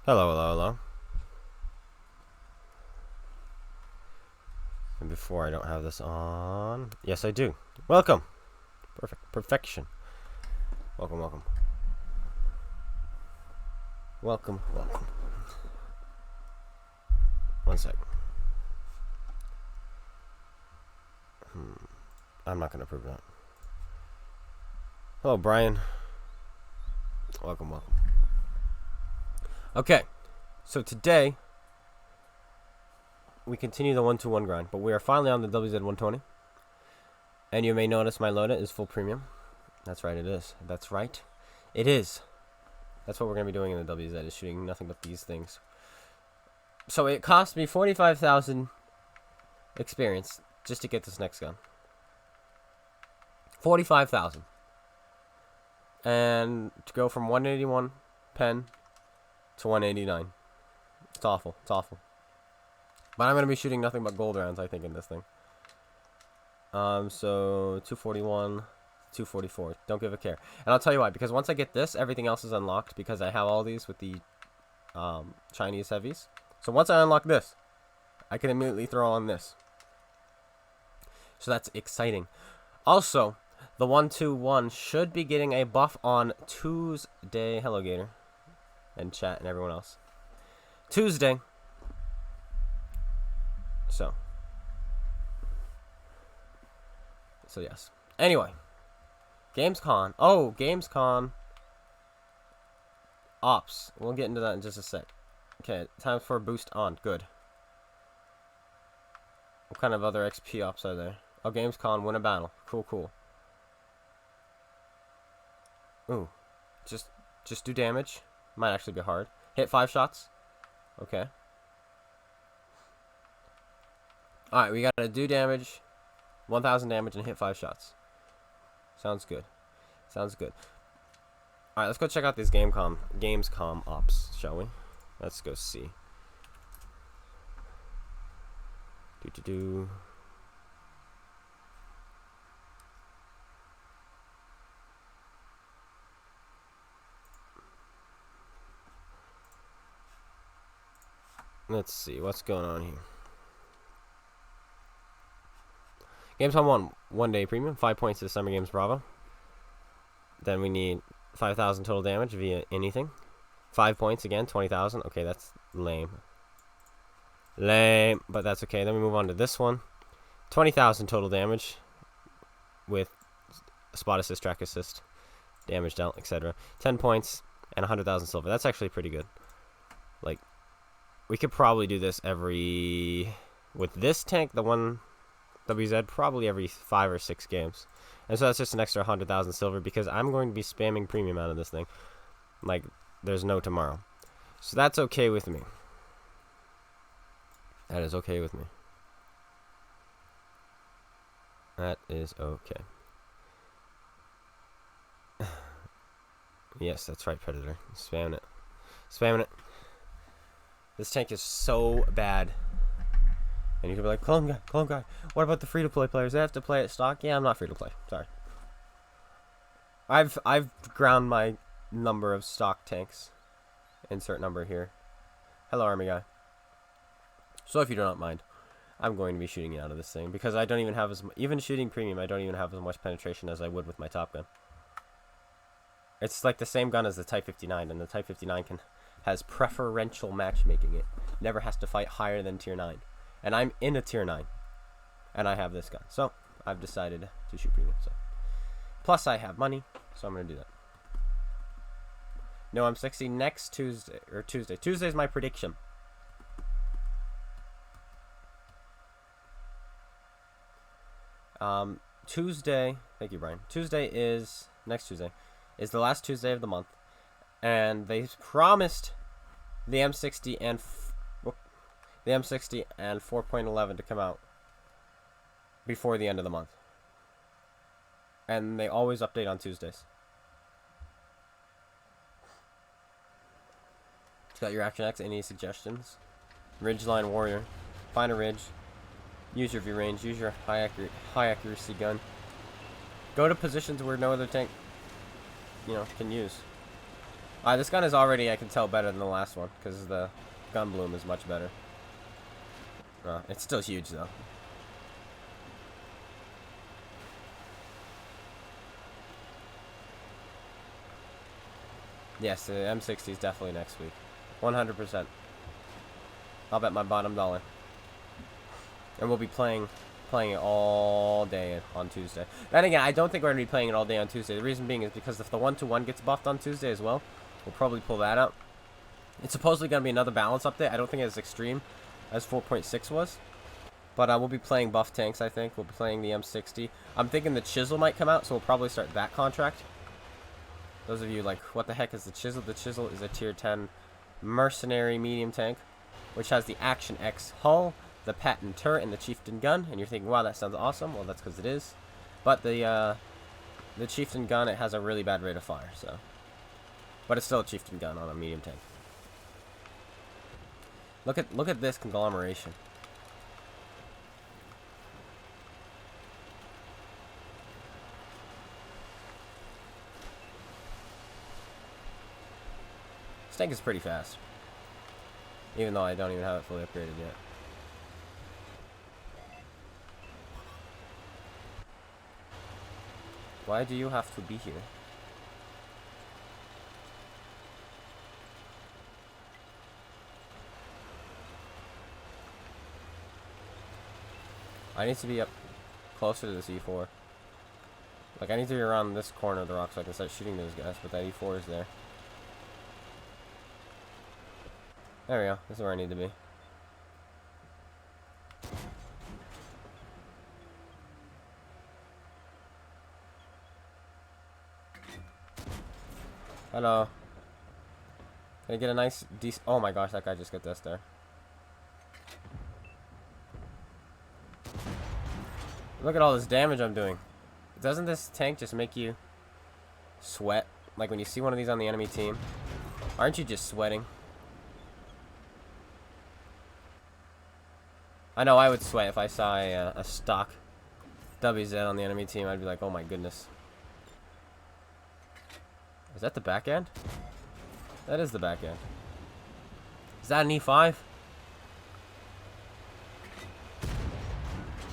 Hello, hello, hello. And before I don't have this on. Yes, I do. Welcome. Perfection. Welcome, welcome. Welcome, welcome. One sec. I'm not going to prove that. Hello, Brian. Welcome, welcome. Okay, so today we continue the 1-2-1 grind, but we are finally on the WZ120. And you may notice my loadout is full premium. That's right, it is. That's right, it is. That's what we're going to be doing in the WZ, is shooting nothing but these things. So it cost me 45,000 experience just to get this next gun. 45,000. And to go from 181 pen to 189. It's awful. It's awful. But I'm going to be shooting nothing but gold rounds, I think, in this thing. So 241, 244. Don't give a care. And I'll tell you why. Because once I get this, everything else is unlocked. Because I have all these with the Chinese heavies. So once I unlock this, I can immediately throw on this. So that's exciting. Also, the 1-2-1 should be getting a buff on Tuesday. Hello, Gator. And chat and everyone else. Tuesday. So yes. Anyway. Gamescom. Oh, Gamescom. Ops. We'll get into that in just a sec. Okay, time for a boost on. Good. What kind of other XP ops are there? Oh, Gamescom, win a battle. Cool, cool. Ooh. Just do damage. Might actually be hard. Hit 5 shots. Okay. Alright, we gotta do damage. 1,000 damage and hit 5 shots. Sounds good. Sounds good. Alright, let's go check out these Gamescom ops, shall we? Let's go see. Let's see what's going on here. Gamescom 1 day premium, 5 points to the Summer Games Bravo. Then we need 5,000 total damage via anything. 5 points again, 20,000. Okay, that's lame. Lame, but that's okay. Then we move on to this one. 20,000 total damage with spot assist, track assist, damage dealt, etc. 10 points and 100,000 silver. That's actually pretty good. Like, we could probably do this with this tank, the one WZ, probably every 5 or 6 games. And so that's just an extra 100,000 silver because I'm going to be spamming premium out of this thing. Like, there's no tomorrow. So that's okay with me. That is okay with me. That is okay. Yes, that's right, Predator. Spamming it. Spamming it. This tank is so bad. And you can be like, clone guy. What about the free-to-play players? They have to play at stock? Yeah, I'm not free-to-play. Sorry. I've ground my number of stock tanks. Insert number here. Hello, army guy. So if you do not mind, I'm going to be shooting you out of this thing because I don't even have even shooting premium. I don't even have as much penetration as I would with my top gun. It's like the same gun as the Type 59, and the Type 59 has preferential matchmaking. It never has to fight higher than tier 9. And I'm in a tier 9. And I have this gun. So, I've decided to shoot premium. So. Plus, I have money. So, I'm going to do that. No, I'm 60 next Tuesday. Or Tuesday. Tuesday's my prediction. Tuesday. Thank you, Brian. Next Tuesday. Is the last Tuesday of the month. And they promised the M60 and... the M60 and 4.11 to come out before the end of the month. And they always update on Tuesdays. Got your Action X, any suggestions? Ridgeline Warrior. Find a ridge. Use your V-range. Use your high accuracy gun. Go to positions where no other tank, can use. This gun is already, I can tell, better than the last one, because the gun bloom is much better. It's still huge, though. Yes, the M60 is definitely next week. 100%. I'll bet my bottom dollar. And we'll be playing it all day on Tuesday. Then again, I don't think we're going to be playing it all day on Tuesday. The reason being is because if the 1-to-1 gets buffed on Tuesday as well, we'll probably pull that out. It's supposedly going to be another balance update. I don't think it's as extreme as 4.6 was. But we'll be playing buff tanks, I think. We'll be playing the M60. I'm thinking the Chisel might come out, so we'll probably start that contract. Those of you like, what the heck is the Chisel? The Chisel is a tier 10 mercenary medium tank, which has the Action X hull, the patent turret, and the chieftain gun. And you're thinking, wow, that sounds awesome. Well, that's because it is. But the chieftain gun, it has a really bad rate of fire, so. But it's still a chieftain gun on a medium tank. Look at this conglomeration. This tank is pretty fast, even though I don't even have it fully upgraded yet. Why do you have to be here? I need to be up closer to this E4. Like, I need to be around this corner of the rock so I can start shooting those guys, but that E4 is there. There we go. This is where I need to be. Hello. Can I get a nice, decent... Oh my gosh, that guy just got this there. Look at all this damage I'm doing. Doesn't this tank just make you sweat? Like when you see one of these on the enemy team, aren't you just sweating? I know I would sweat if I saw a stock WZ on the enemy team. I'd be like, oh my goodness. Is that the back end? That is the back end. Is that an E5?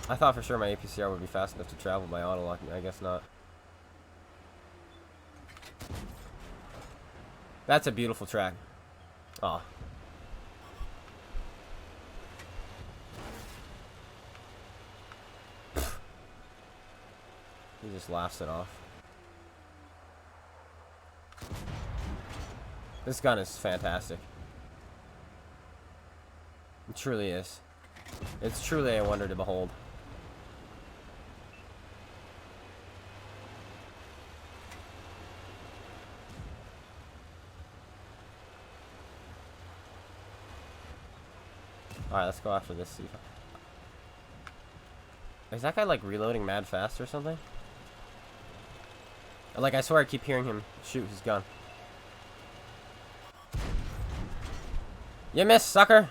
I thought for sure my APCR would be fast enough to travel by auto-locking. I guess not. That's a beautiful track. Aw. He just laughs it off. This gun is fantastic. It truly is. It's truly a wonder to behold. Alright, let's go after this. Is that guy like reloading mad fast or something? Like, I swear I keep hearing him shoot his gun. You missed, sucker!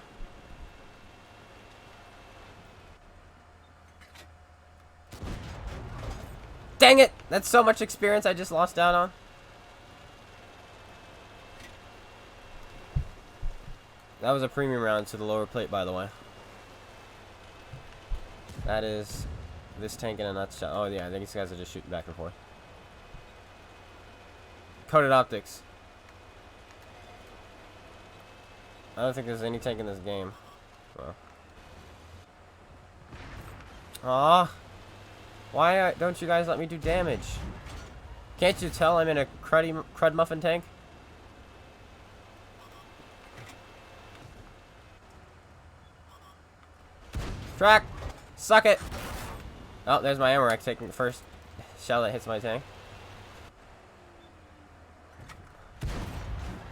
Dang it! That's so much experience I just lost out on. That was a premium round to the lower plate, by the way. That is this tank in a nutshell. Oh yeah, I think these guys are just shooting back and forth. Coated optics. I don't think there's any tank in this game. Well. Aw. Why don't you guys let me do damage? Can't you tell I'm in a crud muffin tank? Track! Suck it! Oh, there's my ammo rack taking the first shell that hits my tank.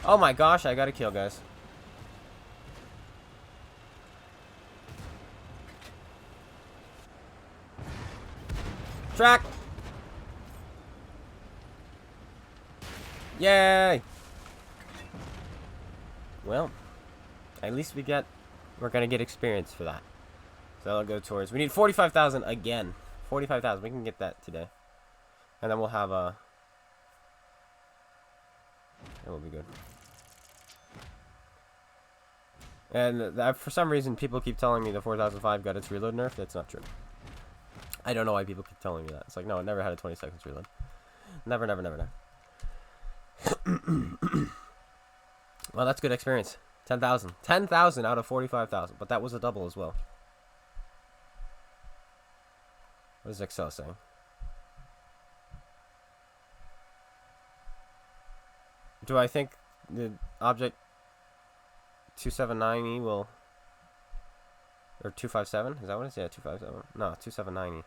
Oh my gosh, I got a kill, guys. Track! Yay! Well, at least we're gonna get experience for that. So that'll go towards, we need 45,000 again. 45,000, we can get that today. And then we'll have will be good. And for some reason, people keep telling me the 4005 got its reload nerf. That's not true. I don't know why people keep telling me that. It's like, no, it never had a 20 seconds reload. Never, never, never, never. Well, that's good experience. 10,000. 10,000 out of 45,000. But that was a double as well. What is Excel saying? Do I think the object 279E will... Or 257? Is that what it is? Yeah, 257. No, 279E.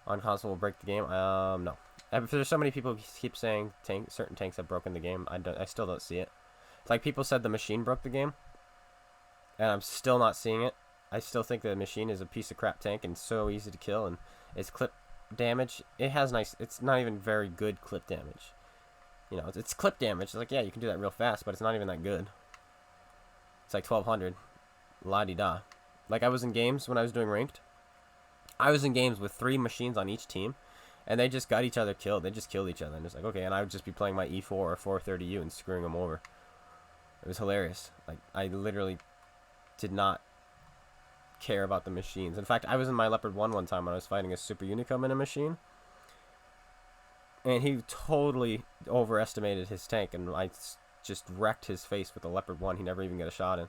On console will break the game? No. There's so many people who keep saying certain tanks have broken the game. I still don't see it. Like, people said the machine broke the game. And I'm still not seeing it. I still think the machine is a piece of crap tank and so easy to kill. And its clip damage, it has nice... It's not even very good clip damage. You know, it's clip damage. It's like, yeah, you can do that real fast, but it's not even that good. It's like 1200. La-di-da. Like, I was in games when I was doing ranked. I was in games with 3 machines on each team, and they just got each other killed. They just killed each other. And it's like, okay, and I would just be playing my E4 or 430U and screwing them over. It was hilarious. Like, I literally did not care about the machines. In fact, I was in my Leopard 1 one time when I was fighting a Super Unicum in a machine. And he totally overestimated his tank, and I just wrecked his face with the Leopard 1. He never even got a shot in.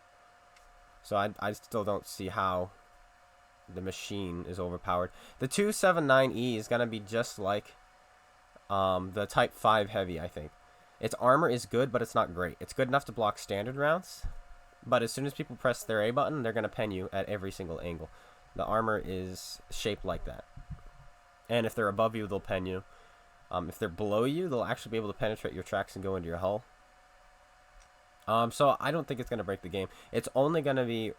So I still don't see how the machine is overpowered. The 279E is going to be just like the Type 5 Heavy, I think. Its armor is good, but it's not great. It's good enough to block standard rounds, but as soon as people press their A button, they're going to pen you at every single angle. The armor is shaped like that. And if they're above you, they'll pen you. If they're below you, they'll actually be able to penetrate your tracks and go into your hull. So I don't think it's going to break the game. It's only going to be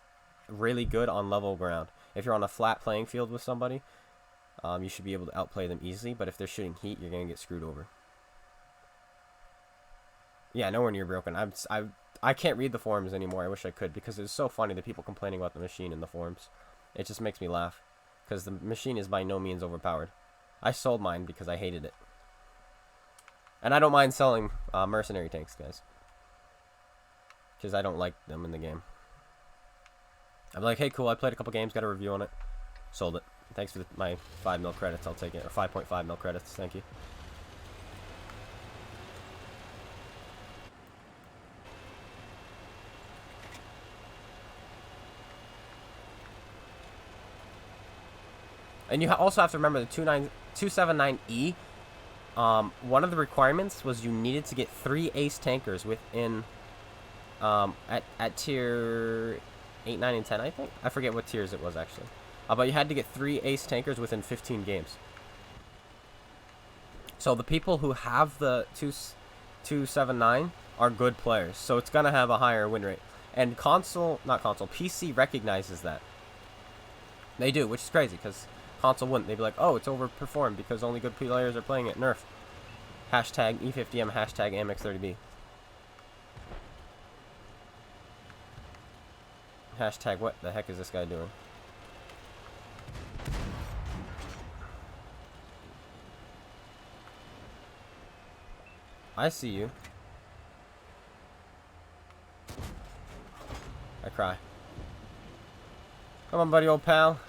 really good on level ground. If you're on a flat playing field with somebody, you should be able to outplay them easily. But if they're shooting heat, you're going to get screwed over. Yeah, nowhere near broken. I can't read the forums anymore. I wish I could, because it's so funny, the people complaining about the machine in the forums. It just makes me laugh, because the machine is by no means overpowered. I sold mine because I hated it. And I don't mind selling mercenary tanks, guys, because I don't like them in the game. I'm like, hey, cool, I played a couple games, got a review on it. Sold it. Thanks for my 5 mil credits, I'll take it. Or 5.5 mil credits, thank you. And you also have to remember the 279E. One of the requirements was you needed to get 3 ace tankers within at tier 8, 9, and 10, I think. I forget what tiers it was actually. But you had to get 3 ace tankers within 15 games. So the people who have the 279 are good players. So it's gonna have a higher win rate. And PC recognizes that. They do, which is crazy because console wouldn't. They'd be like, oh, it's overperformed because only good players are playing it. Nerf. Hashtag E50M, hashtag AMX30B. Hashtag what the heck is this guy doing? I see you. I cry. Come on, buddy, old pal.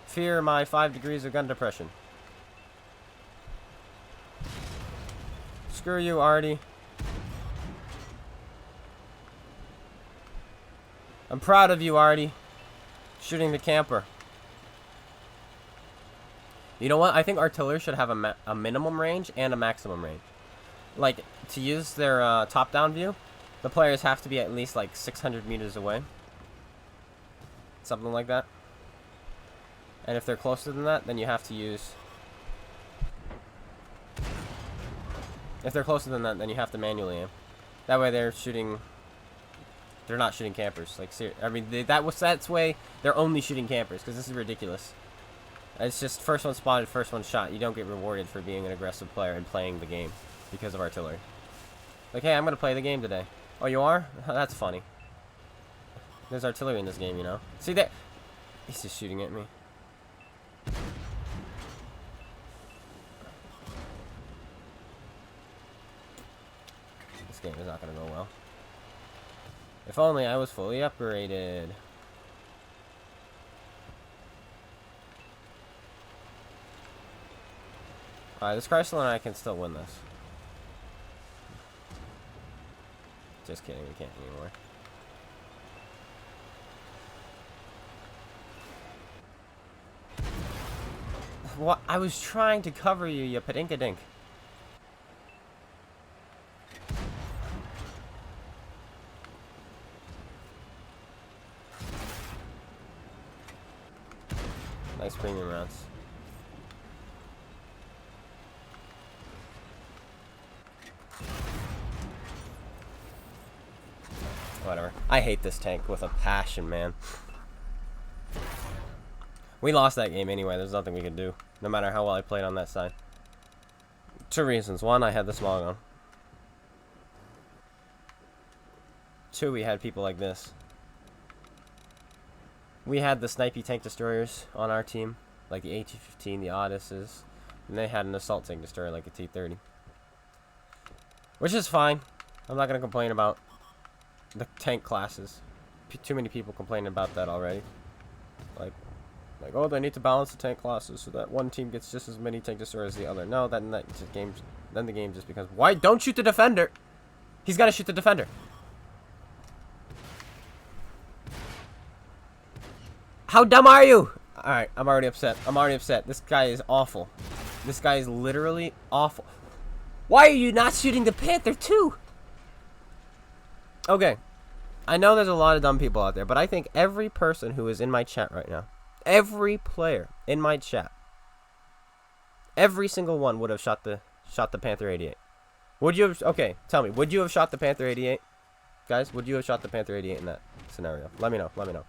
Fear my 5 degrees of gun depression. Screw you, Artie. I'm proud of you, Artie. Shooting the camper. You know what? I think artillery should have a minimum range and a maximum range. Like, to use their top-down view, the players have to be at least like 600 meters away. Something like that. And if they're closer than that, then you have to use... If they're closer than that, then you have to manually aim. That way they're shooting... They're not shooting campers. Like, I mean, that's way they're only shooting campers, because this is ridiculous. It's just first one spotted, first one shot. You don't get rewarded for being an aggressive player and playing the game because of artillery. Like, hey, I'm going to play the game today. Oh, you are? That's funny. There's artillery in this game, you know? See that? He's just shooting at me. This game is not going to go well. If only I was fully upgraded. Alright, this Chrysler and I can still win this. Just kidding, we can't anymore. What? I was trying to cover you, you padinkadink. Nice premium rounds. Whatever. I hate this tank with a passion, man. We lost that game anyway. There's nothing we could do. No matter how well I played on that side. 2 reasons. 1, I had the small gun. 2, we had people like this. We had the snipey tank destroyers on our team. Like the AT-15, the Odysseys. And they had an assault tank destroyer like a T-30. Which is fine. I'm not going to complain about the tank classes. Too many people complaining about that already. Like, oh, they need to balance the tank classes so that one team gets just as many tank destroyers as the other. No, then the game just becomes, why don't shoot the defender? He's got to shoot the defender. How dumb are you? Alright, I'm already upset. I'm already upset. This guy is awful. This guy is literally awful. Why are you not shooting the Panther too? Okay. I know there's a lot of dumb people out there, but I think every person who is in my chat right now, every player in my chat, every single one would have shot the Panther 88. Would you have, okay, tell me, would you have shot the Panther 88? Guys, would you have shot the Panther 88 in that scenario? Let me know, let me know.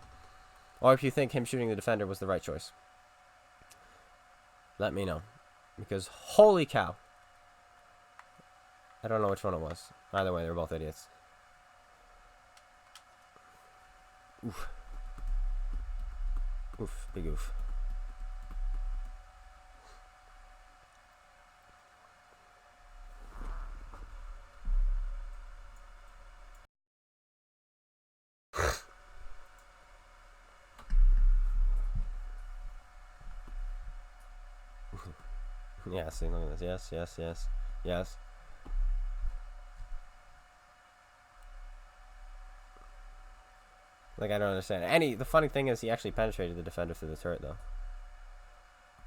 Or if you think him shooting the defender was the right choice. Let me know. Because holy cow. I don't know which one it was. Either way, they're both idiots. Oof. Oof, big oof. Yeah, see, look at this. Yes, yes, yes, yes. Like, I don't understand. The funny thing is, he actually penetrated the defender through the turret, though.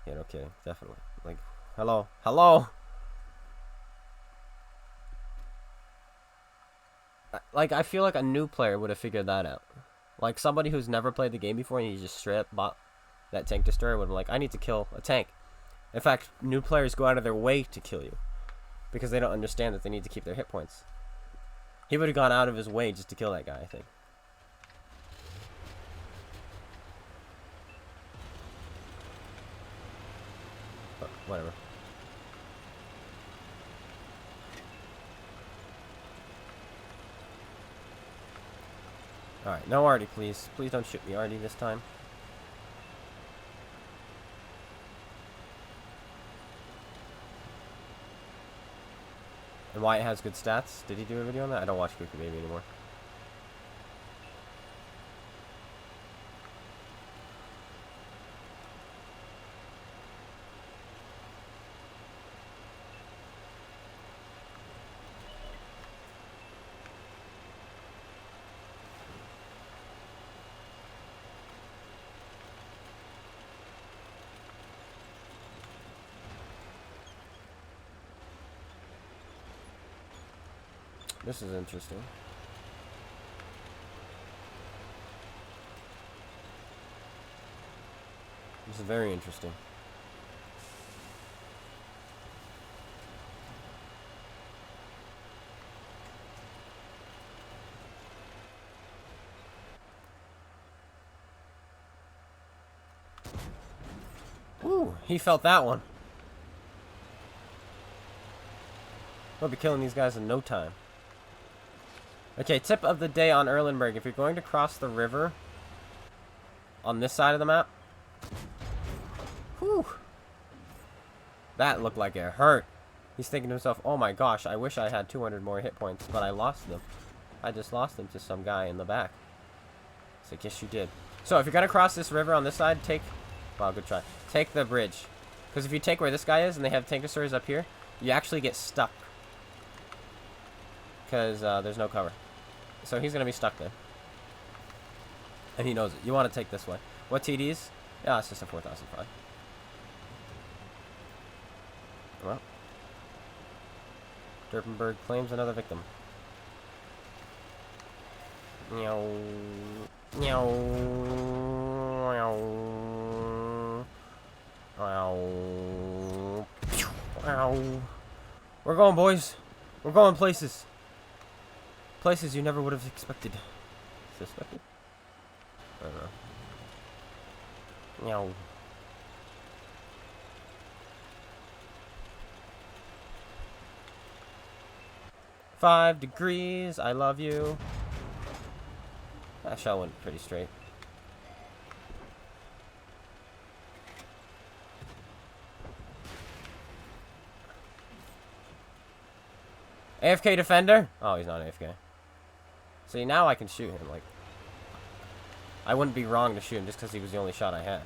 Yeah, no kidding. Definitely. Like, hello. Hello! Like, I feel like a new player would have figured that out. Like, somebody who's never played the game before and he just straight up bought that tank destroyer would be like, I need to kill a tank. In fact, new players go out of their way to kill you. Because they don't understand that they need to keep their hit points. He would have gone out of his way just to kill that guy, I think. But whatever. Alright, no Artie, please. Please don't shoot me, Artie, this time. And Wyatt has good stats. Did he do a video on that? I don't watch Cookie Baby anymore. This is interesting. This is very interesting. Ooh, he felt that one. We'll be killing these guys in no time. Okay, tip of the day on Erlenberg. If you're going to cross the river on this side of the map, whew, that looked like it hurt. He's thinking to himself, oh my gosh, I wish I had 200 more hit points, but I lost them. I just lost them to some guy in the back. It's like, yes, you did. So if you're going to cross this river on this side, take... Wow, good try. Take the bridge. Because if you take where this guy is and they have tank destroyers up here, you actually get stuck. Because there's no cover. So he's going to be stuck there. And he knows it. You want to take this way. What TDs? Yeah, it's just a 4,005. Well. Erlenberg claims another victim. Meow. Meow. Meow. Meow. Meow. We're going, boys. We're going places. Places you never would have expected. Suspected? I don't know. Meow. "5 degrees, I love you." That shell went pretty straight. AFK defender? Oh, he's not AFK. See, now I can shoot him. Like, I wouldn't be wrong to shoot him just because he was the only shot I had.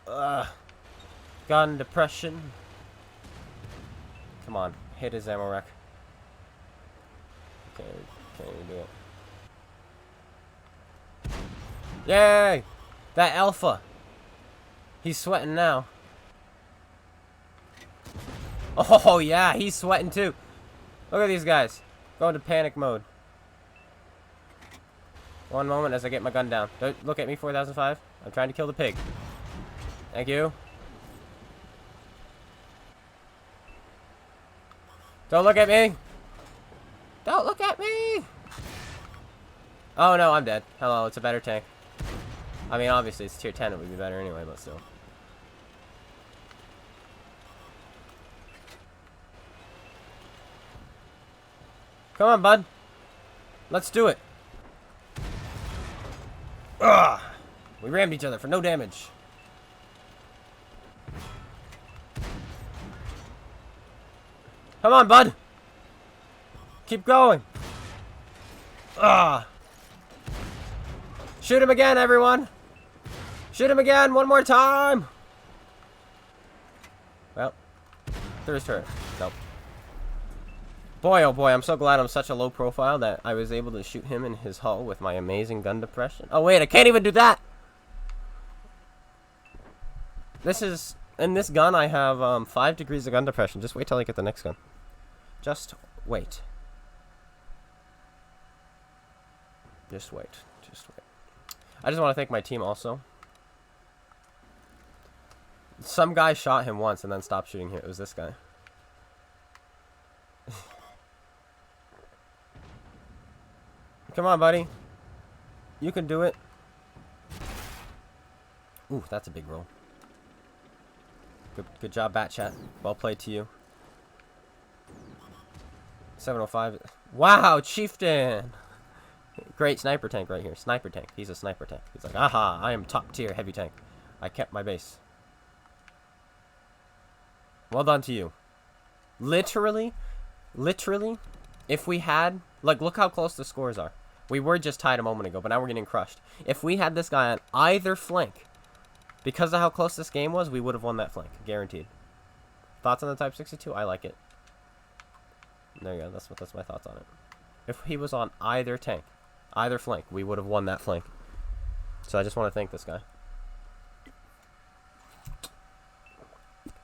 Ugh. Gun depression. Come on, hit his ammo rack. Okay, can't even do it. Yay! That alpha. He's sweating now. Oh yeah, he's sweating too. Look at these guys. Go into panic mode. One moment as I get my gun down. Don't look at me, 4005. I'm trying to kill the pig. Thank you. Don't look at me! Don't look at me! Oh no, I'm dead. Hello, it's a better tank. I mean, obviously, it's tier 10, it would be better anyway, but still. Come on, bud. Let's do it. Ugh! We rammed each other for no damage. Come on, bud. Keep going. Ah. Shoot him again, everyone. Shoot him again one more time. Well, through his turret. Nope. Boy, oh boy, I'm so glad I'm such a low profile that I was able to shoot him in his hull with my amazing gun depression. Oh wait, I can't even do that. This is... In this gun, I have 5 degrees of gun depression. Just wait till I get the next gun. Just wait. Just wait. Just wait. I just want to thank my team also. Some guy shot him once and then stopped shooting him. It was this guy. Come on, buddy. You can do it. Ooh, that's a big roll. Good job, Bat Chat. Well played to you. 705. Wow, Chieftain! Great sniper tank right here. Sniper tank. He's a sniper tank. He's like, aha, I am top tier heavy tank. I kept my base. Well done to you. Literally, if we had... Like, look how close the scores are. We were just tied a moment ago, but now we're getting crushed. If we had this guy on either flank, because of how close this game was, we would have won that flank. Guaranteed. Thoughts on the Type 62? I like it. There you go. That's my thoughts on it. If he was on either tank, either flank, we would have won that flank. So I just want to thank this guy.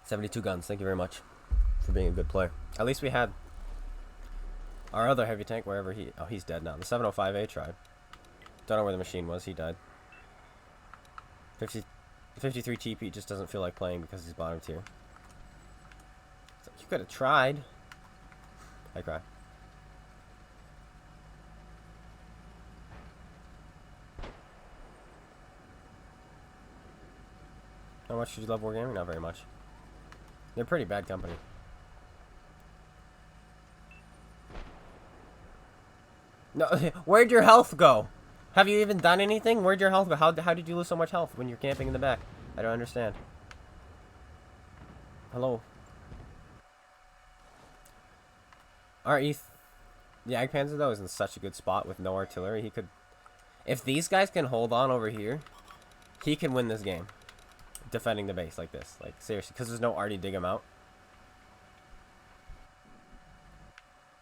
72 guns. Thank you very much for being a good player. At least we had our other heavy tank wherever he... Oh, he's dead now. The 705A tried. Don't know where the machine was. He died. 53 TP just doesn't feel like playing because he's bottom tier. So you could have tried. I cry. How much did you love Wargaming? Not very much. They're pretty bad company. No, where'd your health go? Have you even done anything? Where'd your health go? How did you lose so much health when you're camping in the back? I don't understand. Hello. The Jagdpanzer though is in such a good spot with no artillery. He could, if these guys can hold on over here, he can win this game, defending the base like this. Like seriously, because there's no arty dig him out,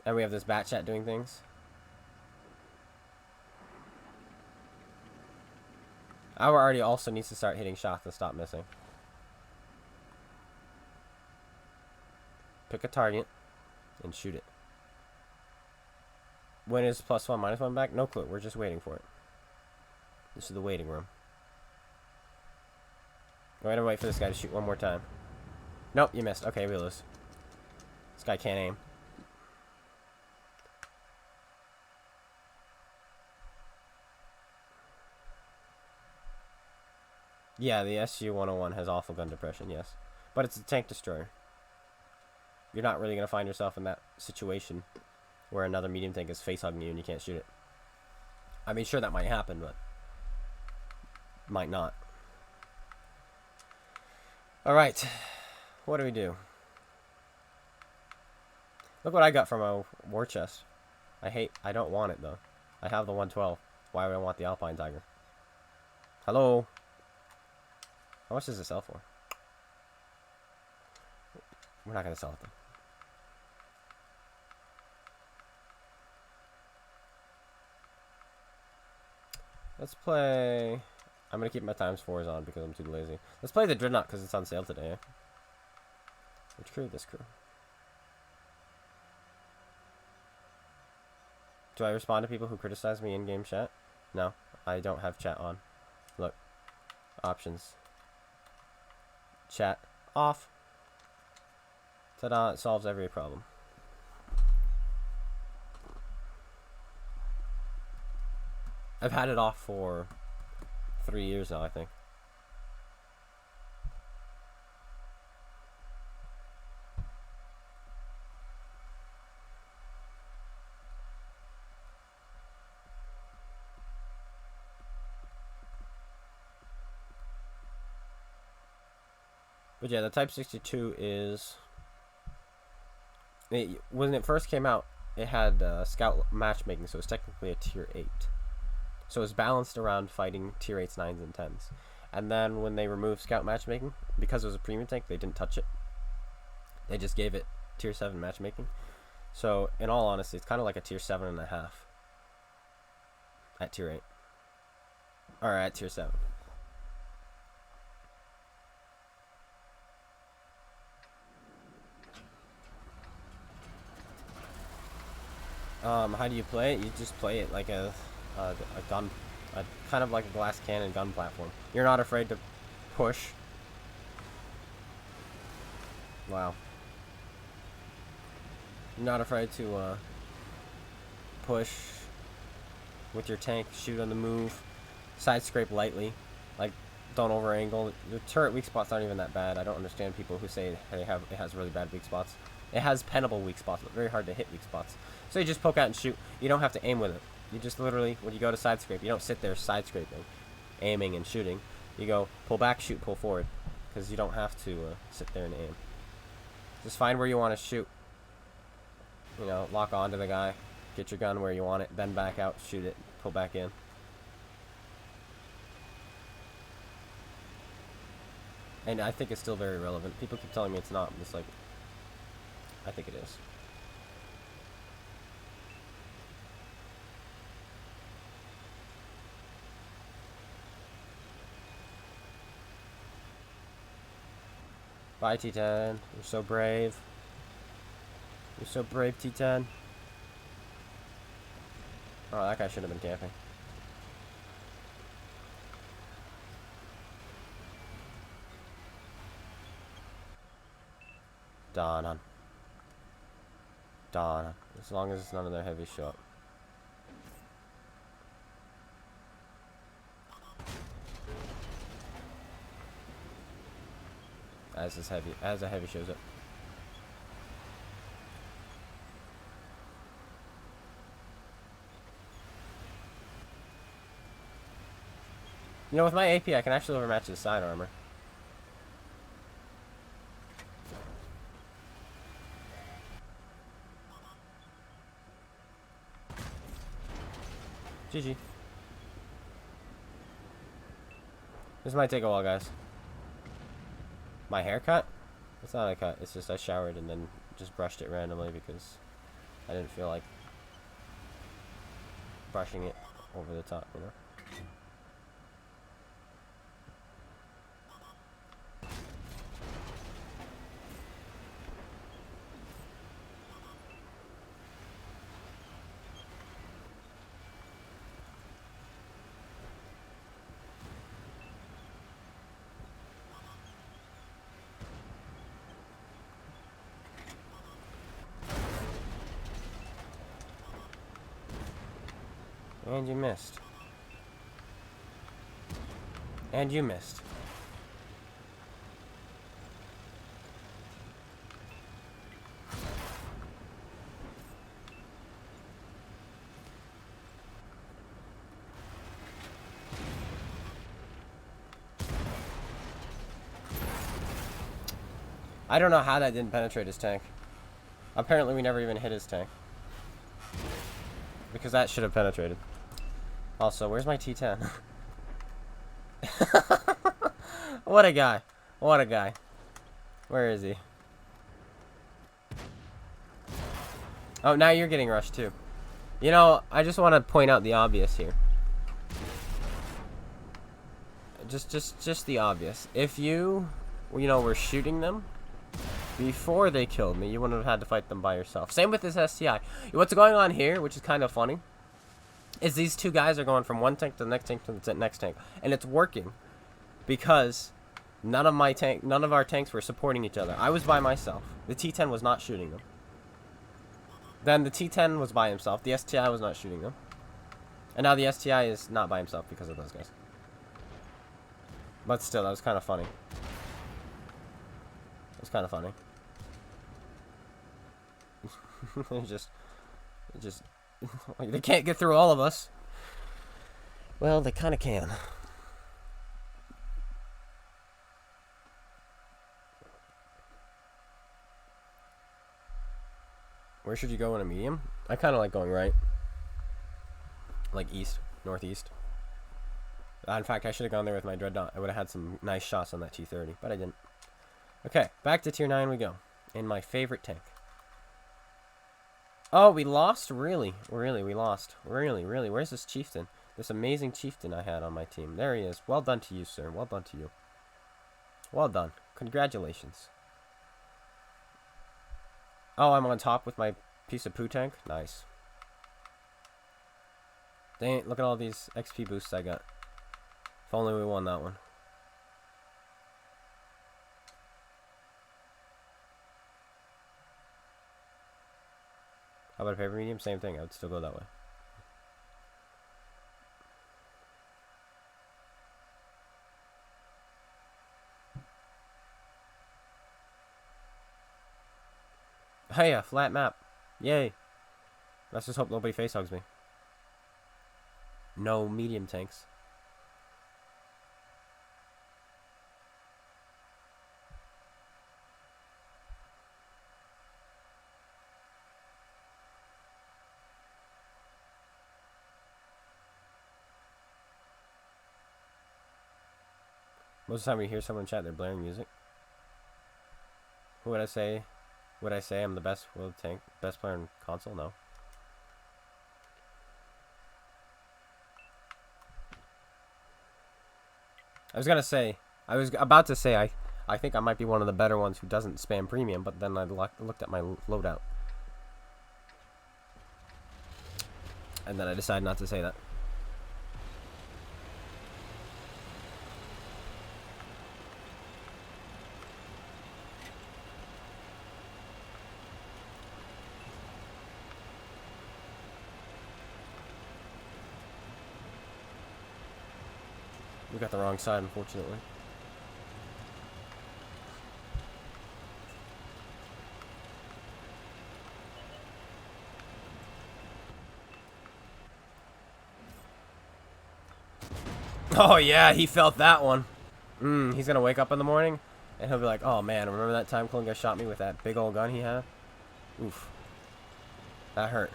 and we have this bat chat doing things. Our arty also needs to start hitting shots and stop missing. Pick a target and shoot it. When is +1, -1 back? No clue. We're just waiting for it. This is the waiting room. We're gonna wait for this guy to shoot one more time. Nope, you missed. Okay, we lose. This guy can't aim. Yeah, the SU-101 has awful gun depression, yes. But it's a tank destroyer. You're not really gonna find yourself in that situation where another medium tank is face-hugging you and you can't shoot it. I mean, sure, that might happen, but might not. Alright. What do we do? Look what I got from a war chest. I don't want it, though. I have the 112. Why would I want the Alpine Tiger? Hello? How much does it sell for? We're not going to sell it, though. Let's play... I'm going to keep my ×4s on because I'm too lazy. Let's play the Dreadnought because it's on sale today. Eh? Which crew? This crew. Do I respond to people who criticize me in-game chat? No, I don't have chat on. Look. Options. Chat off. Ta-da, it solves every problem. I've had it off for 3 years now, I think. But yeah, the Type 62 is... when it first came out, it had scout matchmaking, so it's technically a tier 8. So it's balanced around fighting tier 8s, 9s, and 10s. And then when they removed scout matchmaking, because it was a premium tank, they didn't touch it. They just gave it tier 7 matchmaking. So in all honesty, it's kind of like a tier 7.5 at tier 8. Or at tier 7. How do you play it? You just play it like a gun, kind of like a glass cannon gun platform. You're not afraid to push. Wow. You're not afraid to push with your tank, shoot on the move, side scrape lightly, like don't over angle. Your turret weak spots aren't even that bad. I don't understand people who say it has really bad weak spots. It has pennable weak spots, but very hard to hit weak spots. So you just poke out and shoot. You don't have to aim with it. You just literally, when you go to side scrape, you don't sit there side scraping, aiming and shooting. You go pull back, shoot, pull forward, because you don't have to sit there and aim. Just find where you want to shoot. You know, lock onto the guy, get your gun where you want it, then back out, shoot it, pull back in. And I think it's still very relevant. People keep telling me it's not, but it's like, I think it is. Bye, T10. You're so brave. You're so brave, T10. Oh, that guy should have been camping. Donna. As long as none of their heavies show up. As a heavy shows up. You know, with my AP, I can actually overmatch his side armor. GG. This might take a while, guys. My haircut? It's not a cut. It's just I showered and then just brushed it randomly because I didn't feel like brushing it over the top, you know? And you missed. And you missed. I don't know how that didn't penetrate his tank. Apparently we never even hit his tank. Because that should have penetrated. Also, where's my T10? What a guy. What a guy. Where is he? Oh, now you're getting rushed too. You know, I just want to point out the obvious here. Just the obvious. If you know, were shooting them before they killed me, you wouldn't have had to fight them by yourself. Same with this STI. What's going on here, which is kind of funny, is these two guys are going from one tank to the next tank to the next tank, and it's working because none of our tanks were supporting each other. I was by myself. The T10 was not shooting them. Then the T10 was by himself. The STI was not shooting them. And now the STI is not by himself because of those guys. But still, that was kind of funny. It was kind of funny. It just like, they can't get through all of us. Well, they kind of can. Where should you go in a medium? I kind of like going right. Like east, northeast. In fact, I should have gone there with my Dreadnought. I would have had some nice shots on that T30, but I didn't. Okay, back to tier 9 we go. In my favorite tank. Oh, we lost? Really? Really, we lost. Really, really. Where's this chieftain? This amazing chieftain I had on my team. There he is. Well done to you, sir. Well done to you. Well done. Congratulations. Oh, I'm on top with my piece of poo tank? Nice. Dang it, look at all these XP boosts I got. If only we won that one. How about a paper medium? Same thing. I would still go that way. Hey, a flat map. Yay. Let's just hope nobody face hugs me. No medium tanks. Most of the time we hear someone chat, they're blaring music. Who would I say? Would I say I'm the best world tank, best player in console? No. I was about to say I think I might be one of the better ones who doesn't spam premium, but then I looked at my loadout. And then I decided not to say that. We got the wrong side, unfortunately. Oh yeah, he felt that one. He's gonna wake up in the morning and he'll be like, oh man, remember that time Clone guy shot me with that big old gun he had? Oof. That hurt.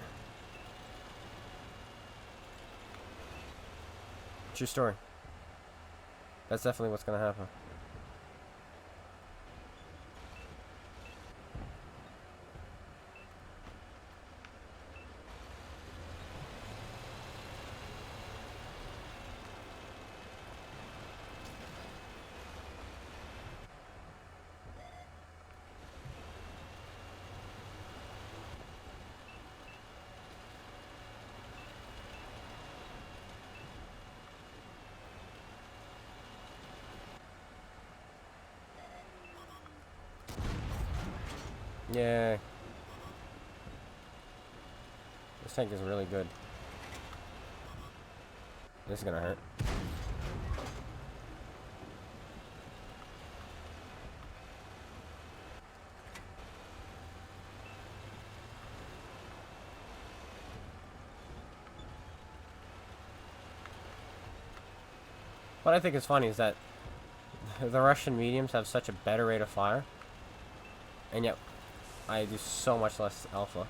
True story. That's definitely what's gonna happen. Yeah. This tank is really good. This is gonna hurt. What I think is funny is that the Russian mediums have such a better rate of fire, and yet I do so much less alpha.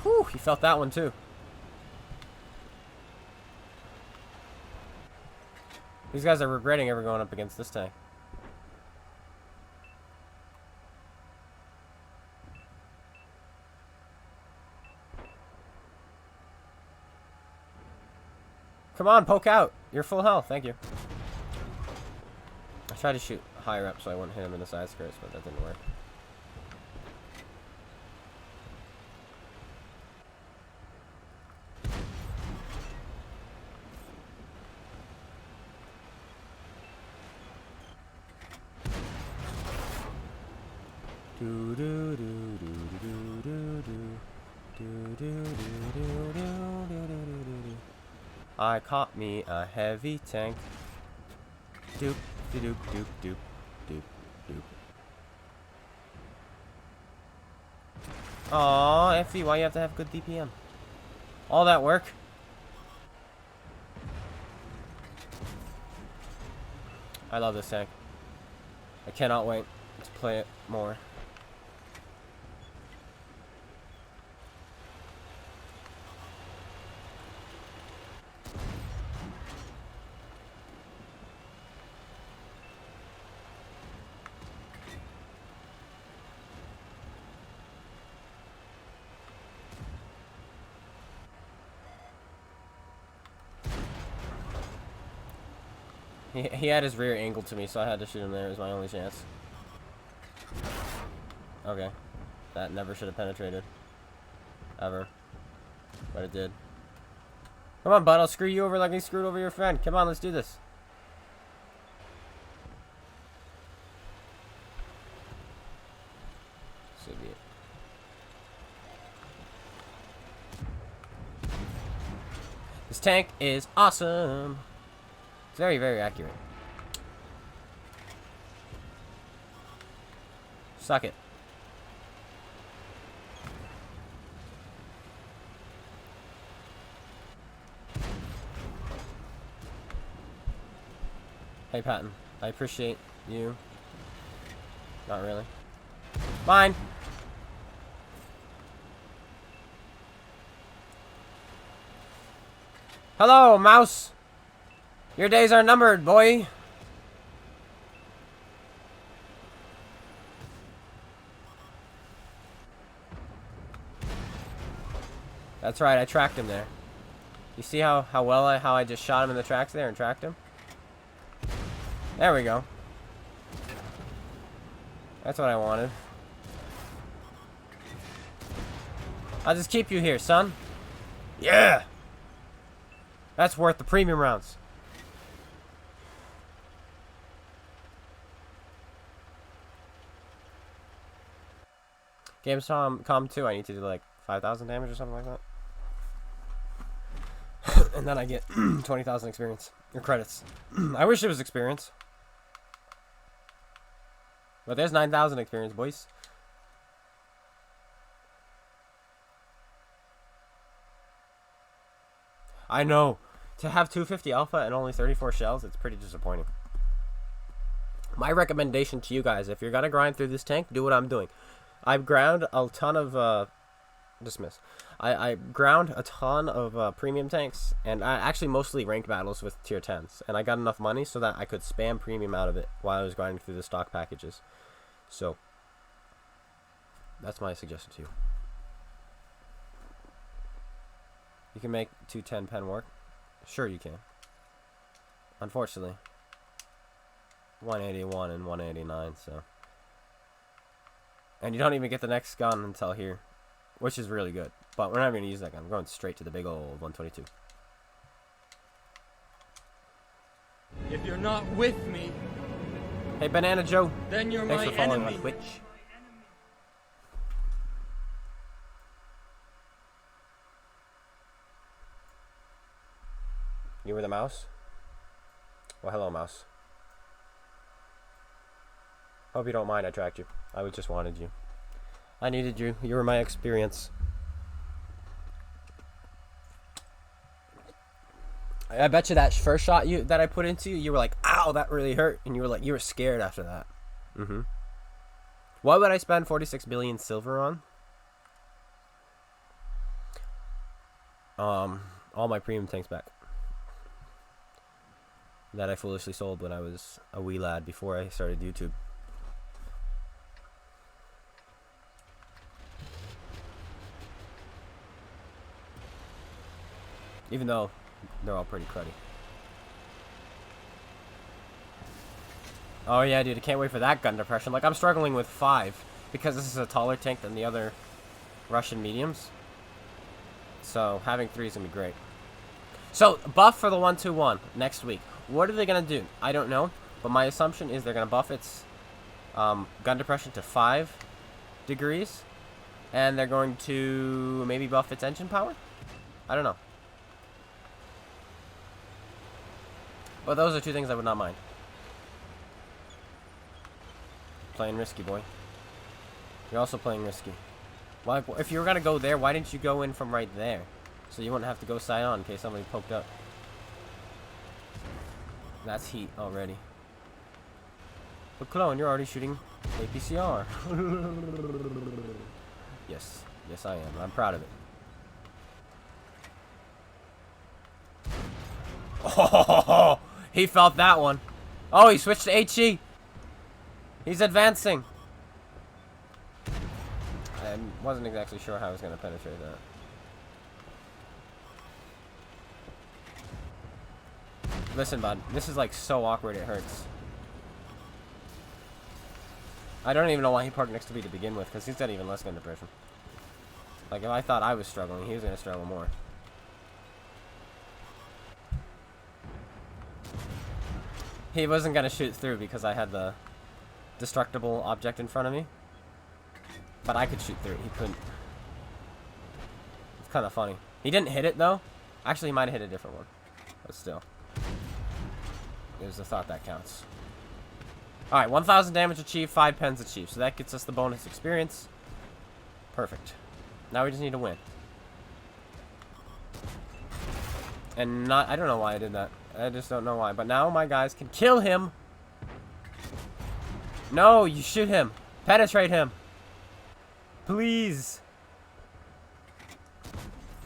Whew, he felt that one too. These guys are regretting ever going up against this tank. Come on, poke out. You're full health. Thank you. I tried to shoot higher up so I wouldn't hit him in the side skirts, but that didn't work. I caught me a heavy tank. Doop, doop, doop, doop, doop, doop. Aw, FE, why you have to have good DPM? All that work? I love this tank. I cannot wait to play it more. He had his rear angled to me, so I had to shoot him there. It was my only chance. Okay. That never should have penetrated. Ever. But it did. Come on, bud. I'll screw you over like I screwed over your friend. Come on, let's do this. So be it. This tank is awesome. It's very, very accurate. Suck it. Hey, Patton. I appreciate you. Not really. Mine. Hello, mouse. Your days are numbered, boy. That's right, I tracked him there. You see how I just shot him in the tracks there and tracked him? There we go. That's what I wanted. I'll just keep you here, son. Yeah! That's worth the premium rounds. Gamescom 2, I need to do like 5,000 damage or something like that. And then I get 20,000 experience. Or credits. I wish it was experience. But there's 9,000 experience, boys. I know. To have 250 alpha and only 34 shells, it's pretty disappointing. My recommendation to you guys, if you're going to grind through this tank, do what I'm doing. I've ground a ton of... dismiss. I ground a ton of premium tanks, and I actually mostly ranked battles with tier 10s, and I got enough money so that I could spam premium out of it while I was grinding through the stock packages. So that's my suggestion to you. You can make 210 pen work. Sure you can. Unfortunately, 181 and 189, so. And you don't even get the next gun until here, which is really good. But we're not going to use that gun. I'm going straight to the big old 122. If you're not with me, hey, Banana Joe. Then you're Thanks my for following enemy. on Twitch. You were the mouse? Well, hello, mouse. Hope you don't mind I tracked you. I just wanted you. I needed you. You were my experience. I bet you that first shot that I put into you, you were like, ow, that really hurt. And you were scared after that. Mm-hmm. What would I spend 46 billion silver on? All my premium tanks back. That I foolishly sold when I was a wee lad before I started YouTube. Even though they're all pretty cruddy. Oh yeah, dude, I can't wait for that gun depression. Like, I'm struggling with 5 because this is a taller tank than the other Russian mediums. So having 3 is gonna be great. So buff for the 121 next week. What are they gonna do? I don't know, but my assumption is they're gonna buff its gun depression to 5 degrees, and they're going to maybe buff its engine power. I don't know. But those are 2 things I would not mind. Playing risky, boy. You're also playing risky. Why, if you were gonna go there, why didn't you go in from right there? So you wouldn't have to go side on in case somebody poked up. That's heat already. But Clone, you're already shooting APCR. Yes. Yes, I am. I'm proud of it. Oh, he felt that one. Oh, he switched to HE. He's advancing. I wasn't exactly sure how I was going to penetrate that. Listen, bud. This is like so awkward it hurts. I don't even know why he parked next to me to begin with, because he's got even less gun depression. Like, if I thought I was struggling, he was going to struggle more. He wasn't going to shoot through because I had the destructible object in front of me. But I could shoot through it. He couldn't. It's kind of funny. He didn't hit it, though. Actually, he might have hit a different one. But still. There's a thought that counts. Alright, 1,000 damage achieved, 5 pens achieved. So that gets us the bonus experience. Perfect. Now we just need to win. And not... I don't know why I did that. I just don't know why. But now my guys can kill him. No, you shoot him. Penetrate him. Please.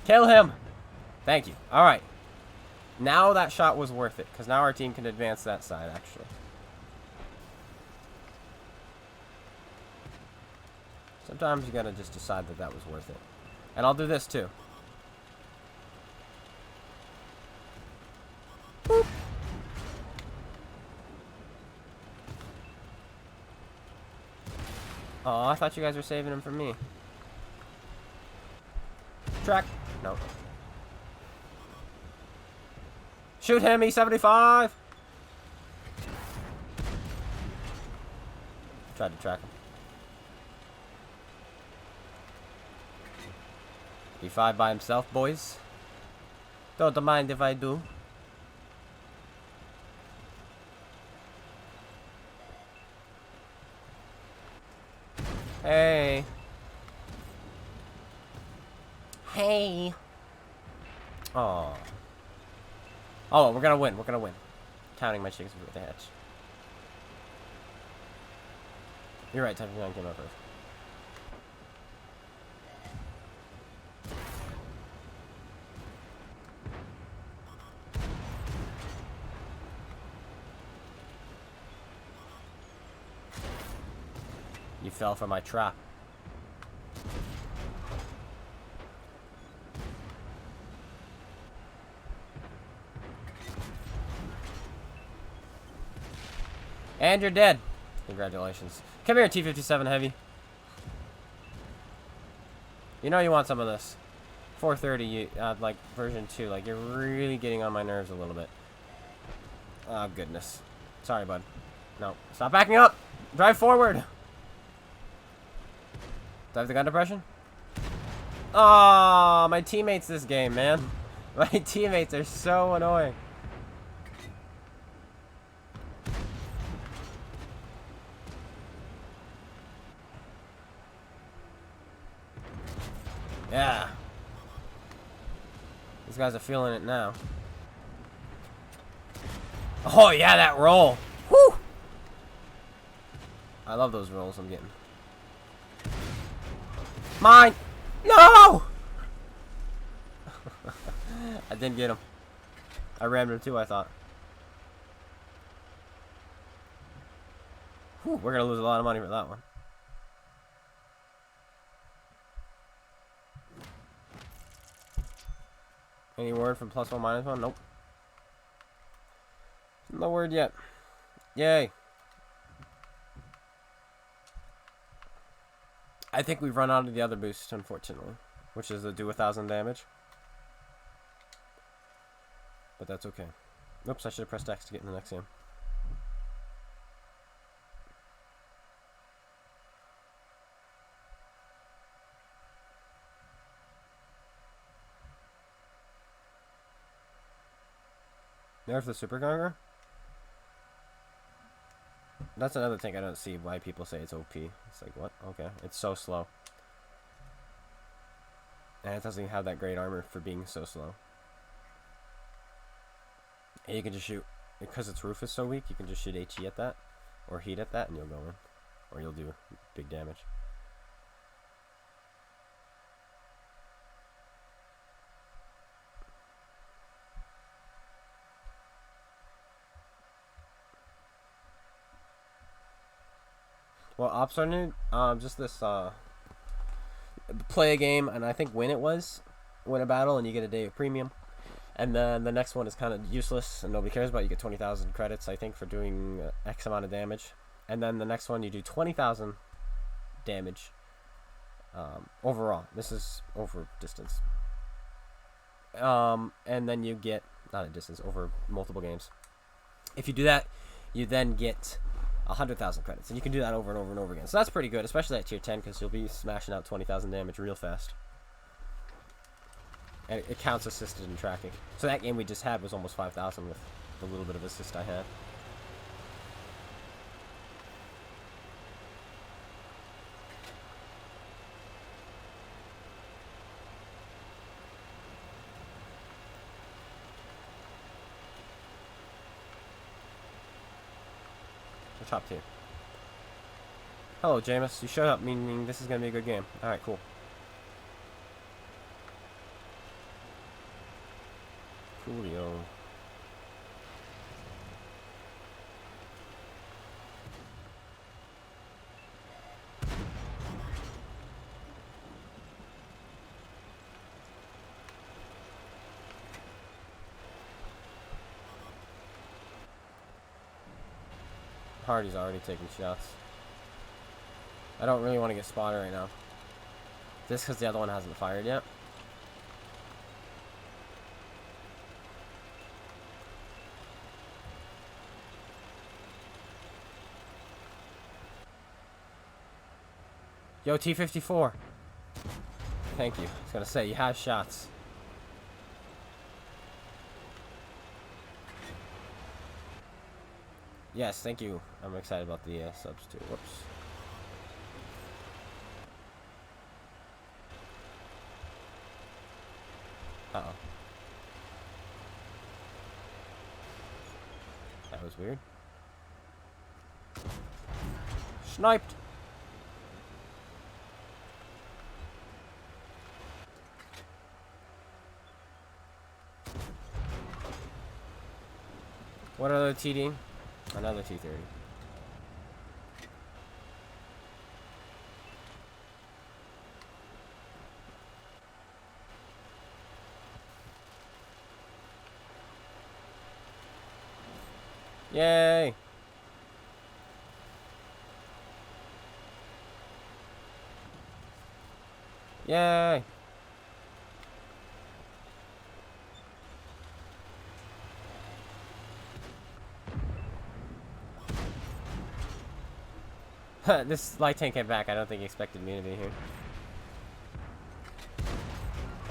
Kill him. Thank you. Alright. Now that shot was worth it. Because now our team can advance that side, actually. Sometimes you gotta just decide that that was worth it. And I'll do this too. Boop. Oh, I thought you guys were saving him for me. Track. No. Shoot him, E75! Tried to track him. E5 by himself, boys. Don't mind if I do. Hey. Hey. Oh. Oh, we're gonna win. We're gonna win. Counting my chickens with the hatch. You're right, Type 9 came out first. You fell for my trap. And you're dead. Congratulations. Come here, T-57 Heavy. You know you want some of this. 430, like version 2. Like, you're really getting on my nerves a little bit. Oh, goodness. Sorry, bud. No. Stop backing up! Drive forward! Do I have the gun depression? Oh, my teammates this game, man. My teammates are so annoying. Yeah. These guys are feeling it now. Oh, yeah, that roll. Whew. I love those rolls I'm getting. Mine! No! I didn't get him. I rammed him too, I thought. Whew, we're going to lose a lot of money for that one. Any word from +1, -1? Nope. No word yet. Yay. I think we've run out of the other boost, unfortunately. Which is the do 1,000 damage. But that's okay. Oops, I should have pressed X to get in the next game. There's the Super Conqueror. That's another thing I don't see why people say it's OP. It's like, what? Okay. It's so slow. And it doesn't even have that great armor for being so slow. And you can just shoot, because its roof is so weak, you can just shoot HE at that, or heat at that, and you'll go in. Or you'll do big damage. Well, Ops are new. Just this, play a game, and I think win a battle, and you get a day of premium. And then the next one is kind of useless, and nobody cares about. You get 20,000 credits, I think, for doing X amount of damage. And then the next one, you do 20,000 damage overall. This is over distance. And then you get, not a distance, over multiple games. If you do that, you then get 100,000 credits, and you can do that over and over and over again. So that's pretty good, especially at tier 10, because you'll be smashing out 20,000 damage real fast. And it counts assisted in tracking. So that game we just had was almost 5,000 with the little bit of assist I had. The top tier. Hello, Jameis. You showed up, meaning this is going to be a good game. Alright, cool. Coolio. Hardy's already taking shots. I don't really want to get spotted right now. Just because the other one hasn't fired yet. Yo, T-54. Thank you. I was going to say, you have shots. Yes, thank you. I'm excited about the subs too. Whoops. Uh-oh. That was weird. Sniped! What other TD? Another T-30. Yay! Yay! This light tank came back. I don't think he expected me to be here.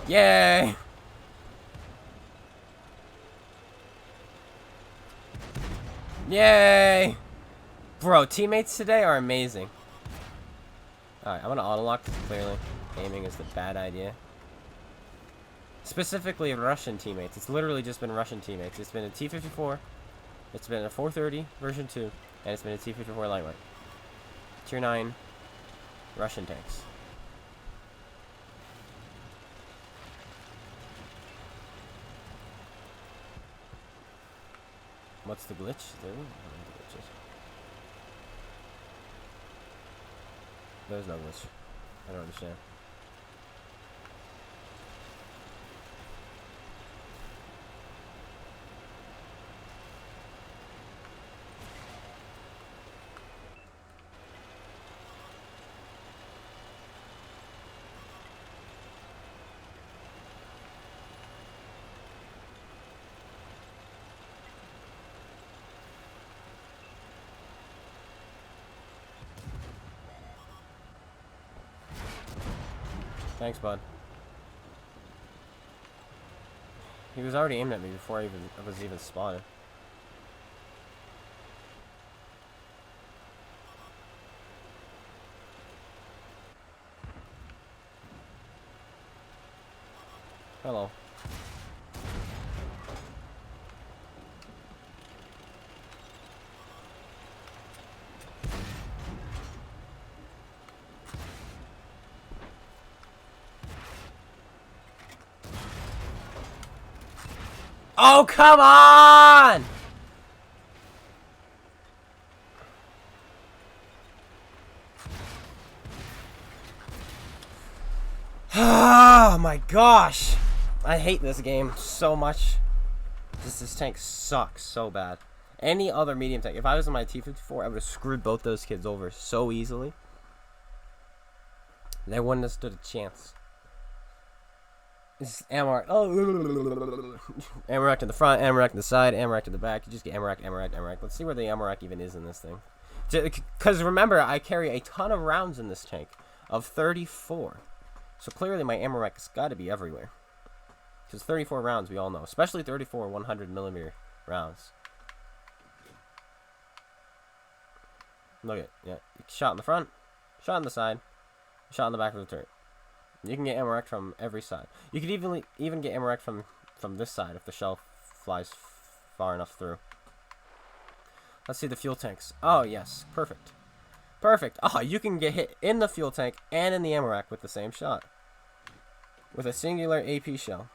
Yay! Yay! Bro, teammates today are amazing. Alright, I'm gonna auto-lock because clearly aiming is the bad idea. Specifically Russian teammates. It's literally just been Russian teammates. It's been a T-54, it's been a 430 version 2, and it's been a T-54 lightweight. Tier 9 Russian tanks. What's the glitch? There's no glitch. I don't understand. Thanks, bud. He was already aimed at me before I was even spotted. Hello. Oh, come on! Oh my gosh! I hate this game so much. This tank sucks so bad. Any other medium tank, if I was in my T-54, I would have screwed both those kids over so easily. They wouldn't have stood a chance. This is ammo rack. Oh, ammo rack to the front, ammo rack to the side, ammo rack to the back. You just get ammo rack, ammo rack, ammo rack. Let's see where the ammo rack even is in this thing. Because remember, I carry a ton of rounds in this tank of 34. So clearly my ammo rack has got to be everywhere. Because 34 rounds, we all know. Especially 34 100mm rounds. Look at it. Yeah. Shot in the front, shot on the side, shot in the back of the turret. You can get ammo rack from every side. You could even get ammo rack from this side if the shell flies far enough through. Let's see the fuel tanks. Oh, yes. Perfect. Perfect. Oh, you can get hit in the fuel tank and in the ammo rack with the same shot. With a singular AP shell.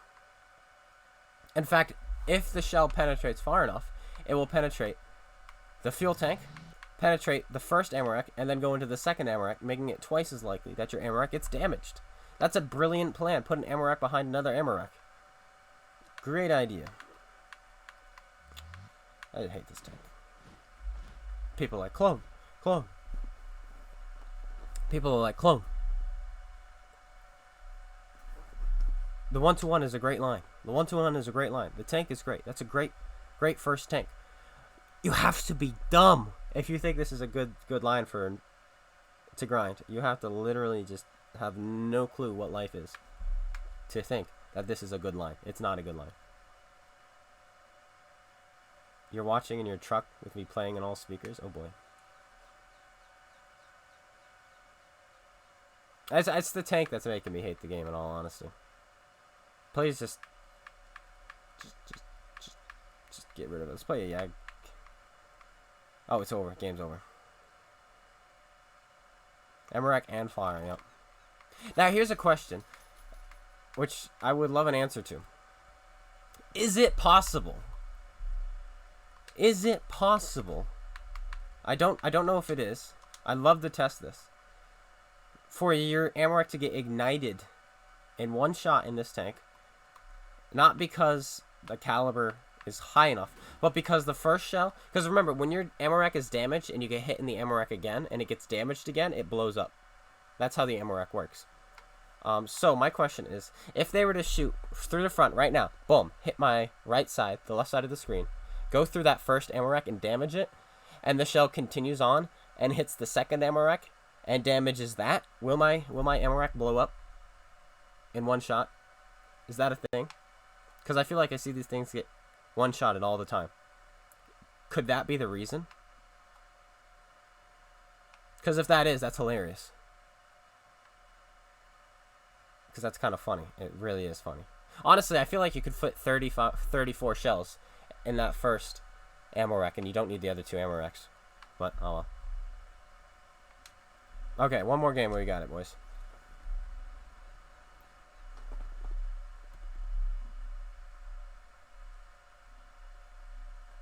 In fact, if the shell penetrates far enough, it will penetrate the fuel tank, penetrate the first ammo rack, and then go into the second ammo rack, making it twice as likely that your ammo rack gets damaged. That's a brilliant plan. Put an ammo rack behind another ammo rack. Great idea. I hate this tank. People are like, clone, clone. People are like, clone. The 1-2-1 is a great line. The 1-2-1 is a great line. The tank is great. That's a great first tank. You have to be dumb if you think this is a good line to grind. You have to literally just have no clue what life is to think that this is a good line. It's not a good line. You're watching in your truck with me playing in all speakers. Oh boy. It's the tank that's making me hate the game in all honesty. Please just get rid of it. Let's play a Yag. Oh, it's over. Game's over. Emmerich and fire, yep. Now, here's a question, which I would love an answer to. Is it possible? Is it possible? I don't know if it is. I'd love to test this. For your Emmerich to get ignited in one shot in this tank, not because the caliber is high enough. But because the first shell, because remember, when your ammo rack is damaged and you get hit in the ammo rack again and it gets damaged again, it blows up. That's how the ammo rack works. So my question is, if they were to shoot through the front right now, boom, hit my right side, the left side of the screen, go through that first ammo rack and damage it, and the shell continues on and hits the second ammo rack and damages that, will my ammo rack blow up in one shot? Is that a thing? Because I feel like I see these things get one-shotted all the time. Could that be the reason? Because if that is, that's hilarious. Because that's kind of funny. It really is funny. Honestly, I feel like you could fit 34 shells in that first ammo rack, and you don't need the other two ammo racks. But, oh well. Okay, one more game where we got it, boys.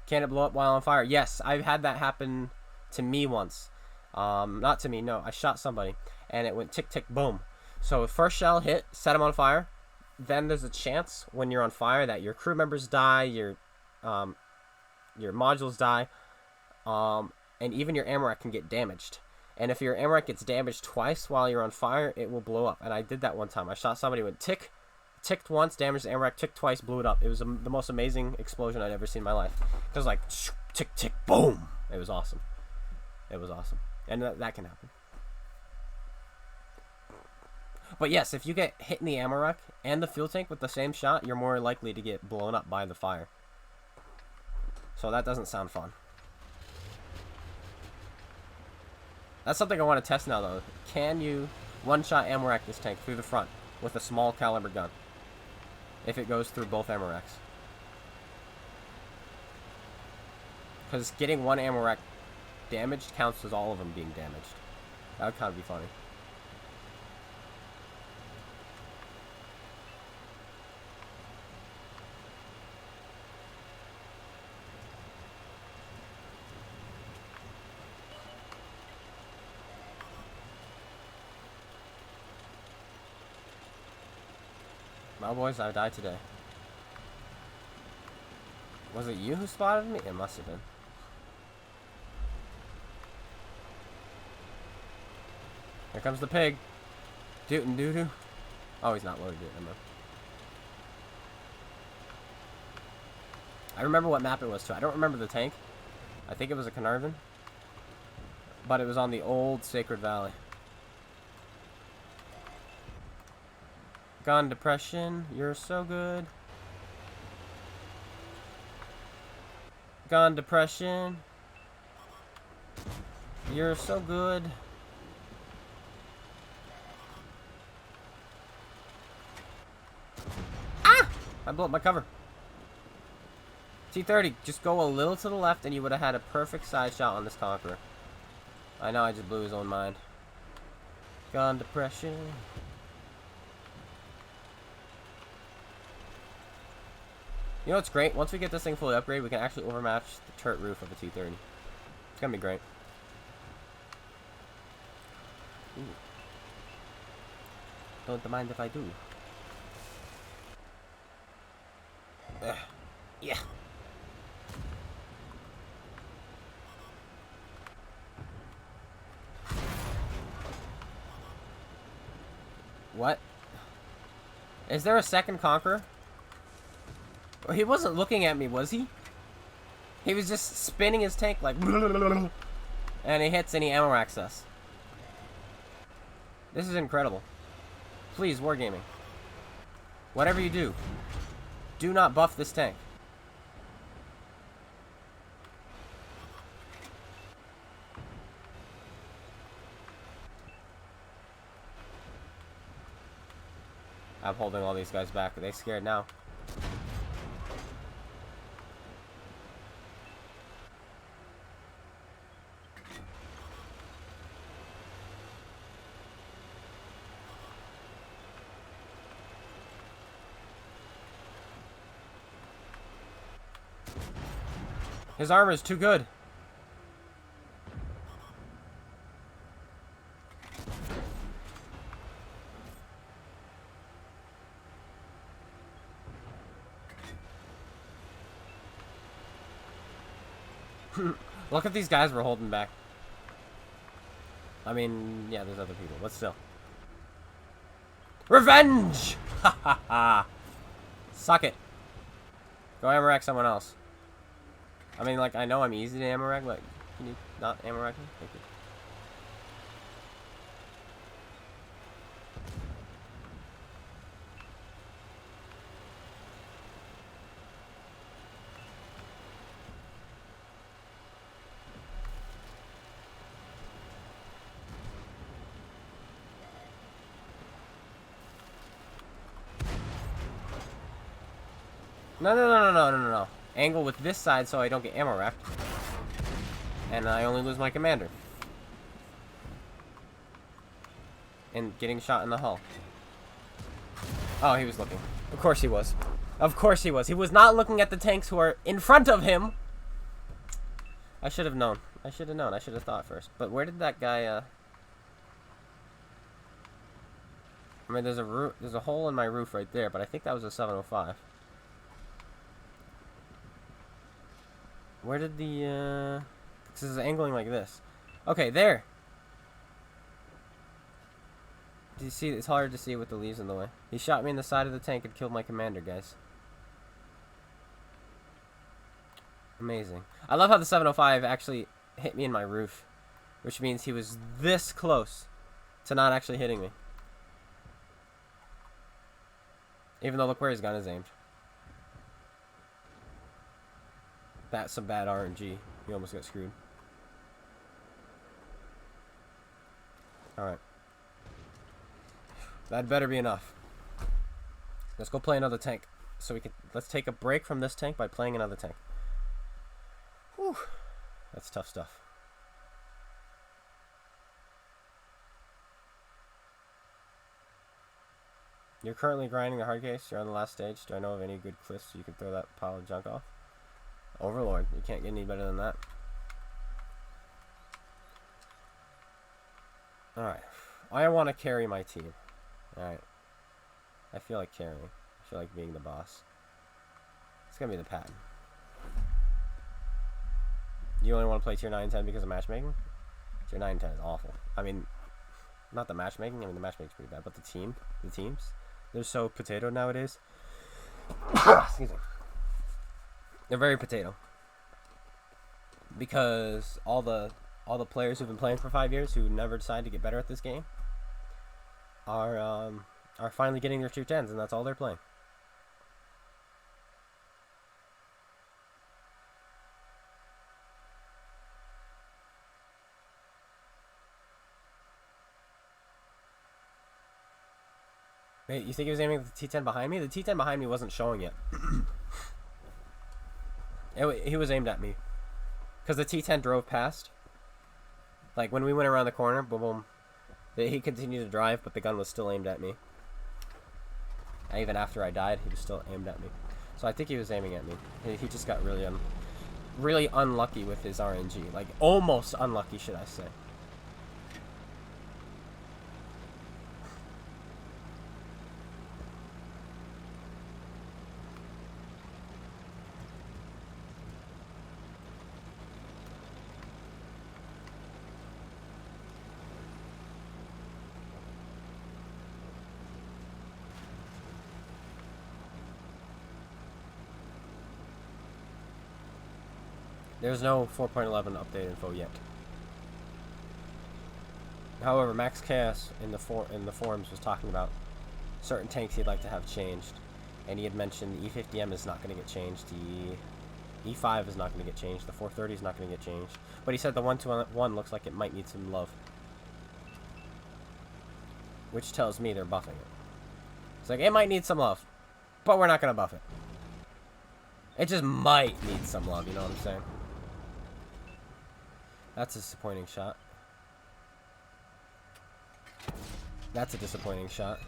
Can it blow up while on fire? Yes, I've had that happen to me once. Not to me, no. I shot somebody, and it went tick, tick, boom. So the first shell hit, set them on fire. Then there's a chance when you're on fire that your crew members die, your modules die, and even your ammo rack can get damaged. And if your ammo rack gets damaged twice while you're on fire, it will blow up. And I did that one time. I shot somebody, went tick, ticked once, damaged the ammo rack, ticked twice, blew it up. It was the most amazing explosion I'd ever seen in my life. It was like, tick, tick, boom. It was awesome. It was awesome. And that can happen. But yes, if you get hit in the ammo rack and the fuel tank with the same shot, you're more likely to get blown up by the fire. So that doesn't sound fun. That's something I want to test now, though. Can you one-shot ammo rack this tank through the front with a small caliber gun if it goes through both ammo racks? Because getting one ammo rack damaged counts as all of them being damaged. That would kind of be funny. Well, boys, I died today. Was it you who spotted me? It must have been. Here comes the pig. Dootin' doo-doo. Oh, he's not loaded yet. I remember what map it was, too. I don't remember the tank. I think it was a Carnarvon. But it was on the old Sacred Valley. Gun depression, you're so good. Gun depression, you're so good. Ah! I blew up my cover. T30, just go a little to the left and you would have had a perfect side shot on this Conqueror. I know I just blew his own mind. Gun depression. You know what's great? Once we get this thing fully upgraded, we can actually overmatch the turret roof of a T-30. It's gonna be great. Ooh. Don't mind if I do. Yeah. What? Is there a second Conqueror? He wasn't looking at me, was he? He was just spinning his tank like... And he hits and he ammo racks us. This is incredible. Please, Wargaming. Whatever you do, do not buff this tank. I'm holding all these guys back. Are they scared now? His armor is too good. Look at these guys we're holding back. I mean, yeah, there's other people, but still. Revenge! Ha ha ha! Suck it. Go ammo rack someone else. I mean, like, I know I'm easy to ammo rack, but can you not ammo rack me? Thank you. No. Angle with this side so I don't get ammo racked. And I only lose my commander. And getting shot in the hull. Oh, he was looking. Of course he was. Of course he was. He was not looking at the tanks who are in front of him. I should have known. I should have known. I should have thought first. But where did that guy, I mean, there's a hole in my roof right there, but I think that was a 705. Where did the, this is angling like this. Okay, there. Do you see? It's hard to see with the leaves in the way. He shot me in the side of the tank and killed my commander, guys. Amazing. I love how the 705 actually hit me in my roof, which means he was this close to not actually hitting me. Even though look where his gun is aimed. That's some bad RNG. He almost got screwed. Alright. That better be enough. Let's go play another tank. So we can, let's take a break from this tank by playing another tank. Whew. That's tough stuff. You're currently grinding the hard case. You're on the last stage. Do I know of any good cliffs so you can throw that pile of junk off? Overlord. You can't get any better than that. Alright. I want to carry my team. Alright. I feel like carrying. I feel like being the boss. It's going to be the pattern. You only want to play tier 9 and 10 because of matchmaking? Tier 9 and 10 is awful. I mean, not the matchmaking. I mean, the matchmaking's pretty bad. But the teams, they're so potato nowadays. Excuse me. They're very potato. Because all the players who've been playing for 5 years who never decide to get better at this game are finally getting their tier 10s, and that's all they're playing. Wait, you think he was aiming at the T10 behind me? The T10 behind me wasn't showing yet. He was aimed at me. Because the T10 drove past. Like, when we went around the corner, boom, boom. He continued to drive, but the gun was still aimed at me. And even after I died, he was still aimed at me. So I think he was aiming at me. He just got really unlucky with his RNG. Like, almost unlucky, should I say. There's no 4.11 update info yet. However, Max Chaos in the forums was talking about certain tanks he'd like to have changed, and he had mentioned the E50M is not going to get changed, the E5 is not going to get changed, the 430 is not going to get changed, but he said the 121 looks like it might need some love, which tells me they're buffing it. It's like, it might need some love, but we're not going to buff it. It just might need some love, you know what I'm saying? That's a disappointing shot. That's a disappointing shot.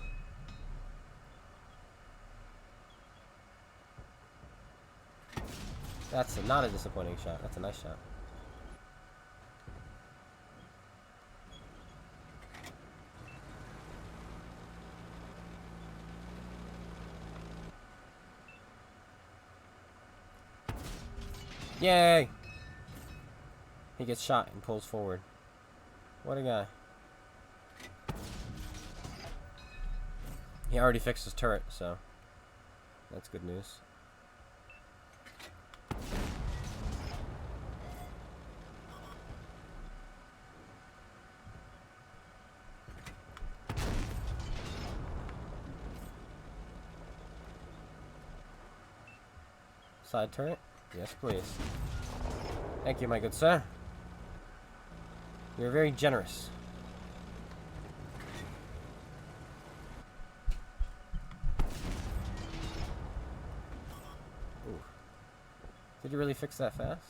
That's not a disappointing shot. That's a nice shot. Yay! He gets shot and pulls forward. What a guy. He already fixed his turret, so that's good news. Side turret? Yes, please. Thank you, my good sir. You're very generous. Ooh. Did you really fix that fast?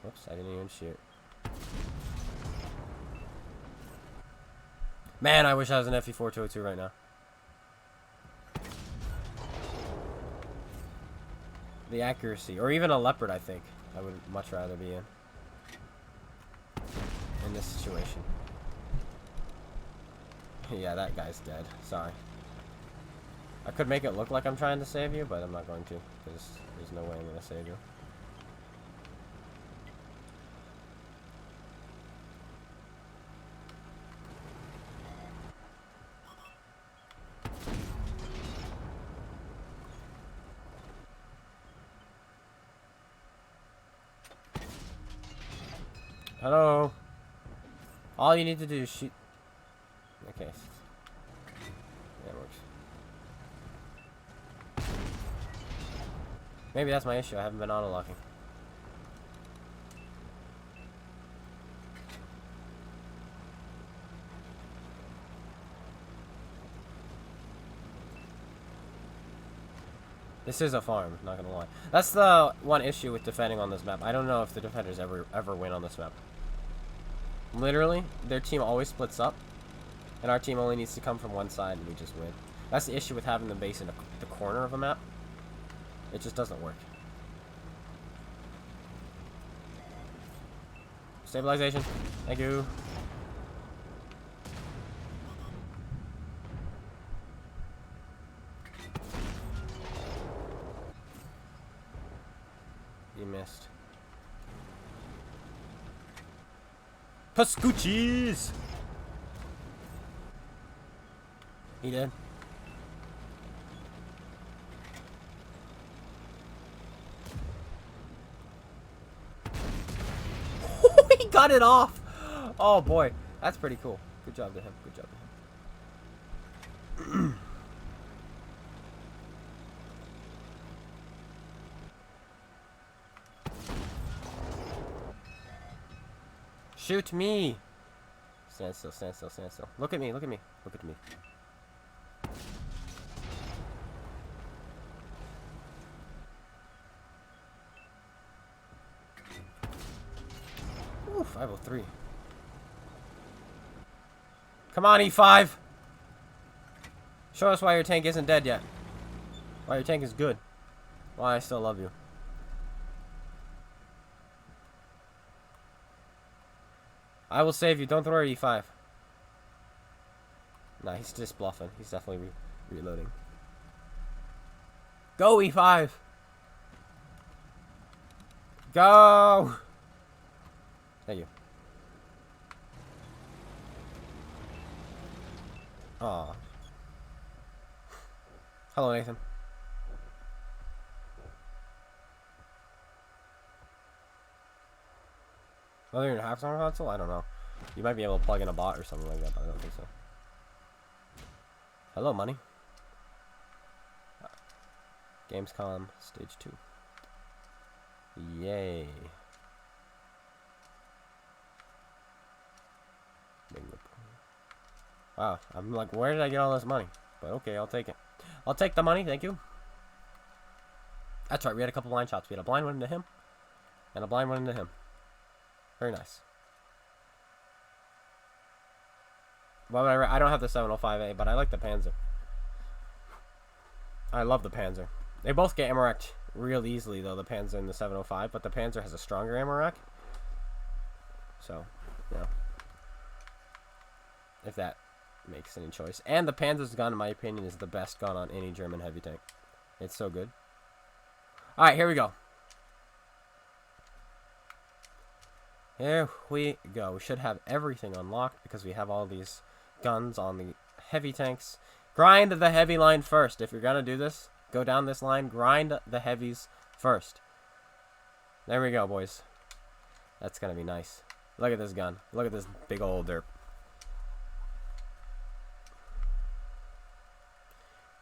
Whoops, I didn't even shoot. Man, I wish I was an FE4202 right now. The accuracy, or even a leopard, I think I would much rather be in this situation. Yeah, that guy's dead. Sorry. I could make it look like I'm trying to save you, but I'm not going to, because there's no way I'm going to save you. Hello. All you need to do is shoot. Okay. That works. Maybe that's my issue. I haven't been auto-locking. This is a farm, not gonna lie. That's the one issue with defending on this map. I don't know if the defenders ever win on this map. Literally, their team always splits up, and our team only needs to come from one side, and we just win. That's the issue with having the base in the corner of a map. It just doesn't work. Stabilization. Thank you. You missed. Pascucci's! He did. He got it off! Oh boy, that's pretty cool. Good job to him. Good job to him. Shoot me! Stand still, stand still, stand still. Look at me, look at me, look at me. Ooh, 503. Come on, E5! Show us why your tank isn't dead yet. Why your tank is good. Why I still love you. I will save you. Don't throw your E5. Nah, he's just bluffing. He's definitely reloading. Go, E5! Go! Thank you. Aw. Hello, Nathan. Whether you're in half summer console, I don't know. You might be able to plug in a bot or something like that, but I don't think so. Hello, money. Gamescom stage 2. Yay. Wow, I'm like, where did I get all this money? But okay, I'll take it. I'll take the money, thank you. That's right, we had a couple blind shots. We had a blind one into him, and a blind one into him. Very nice. Well, I don't have the 705A, but I like the Panzer. I love the Panzer. They both get ammo racked real easily, though, the Panzer and the 705, but the Panzer has a stronger ammo rack. So, yeah. If that makes any choice. And the Panzer's gun, in my opinion, is the best gun on any German heavy tank. It's so good. Alright, here we go. Here we go. We should have everything unlocked because we have all these guns on the heavy tanks. Grind the heavy line first. If you're going to do this, go down this line, grind the heavies first. There we go, boys. That's going to be nice. Look at this gun. Look at this big old derp.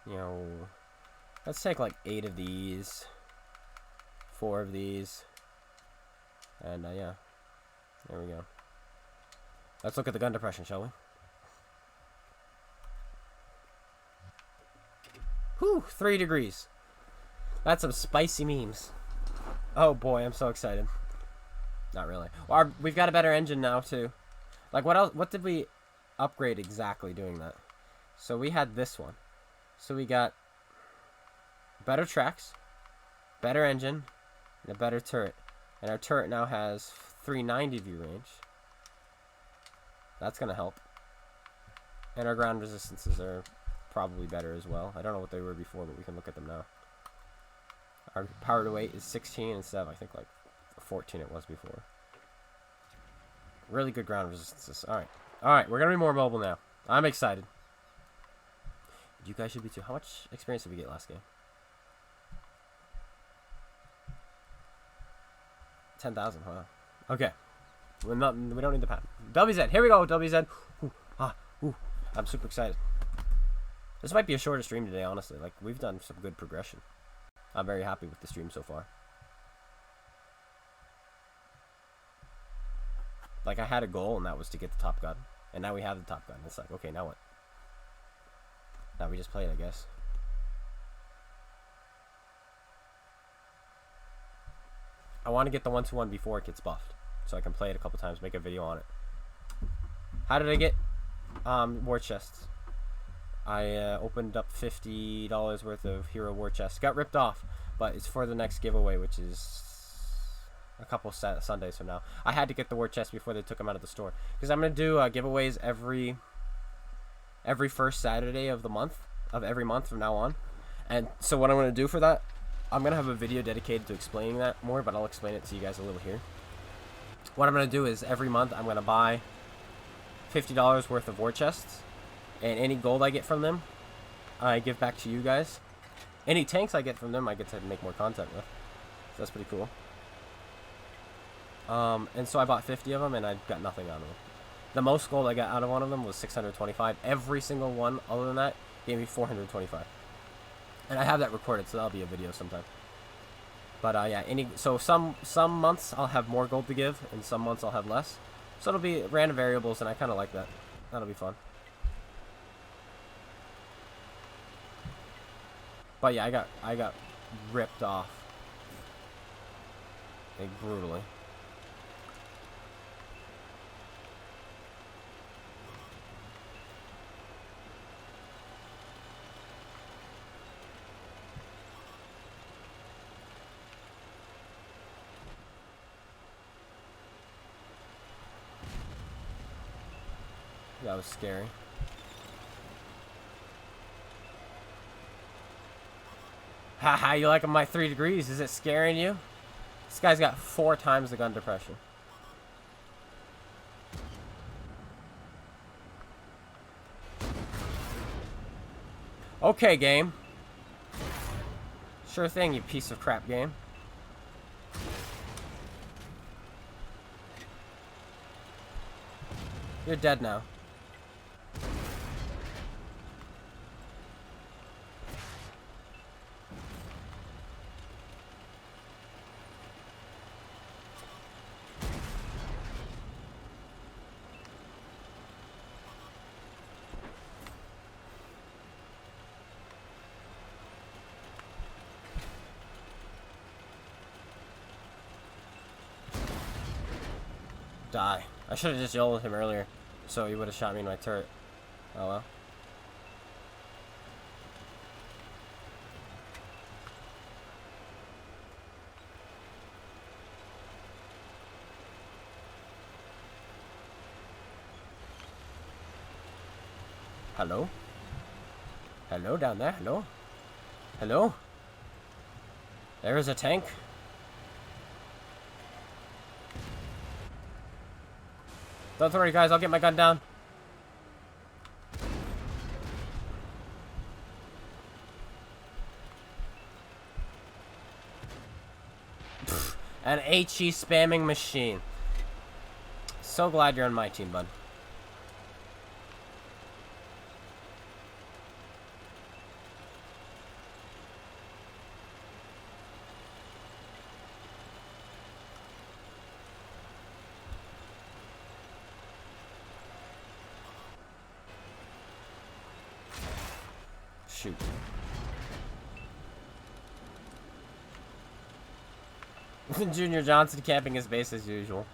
You know, let's take like 8 of these, 4 of these, and yeah, there we go. Let's look at the gun depression, shall we? Whew, 3 degrees. That's some spicy memes. Oh boy, I'm so excited. Not really. Well, we've got a better engine now too. Like what else? What did we upgrade exactly doing that? So we had this one. So we got better tracks, better engine, and a better turret. And our turret now has 390 view range. That's gonna help. And our ground resistances are probably better as well. I don't know what they were before, but we can look at them now. Our power to weight is 16 instead of I think like 14 it was before. Really good ground resistances. Alright. Alright, we're gonna be more mobile now. I'm excited. You guys should be too. How much experience did we get last game? 10,000, huh? Okay. We don't need the patent. WZ, here we go, WZ. Ooh, ooh. I'm super excited. This might be a shorter stream today, honestly. Like, we've done some good progression. I'm very happy with the stream so far. Like, I had a goal, and that was to get the Top Gun. And now we have the Top Gun. It's like, okay, now what? Now we just play it, I guess. I want to get the 1-2-1 before it gets buffed, so I can play it a couple times, make a video on it. How did I get war chests? I opened up $50 worth of hero war chests. Got ripped off, but it's for the next giveaway, which is a couple Sundays from now. I had to get the war chests before they took them out of the store, because I'm gonna do giveaways every first Saturday of the month, of every month from now on. And so what I'm going to do for that, I'm going to have a video dedicated to explaining that more, but I'll explain it to you guys a little here. What I'm going to do is every month I'm going to buy $50 worth of war chests, and any gold I get from them, I give back to you guys. Any tanks I get from them, I get to make more content with. So that's pretty cool. And so I bought 50 of them, and I got nothing out of them. The most gold I got out of one of them was 625. Every single one other than that gave me 425. And I have that recorded, so that'll be a video sometime. But yeah, so some months I'll have more gold to give, and some months I'll have less. So it'll be random variables, and I kind of like that. That'll be fun. But yeah, I got ripped off, like brutally. That was scary. Haha, you liking my 3 degrees? Is it scaring you? This guy's got 4 times the gun depression. Okay, game. Sure thing, you piece of crap game. You're dead now. Die. I should have just yelled at him earlier, so he would have shot me in my turret. Oh well. Hello? Hello down there? Hello? Hello? There is a tank. Don't worry, guys. I'll get my gun down. An HE spamming machine. So glad you're on my team, bud. Shoot. Junior Johnson camping his base as usual.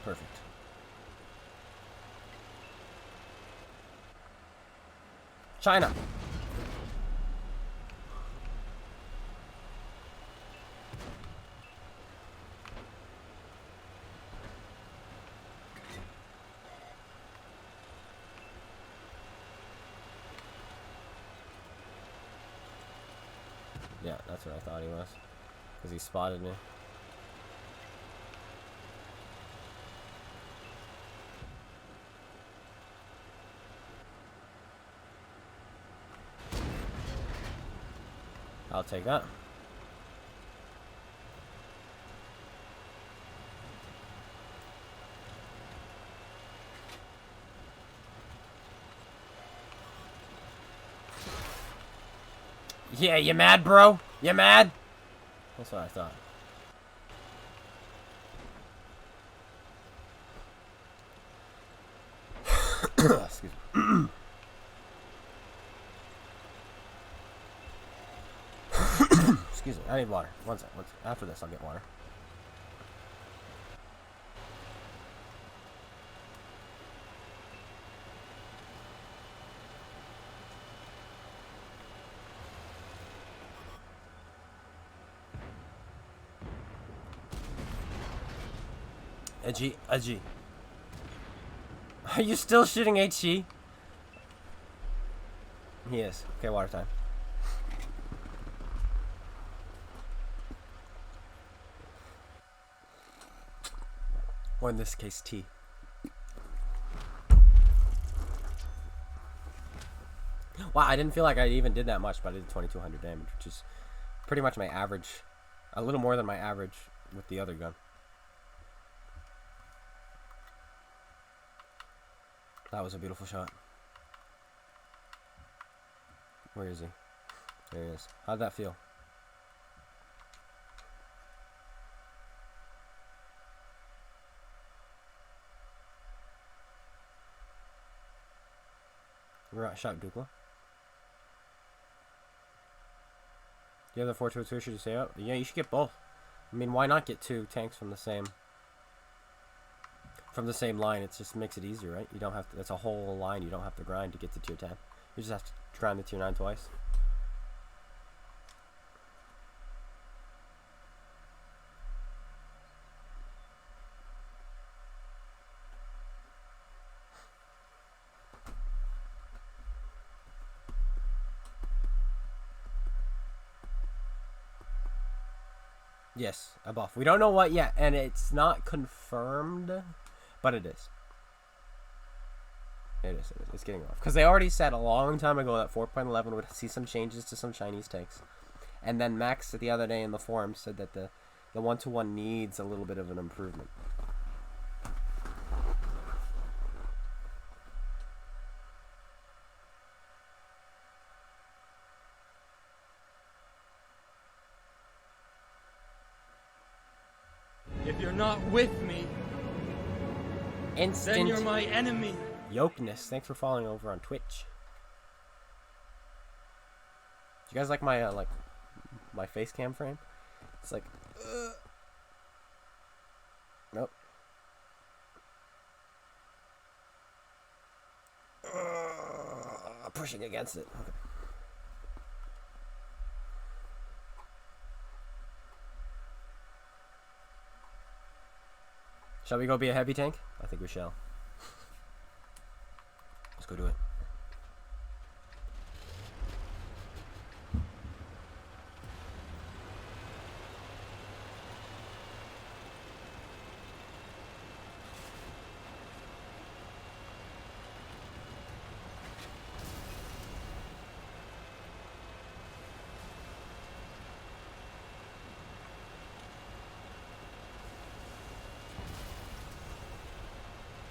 Perfect. China. Yeah, that's what I thought he was. Because he spotted me. I'll take that. Yeah, you mad, bro? You mad? That's what I thought. Excuse me. Excuse me, I need water. One sec. After this, I'll get water. Edgy. Are you still shooting HE? He is. Okay, water time. Or in this case, T. Wow, I didn't feel like I even did that much, but I did 2200 damage, which is pretty much my average. A little more than my average with the other gun. That was a beautiful shot. Where is he? There he is. How'd that feel? Shot Dukla. The other 422 should you say out? Yeah, you should get both. I mean, why not get two tanks from the same line? It just makes it easier, right? You don't have to. That's a whole line. You don't have to grind to get to tier 10. You just have to grind the tier 9 twice. Yes, a buff. We don't know what yet, and it's not confirmed, but it is. It is. It's getting off. Because they already said a long time ago that 4.11 would see some changes to some Chinese tanks. And then Max the other day in the forum said that the 1-to-1 needs a little bit of an improvement. If you're not with me, Instant then you're my enemy. Yokeness, thanks for following over on Twitch. You guys like my face cam frame? It's like, nope. Pushing against it. Okay. Shall we go be a heavy tank? I think we shall. Let's go do it.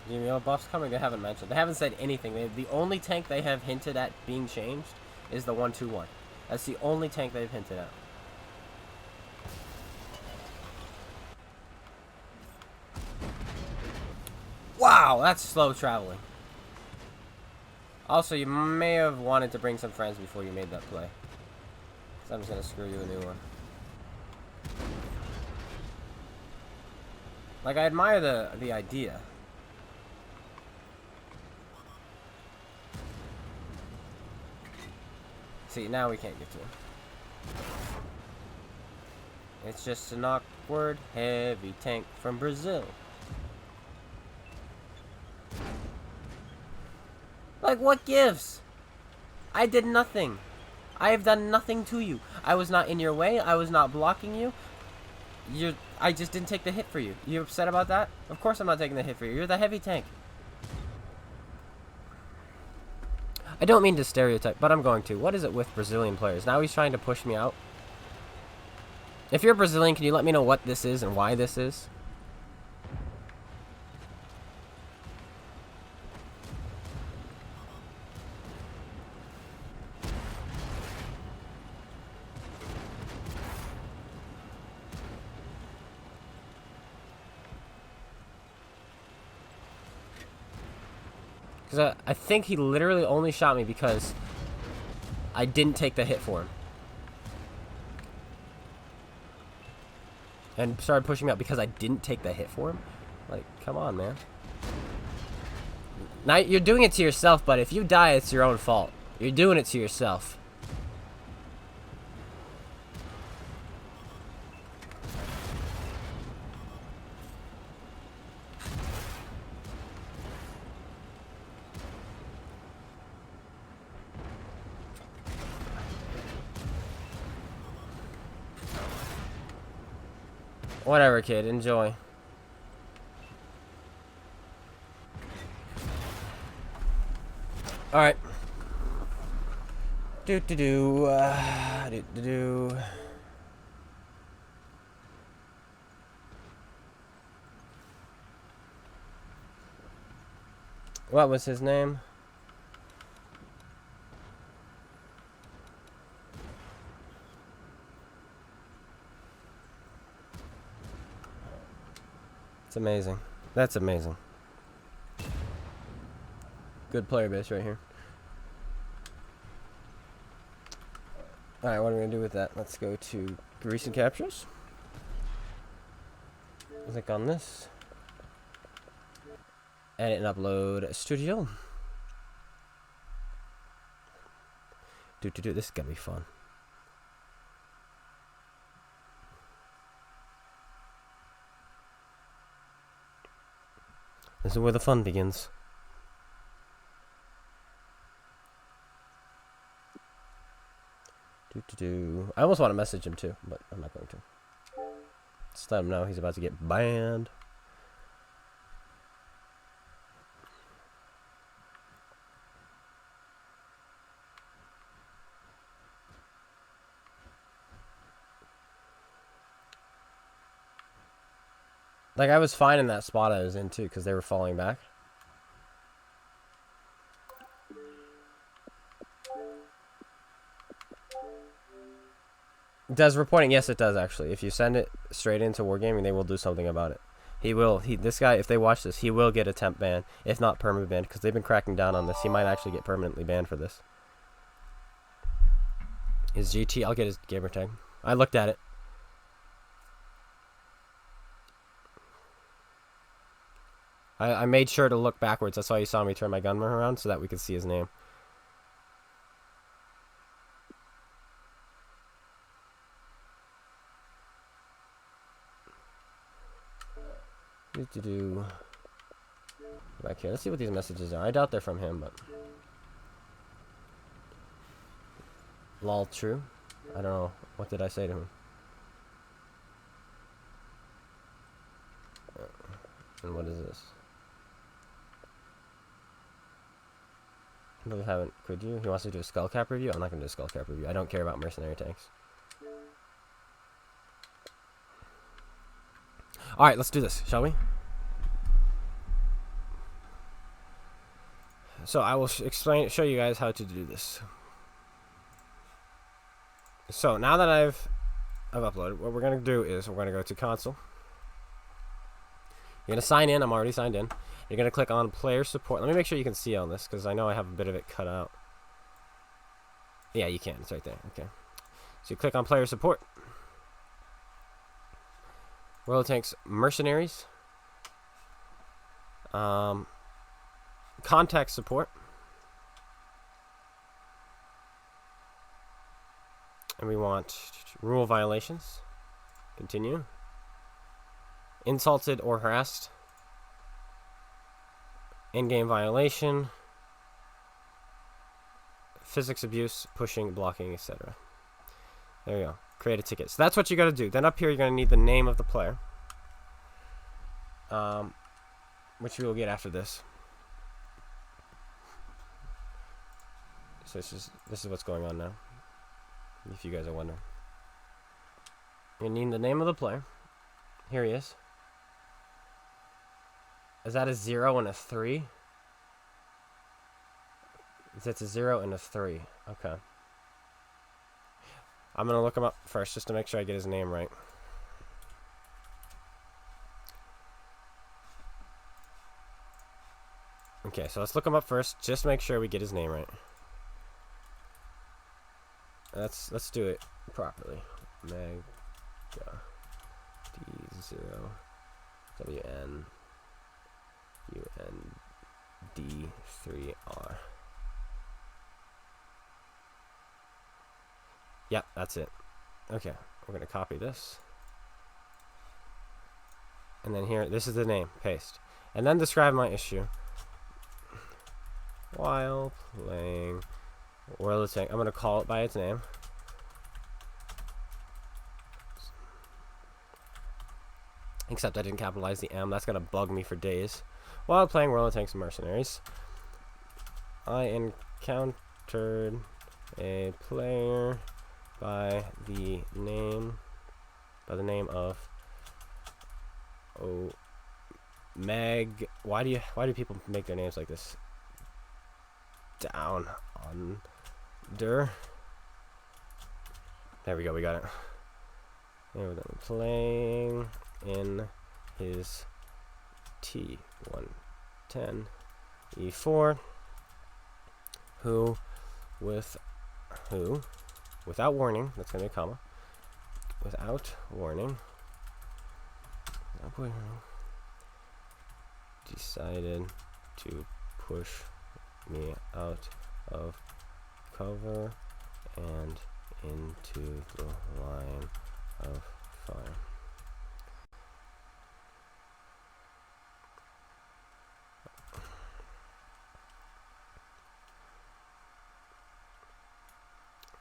You know, buffs coming, they haven't mentioned. They haven't said anything. The only tank they have hinted at being changed is the 1-2-1. That's the only tank they've hinted at. Wow, that's slow traveling. Also, you may have wanted to bring some friends before you made that play. So I'm just going to screw you a new one. Like, I admire the idea. See, now we can't get to him. It's just an awkward, heavy tank from Brazil. Like, what gives? I did nothing. I have done nothing to you. I was not in your way. I was not blocking you. I just didn't take the hit for you. You upset about that? Of course I'm not taking the hit for you. You're the heavy tank. I don't mean to stereotype, but I'm going to. What is it with Brazilian players? Now he's trying to push me out. If you're Brazilian, can you let me know what this is and why this is? Because I think he literally only shot me because I didn't take the hit for him. And started pushing me out because I didn't take the hit for him? Like, come on, man. Now, you're doing it to yourself, but if you die, it's your own fault. You're doing it to yourself. Whatever, kid. Enjoy. Alright. Do. What was his name? It's amazing. That's amazing. Good player base right here. Alright, what are we going to do with that? Let's go to recent captures. Click on this. Edit and upload studio. This is going to be fun. This is where the fun begins. I almost want to message him too, but I'm not going to. Just let him know he's about to get banned. Like, I was fine in that spot I was in too, because they were falling back. Does reporting? Yes, it does actually. If you send it straight into Wargaming, they will do something about it. This guy, if they watch this, he will get a temp ban, if not permanent ban, because they've been cracking down on this. He might actually get permanently banned for this. His GT. I'll get his gamer tag. I looked at it. I made sure to look backwards. That's why you saw me turn my gun around, so that we could see his name. Back here. Let's see what these messages are. I doubt they're from him, but... Lol, true. I don't know. What did I say to him? And what is this? Could you? He wants to do a skull cap review? I'm not going to do a skull cap review. I don't care about mercenary tanks. Alright, let's do this, shall we? So I will show you guys how to do this. So now that I've uploaded, what we're going to do is we're going to go to console. You're going to sign in. I'm already signed in. You're going to click on player support. Let me make sure you can see on this, because I know I have a bit of it cut out. Yeah, you can. It's right there. Okay. So you click on player support. World of Tanks Mercenaries. Contact support. And we want rule violations. Continue. Insulted or harassed. In-game violation. Physics abuse, pushing, blocking, etc. There you go. Create a ticket. So that's what you got to do. Then up here you're going to need the name of the player. Which we will get after this. So this is what's going on now. If you guys are wondering. You need the name of the player. Here he is. Is that a 0 and a 3? That's a 0 and a 3. Okay. I'm going to look him up first just to make sure I get his name right. Okay, so let's look him up first just to make sure we get his name right. Let's do it properly. Mega D0 WNUND3R. Yep, that's it. Okay, we're gonna copy this. And then here, this is the name, paste. And then describe my issue. While playing World of Tanks, I'm gonna call it by its name. Except I didn't capitalize the M. That's gonna bug me for days. While playing World of Tanks Mercenaries, I encountered a player by the name of Meg. Why do people make their names like this? Down under. There we go. We got it. There we go. Playing in his T110 E4. Who without warning, that's gonna be a comma. Without warning. Decided to push me out of cover and into the line of fire.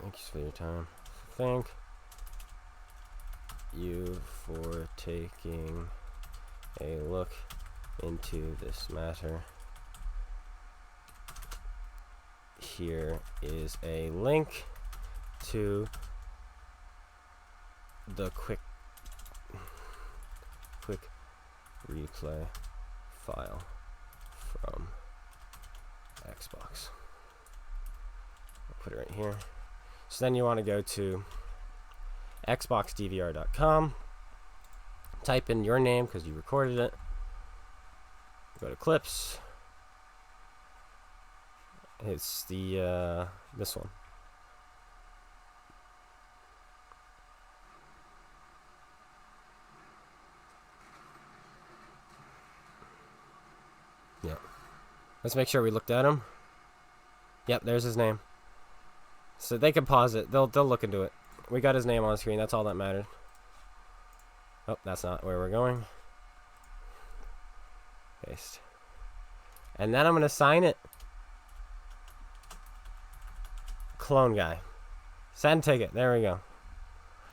Thanks for your time. Thank you for taking a look into this matter. Here is a link to the quick replay file from Xbox. I'll put it right here. So then you want to go to xboxdvr.com, type in your name because you recorded it, go to clips. It's the this one. Let's make sure we looked at him. Yep, there's his name. So they can pause it. They'll look into it. We got his name on screen. That's all that mattered. Oh, that's not where we're going. Paste. And then I'm going to sign it. Clone guy. Send ticket. There we go.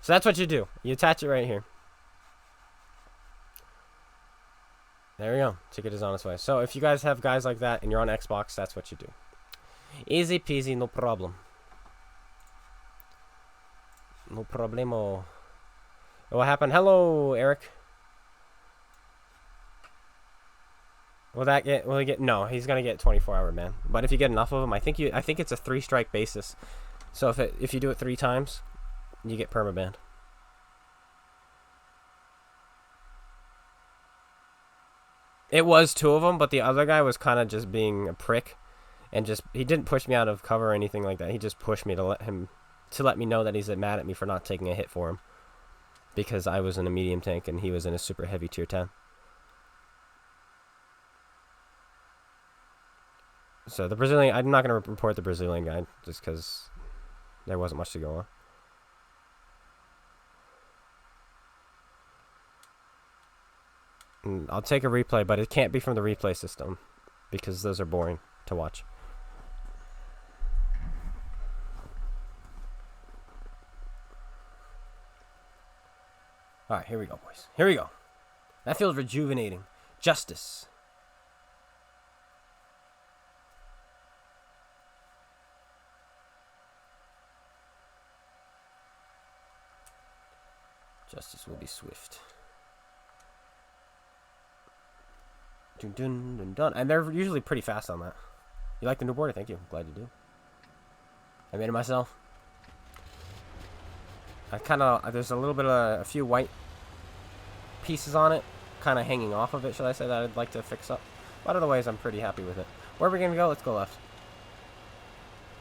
So that's what you do. You attach it right here. There we go. Ticket is on its way. So if you guys have guys like that and you're on Xbox, that's what you do. Easy peasy, no problem. No problemo. What happened? Hello, Eric. Will he get no, he's gonna get 24-hour ban. But if you get enough of them, I think it's a 3-strike basis. So if you do it 3 times, you get permabanned. It was 2 of them, but the other guy was kind of just being a prick, and he didn't push me out of cover or anything like that. He just pushed me to let me know that he's mad at me for not taking a hit for him, because I was in a medium tank and he was in a super heavy tier 10. So the Brazilian, I'm not going to report the Brazilian guy just because there wasn't much to go on. I'll take a replay, but it can't be from the replay system because those are boring to watch. Alright, here we go, boys. Here we go. That feels rejuvenating. Justice. Justice will be swift. Dun, dun, dun, dun. And they're usually pretty fast on that. You like the new border? Thank you. Glad you do. I made it myself. There's a little bit of a few white pieces on it, kind of hanging off of it, should I say, that I'd like to fix up. But otherwise, I'm pretty happy with it. Where are we going to go? Let's go left.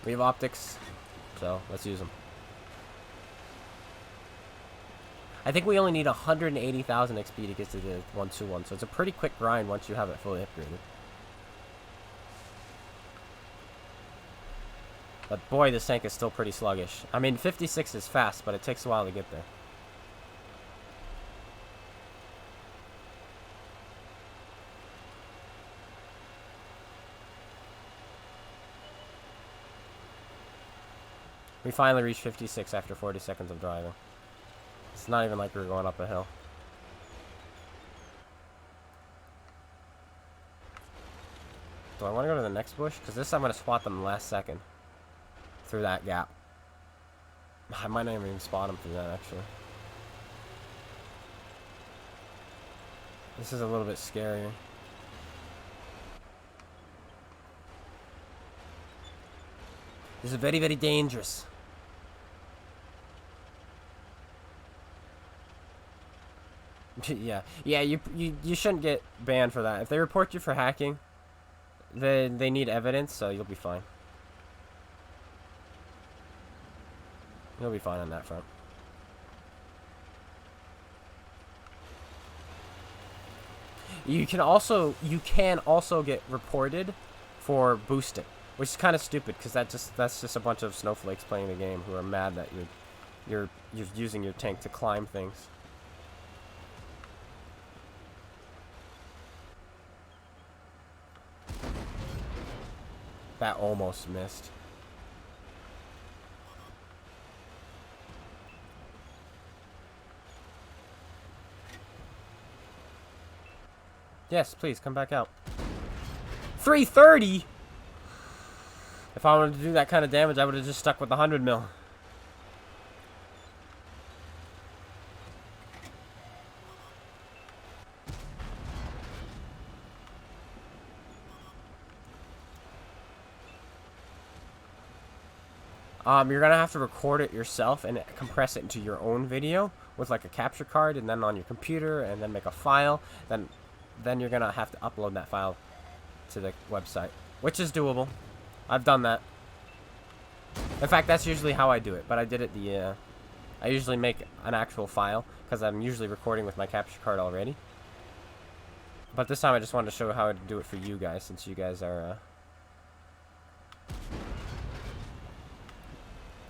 We have optics, so let's use them. I think we only need 180,000 XP to get to the 121, so it's a pretty quick grind once you have it fully upgraded. But boy, this tank is still pretty sluggish. I mean, 56 is fast, but it takes a while to get there. We finally reached 56 after 40 seconds of driving. It's not even like we were going up a hill. Do I want to go to the next bush? Because this I'm going to spot them last second. Through that gap. I might not even spot them through that, actually. This is a little bit scarier. This is very, very dangerous. Yeah, you shouldn't get banned for that. If they report you for hacking, then they need evidence, so you'll be fine. You'll be fine on that front. You can also get reported for boosting, which is kind of stupid because that's just a bunch of snowflakes playing the game who are mad that you're using your tank to climb things. That almost missed. Yes, please, come back out. 330? If I wanted to do that kind of damage, I would have just stuck with the 100 mil. You're gonna have to record it yourself and compress it into your own video with like a capture card, and then on your computer, and then make a file. Then you're gonna have to upload that file to the website, which is doable. I've done that. In fact, that's usually how I do it. But I did it I usually make an actual file because I'm usually recording with my capture card already. But this time I just wanted to show how to do it for you guys, since you guys are,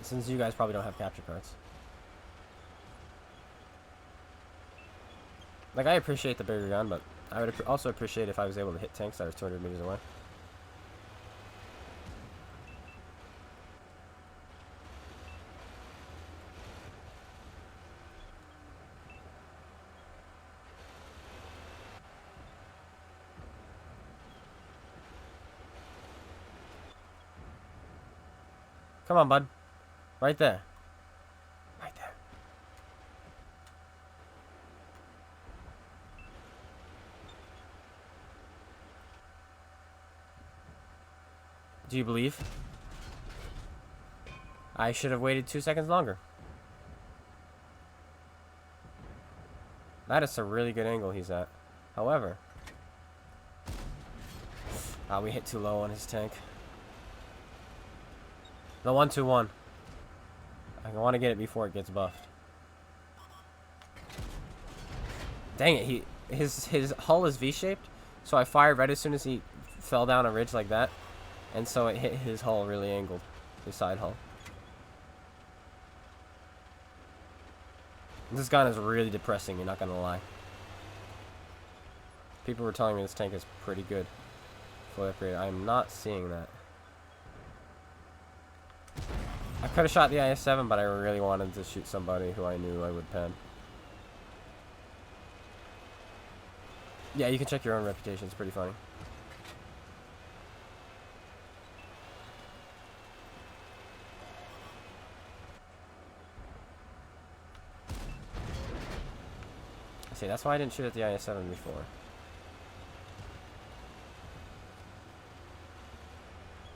since you guys probably don't have capture cards. Like, I appreciate the bigger gun, but I would also appreciate if I was able to hit tanks that are 200 meters away. Come on, bud. Right there. Right there. Do you believe? I should have waited 2 seconds longer. That is a really good angle he's at. However, we hit too low on his tank. The 1-2-1. I want to get it before it gets buffed. Dang it! His hull is V-shaped, so I fired right as soon as he fell down a ridge like that, and so it hit his hull really angled, his side hull. This gun is really depressing. You're not gonna lie. People were telling me this tank is pretty good. Fully upgraded. I'm not seeing that. I could have shot the IS-7, but I really wanted to shoot somebody who I knew I would pen. Yeah, you can check your own reputation. It's pretty funny. See, that's why I didn't shoot at the IS-7 before.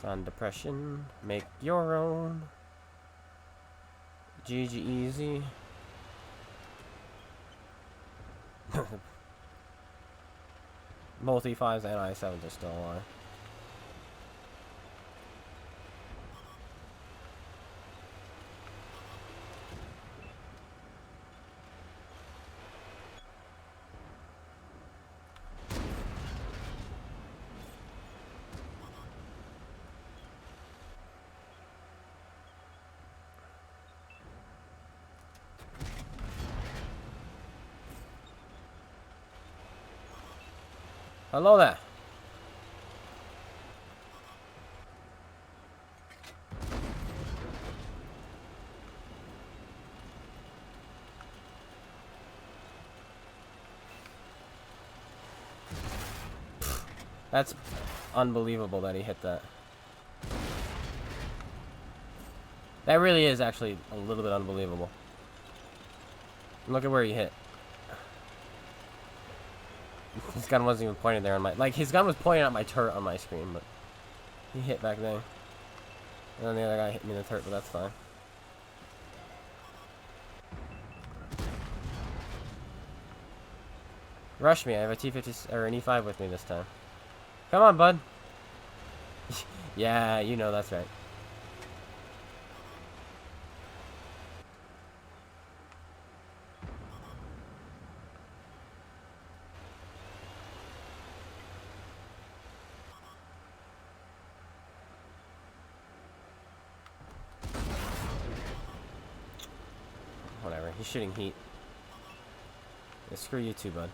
On depression, make your own. GG easy. Both E5s and I7s are still alive. Hello there. That's unbelievable that he hit that. That really is actually a little bit unbelievable. Look at where he hit. His gun wasn't even pointed there on my... Like, his gun was pointing at my turret on my screen, but... He hit back there. And then the other guy hit me in the turret, but that's fine. Rush me, I have a T-50... or an E5 with me this time. Come on, bud. Yeah, you know that's right. Whatever, he's shooting heat. Yeah, screw you too, bud.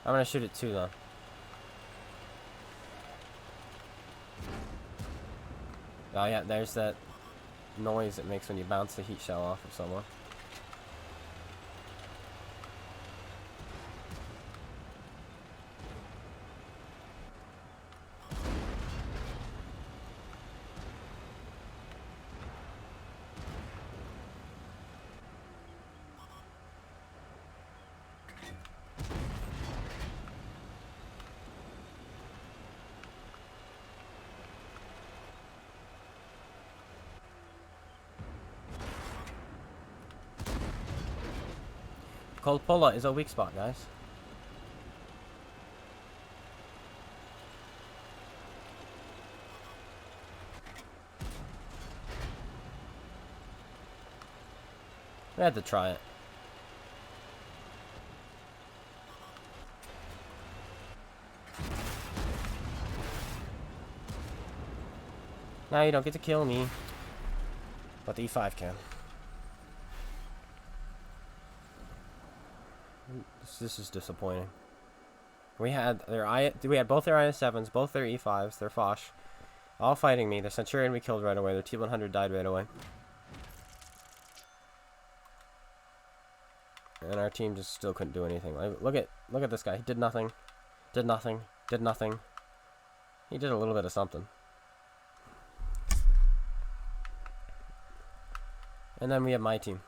I'm gonna shoot it too, though. Oh yeah, there's that noise it makes when you bounce the heat shell off of someone. Cold Pola is a weak spot, guys. I had to try it. Now you don't get to kill me. But the E5 can. This is disappointing. We had both their IS-7s, both their E5s, their Foch, all fighting me. The Centurion we killed right away. Their T-100 died right away. And our team just still couldn't do anything. Like, look at this guy. He did nothing. Did nothing. Did nothing. He did a little bit of something. And then we have my team.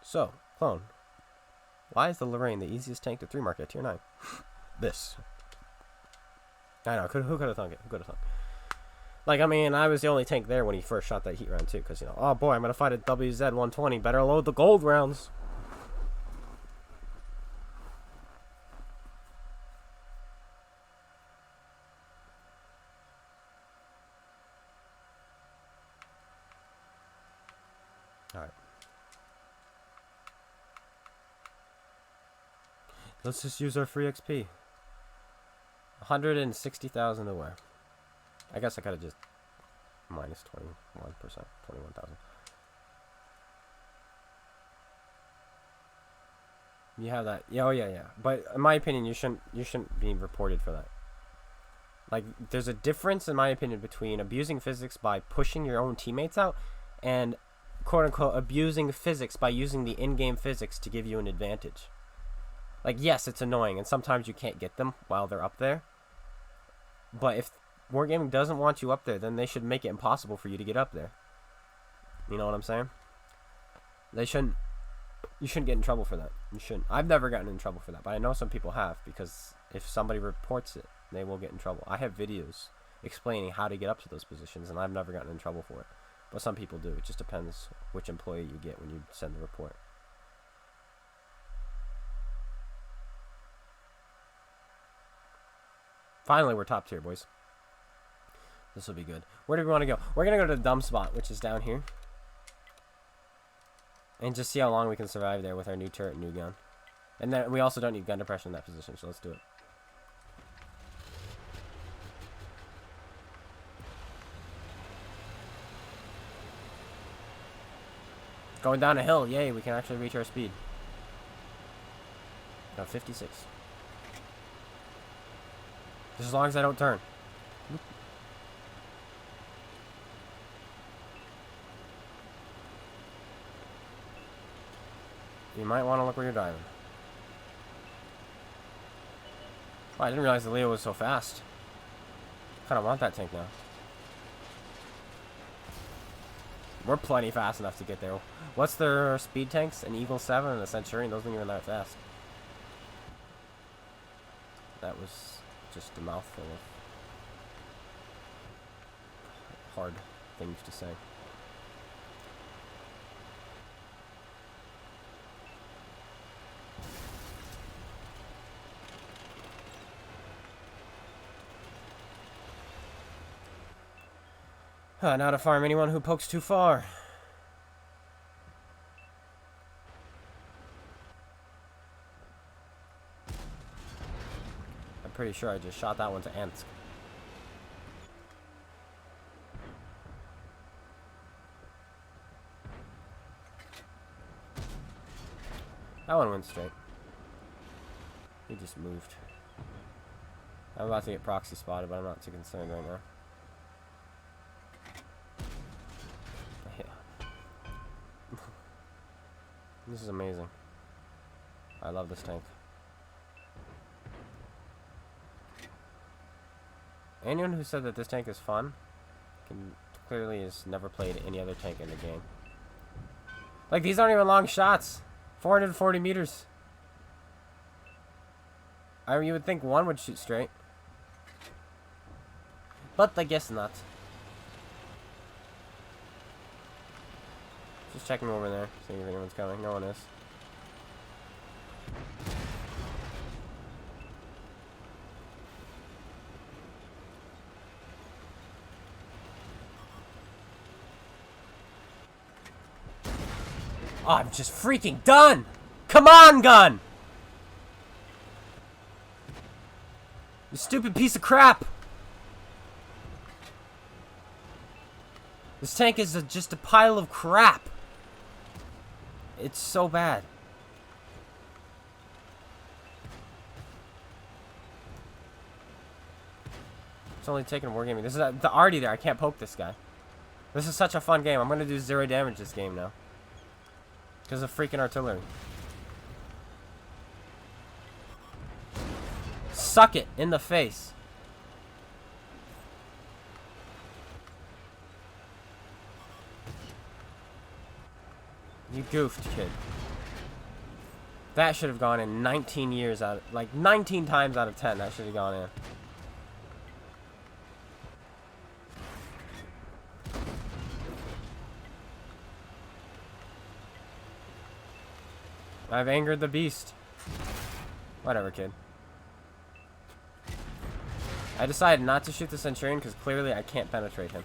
So, clone. Why is the Lorraine the easiest tank to 3 mark at tier 9? This. I know, who could have thunk it? Who could have thunk? Like, I mean, I was the only tank there when he first shot that heat round, too. Because, you know, oh boy, I'm going to fight a WZ-120. Better load the gold rounds. Alright. Let's just use our free XP. 160,000 away. I guess I could have just minus 21%, 21,000. You have that. Yeah, oh yeah. But in my opinion, you shouldn't be reported for that. Like, there's a difference, in my opinion, between abusing physics by pushing your own teammates out and quote-unquote abusing physics by using the in-game physics to give you an advantage. Like, yes, it's annoying, and sometimes you can't get them while they're up there. But if Wargaming doesn't want you up there, then they should make it impossible for you to get up there. You know what I'm saying? You shouldn't get in trouble for that. You shouldn't. I've never gotten in trouble for that, but I know some people have, because if somebody reports it, they will get in trouble. I have videos explaining how to get up to those positions, and I've never gotten in trouble for it. But some people do. It just depends which employee you get when you send the report. Finally, we're top tier, boys. This will be good. Where do we want to go? We're going to go to the dumb spot, which is down here. And just see how long we can survive there with our new turret and new gun. And then we also don't need gun depression in that position, so let's do it. Going down a hill. Yay, we can actually reach our speed. No, 56. Just as long as I don't turn. You might want to look where you're driving. Oh, I didn't realize the Leo was so fast. Kind of want that tank now. We're plenty fast enough to get there. What's their speed tanks? An Eagle 7 and a Centurion. Those aren't even that fast. That was just a mouthful of hard things to say. Now to farm anyone who pokes too far. I'm pretty sure I just shot that one to Ansk. That one went straight. He just moved. I'm about to get proxy spotted, but I'm not too concerned right now. This is amazing. I love this tank. Anyone who said that this tank is fun clearly has never played any other tank in the game. Like, these aren't even long shots. 440 meters. You would think one would shoot straight. But I guess not. Just checking over there, seeing if anyone's coming. No one is. Oh, I'm just freaking done! Come on, gun! You stupid piece of crap! This tank is just a pile of crap. It's so bad. It's only taking wargaming. This is the arty there. I can't poke this guy. This is such a fun game. I'm gonna do 0 damage this game now. Because of freaking artillery. Suck it in the face. You goofed, kid. That should have gone in 19 years out of, like 19 times out of 10 that should have gone in. I've angered the beast. Whatever, kid. I decided not to shoot the Centurion because clearly I can't penetrate him.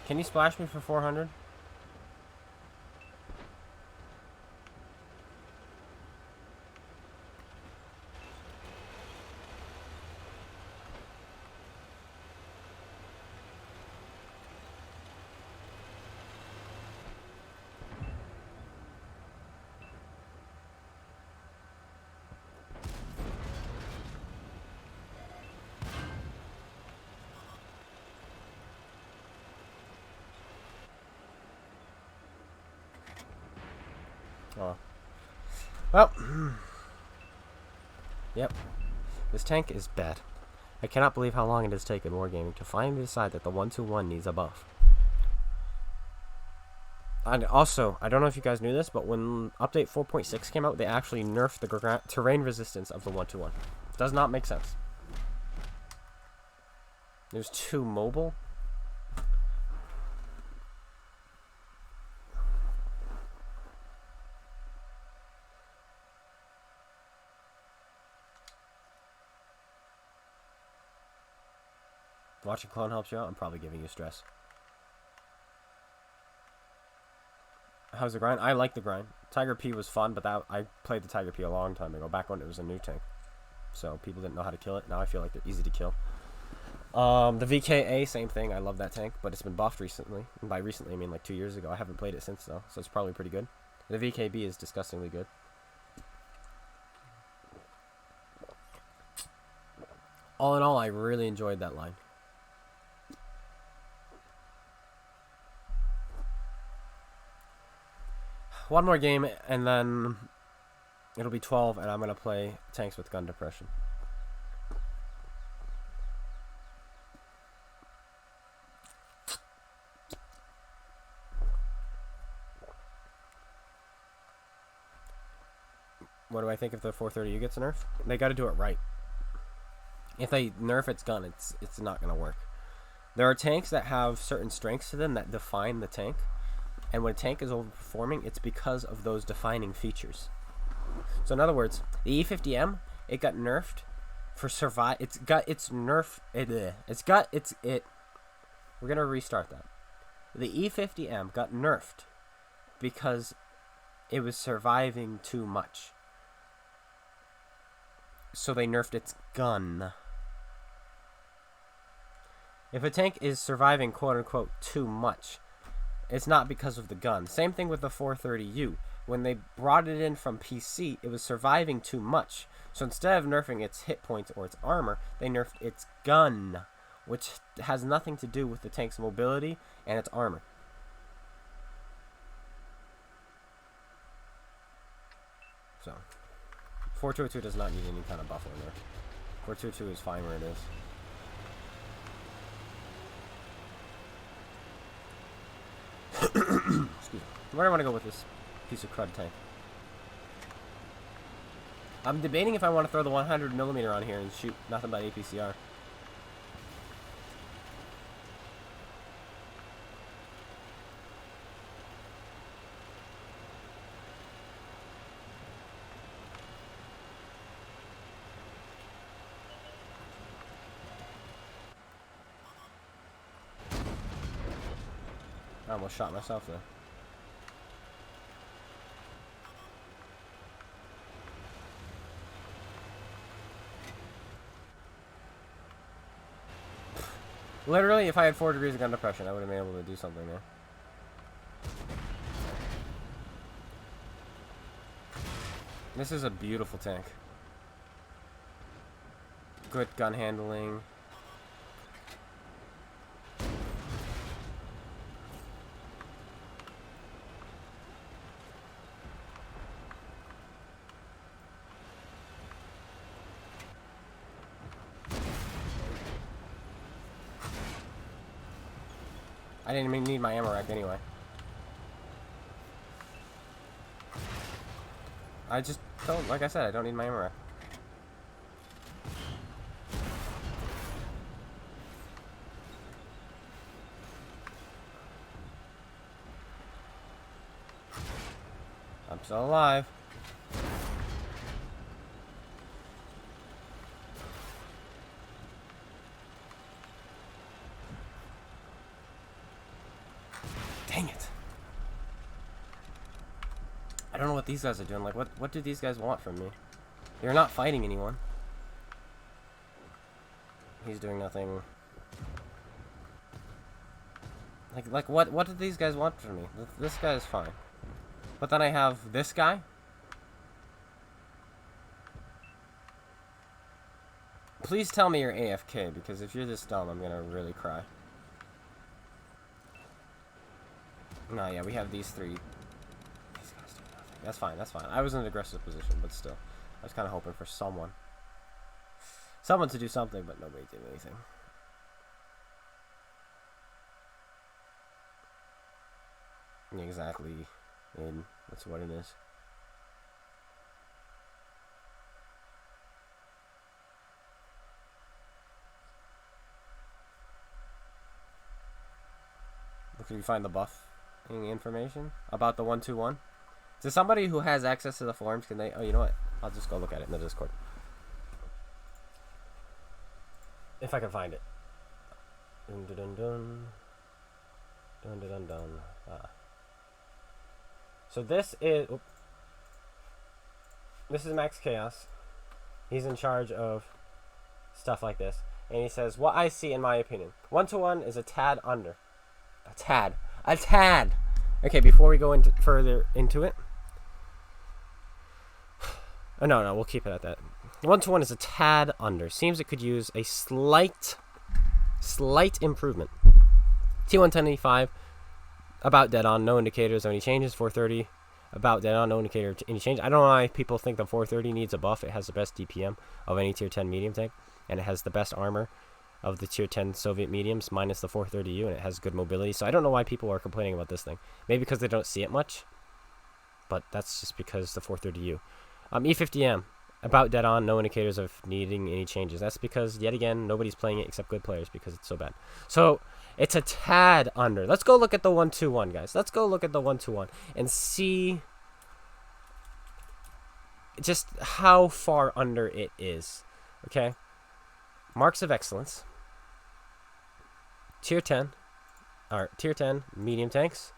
Can you splash me for 400? Oh. Well. Yep. This tank is bad. I cannot believe how long it has taken Wargaming to finally decide that the 121 needs a buff. And also, I don't know if you guys knew this, but when update 4.6 came out, they actually nerfed the terrain resistance of the 121. Does not make sense. There's 2 mobile. Watching clone helps you out. I'm probably giving you stress. How's the grind? I like the grind. Tiger P was fun, but I played the Tiger P a long time ago, back when it was a new tank. So people didn't know how to kill it. Now I feel like they're easy to kill. The VKA, same thing. I love that tank, but it's been buffed recently. And by recently, I mean like 2 years ago. I haven't played it since though, so it's probably pretty good. The VKB is disgustingly good. All in all, I really enjoyed that line. One more game, and then it'll be 12, and I'm going to play tanks with gun depression. What do I think if the 430U gets nerfed? They got to do it right. If they nerf its gun, it's not going to work. There are tanks that have certain strengths to them that define the tank. And when a tank is overperforming, it's because of those defining features. So in other words, the E50M, it got nerfed for survive. It's got its nerf. We're gonna restart that. The E50M got nerfed because it was surviving too much. So they nerfed its gun. If a tank is surviving quote unquote too much, it's not because of the gun. Same thing with the 430U. When they brought it in from PC, it was surviving too much. So instead of nerfing its hit points or its armor, they nerfed its gun, which has nothing to do with the tank's mobility and its armor. So, 4202 does not need any kind of buff in there. 4202 is fine where it is. Excuse me. Where do I want to go with this? piece of crud tank. I'm debating if I want to throw the 100mm on here and shoot nothing but APCR. I almost shot myself there. Literally, if I had 4 degrees of gun depression, I would have been able to do something there. This is a beautiful tank. Good gun handling. I didn't even need my ammo rack anyway. I just don't, like I said, I don't need my ammo rack. I'm still alive. Dang it. I don't know what these guys are doing. Like, what do these guys want from me? They're not fighting anyone. He's doing nothing. Like what do these guys want from me? This guy is fine. But then I have this guy. Please tell me you're AFK, because if you're this dumb, I'm gonna really cry. No, yeah, we have these 3. These guys do nothing. That's fine, that's fine. I was in an aggressive position, but still. I was kind of hoping for someone. Someone to do something, but nobody did anything. Exactly. And that's what it is. Can you find the buff information about the 121? Is there somebody who has access to the forums? Can they? Oh, you know what? I'll just go look at it in the Discord. If I can find it. Dun dun dun dun. Dun dun dun dun. Ah. So this is. Oops. This is Max Chaos. He's in charge of stuff like this. And he says, what I see in my opinion. 121 is a tad under. A tad. A tad. Okay, before we go into further into it. Oh, no, we'll keep it at that. 121 is a tad under. Seems it could use a slight improvement. T11085, about dead on. No indicators of any changes. 430, about dead on. No indicator of any change. I don't know why people think the 430 needs a buff. It has the best DPM of any tier 10 medium tank. And it has the best armor of the tier 10 Soviet mediums minus the 430U, and it has good mobility. So I don't know why people are complaining about this thing. Maybe because they don't see it much, but that's just because the 430U. E50M, about dead on, no indicators of needing any changes. That's because, yet again, nobody's playing it except good players because it's so bad. So it's a tad under. Let's go look at the 121, guys. Let's go look at the 121 and see just how far under it is. Okay? Marks of excellence. Tier 10, or tier 10 medium tanks.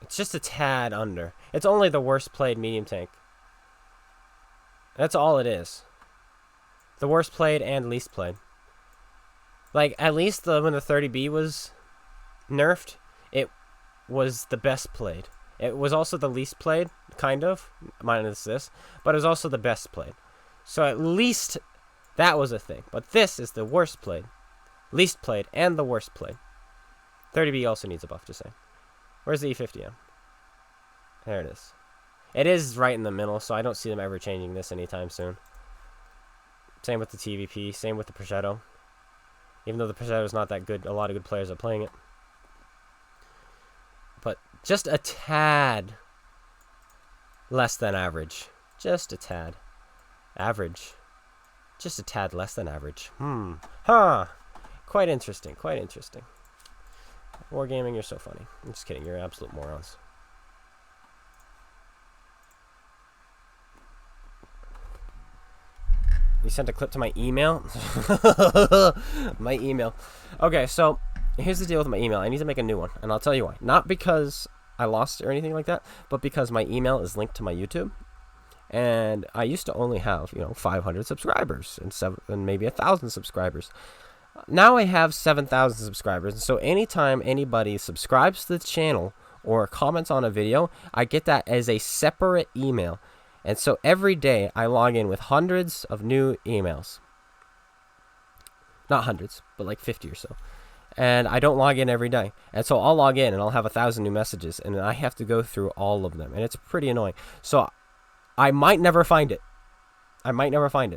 It's just a tad under. It's only the worst played medium tank. That's all it is. The worst played and least played. Like, at least when the 30B was nerfed, it was the best played. It was also the least played, kind of, minus this, but it was also the best played. So at least that was a thing. But this is the worst played, least played, and the worst played. 30B also needs a buff, just saying. Where's the E50M? There it is. It is right in the middle, so I don't see them ever changing this anytime soon. Same with the TVP, same with the Progetto. Even though the Predator is not that good, a lot of good players are playing it. But just a tad less than average. Just a tad. Average. Just a tad less than average. Huh. Quite interesting. Quite interesting. Wargaming, you're so funny. I'm just kidding. You're absolute morons. You sent a clip to my email? My email. Okay, so here's the deal with my email. I need to make a new one, and I'll tell you why. Not because I lost it or anything like that, but because my email is linked to my YouTube. And I used to only have, 500 subscribers and maybe 1,000 subscribers. Now I have 7,000 subscribers. And so anytime anybody subscribes to the channel or comments on a video, I get that as a separate email. And so every day I log in with hundreds of new emails. Not hundreds, but like 50 or so. And I don't log in every day. And so I'll log in and I'll have 1,000 new messages. And I have to go through all of them. And it's pretty annoying. So I might never find it.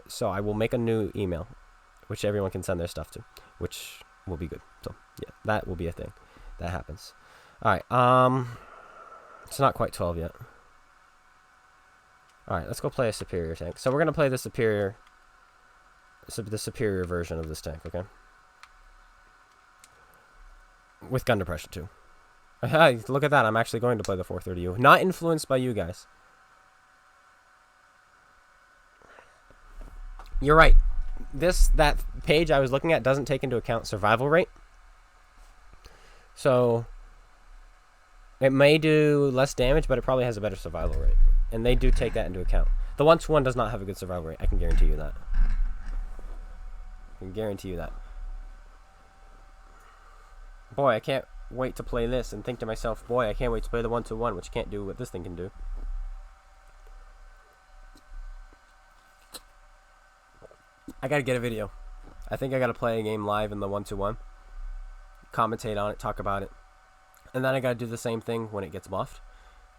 So I will make a new email, which everyone can send their stuff to, which will be good. So yeah, that will be a thing. That happens. All right. It's not quite 12 yet. All right, let's go play a superior tank. So we're gonna play the superior version of this tank, okay? With gun depression too. Hey, look at that! I'm actually going to play the 430U, not influenced by you guys. You're right. That page I was looking at doesn't take into account survival rate. So it may do less damage, but it probably has a better survival rate. And they do take that into account. The 1-to-1 does not have a good survival rate. I can guarantee you that. Boy, I can't wait to play this and think to myself, boy, I can't wait to play the 1-to-1, which can't do what this thing can do. I gotta get a video. I think I gotta play a game live in the 1-to-1. Commentate on it, talk about it. And then I gotta do the same thing when it gets buffed.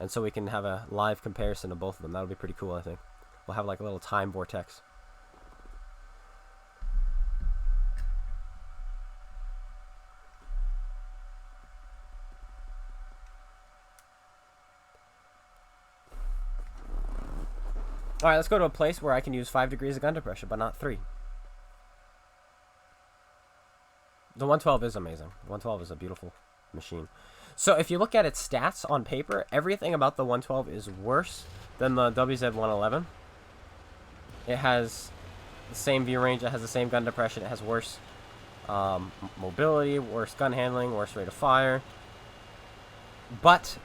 And so we can have a live comparison of both of them. That'll be pretty cool, I think. We'll have like a little time vortex. Alright, let's go to a place where I can use 5 degrees of gun depression, but not 3. The 112 is amazing. The 112 is a beautiful machine. So if you look at its stats on paper, everything about the 112 is worse than the WZ-111. It has the same view range, it has the same gun depression, it has worse mobility, worse gun handling, worse rate of fire. But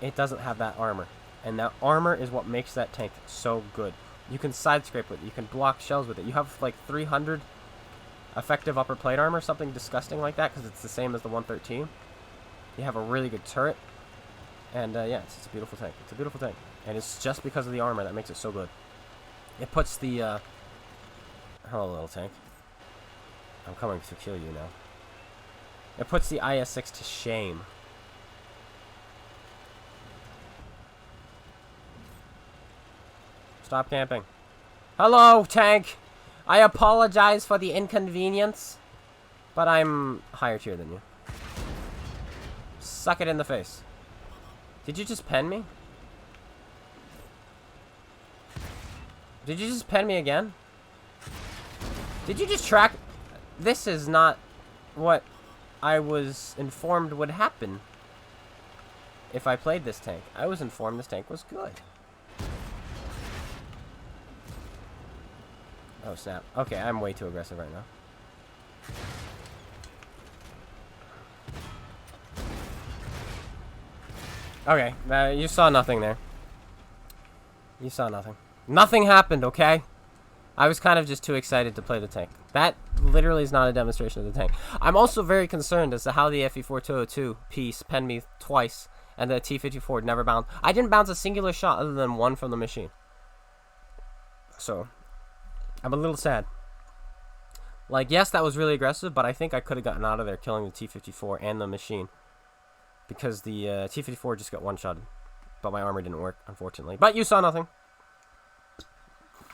it doesn't have that armor. And that armor is what makes that tank so good. You can side scrape with it, you can block shells with it. You have like 300 effective upper plate armor, something disgusting like that, because it's the same as the 113. You have a really good turret, and yeah, it's a beautiful tank. It's a beautiful tank, and it's just because of the armor that makes it so good. It puts the hello, little tank. I'm coming to kill you now. It puts the IS-6 to shame. Stop camping. Hello, tank. I apologize for the inconvenience, but I'm higher tier than you. Suck it in the face. Did you just pen me? Did you just pen me again? Did you just track? This is not what I was informed would happen if I played this tank. I was informed this tank was good. Oh, snap. Okay, I'm way too aggressive right now. Okay, you saw nothing there. You saw nothing. Nothing happened, okay? I was kind of just too excited to play the tank. That literally is not a demonstration of the tank. I'm also very concerned as to how the FE4202 piece penned me twice, and the T-54 never bounced. I didn't bounce a singular shot other than one from the machine. So, I'm a little sad. Like, yes, that was really aggressive, but I think I could have gotten out of there killing the T-54 and the machine. Because the T-54 just got one-shotted. But my armor didn't work, unfortunately. But you saw nothing.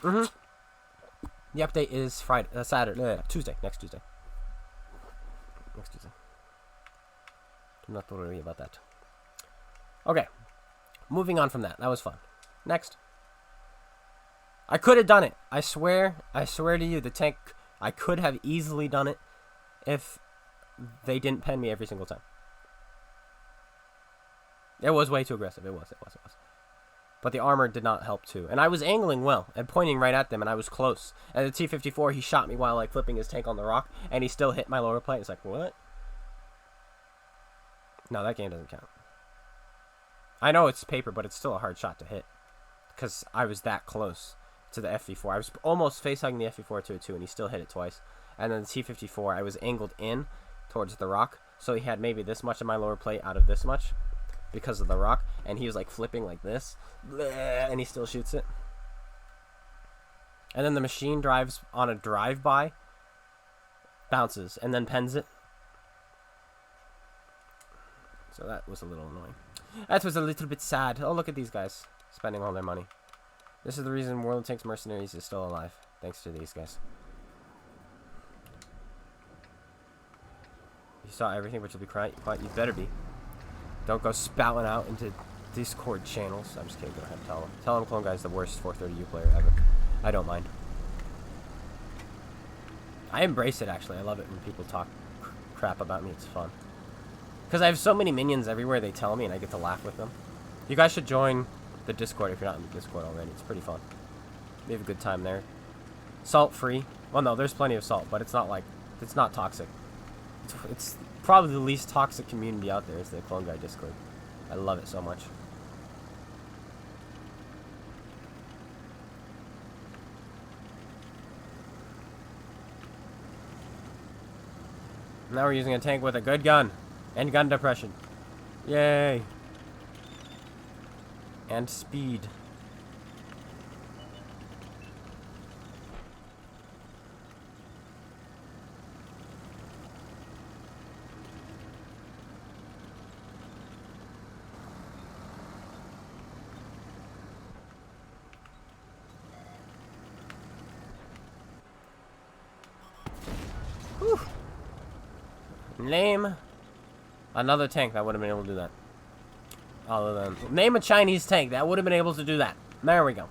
The update is Tuesday, next Tuesday. Excuse me. Do not worry about that. Okay. Moving on from that. That was fun. Next. I could have done it. I swear to you, the tank, I could have easily done it if they didn't pen me every single time. It was way too aggressive. It was. But the armor did not help too. And I was angling well and pointing right at them, and I was close. And the T-54, he shot me while like flipping his tank on the rock, and he still hit my lower plate. It's like, what? No, that game doesn't count. I know it's paper, but it's still a hard shot to hit. Because I was that close to the FV4. I was almost facehugging the FV4 to a 2, and he still hit it twice. And then the T-54, I was angled in towards the rock, so he had maybe this much of my lower plate out of this much because of the rock, and he was like flipping like this, and he still shoots it. And then the machine drives on a drive-by, bounces, and then pens it. So that was a little annoying. That was a little bit sad. Oh, look at these guys spending all their money. This is the reason World of Tanks Mercenaries is still alive, thanks to these guys. You saw everything, but you'll be quiet. You better be. Don't go spouting out into Discord channels. I'm just kidding. Go ahead and tell them. Tell them Clone Guy's the worst 430U player ever. I don't mind. I embrace it, actually. I love it when people talk crap about me. It's fun. Because I have so many minions everywhere they tell me, and I get to laugh with them. You guys should join the Discord if you're not in the Discord already. It's pretty fun. We have a good time there. Salt-free. Well, no, there's plenty of salt, but it's not like... It's not toxic. It's probably the least toxic community out there is the Clone Guy Discord. I love it so much. Now we're using a tank with a good gun and gun depression. Yay! And speed. Whew. Name another tank that would have been able to do that. Other than... Name a Chinese tank that would have been able to do that. There we go.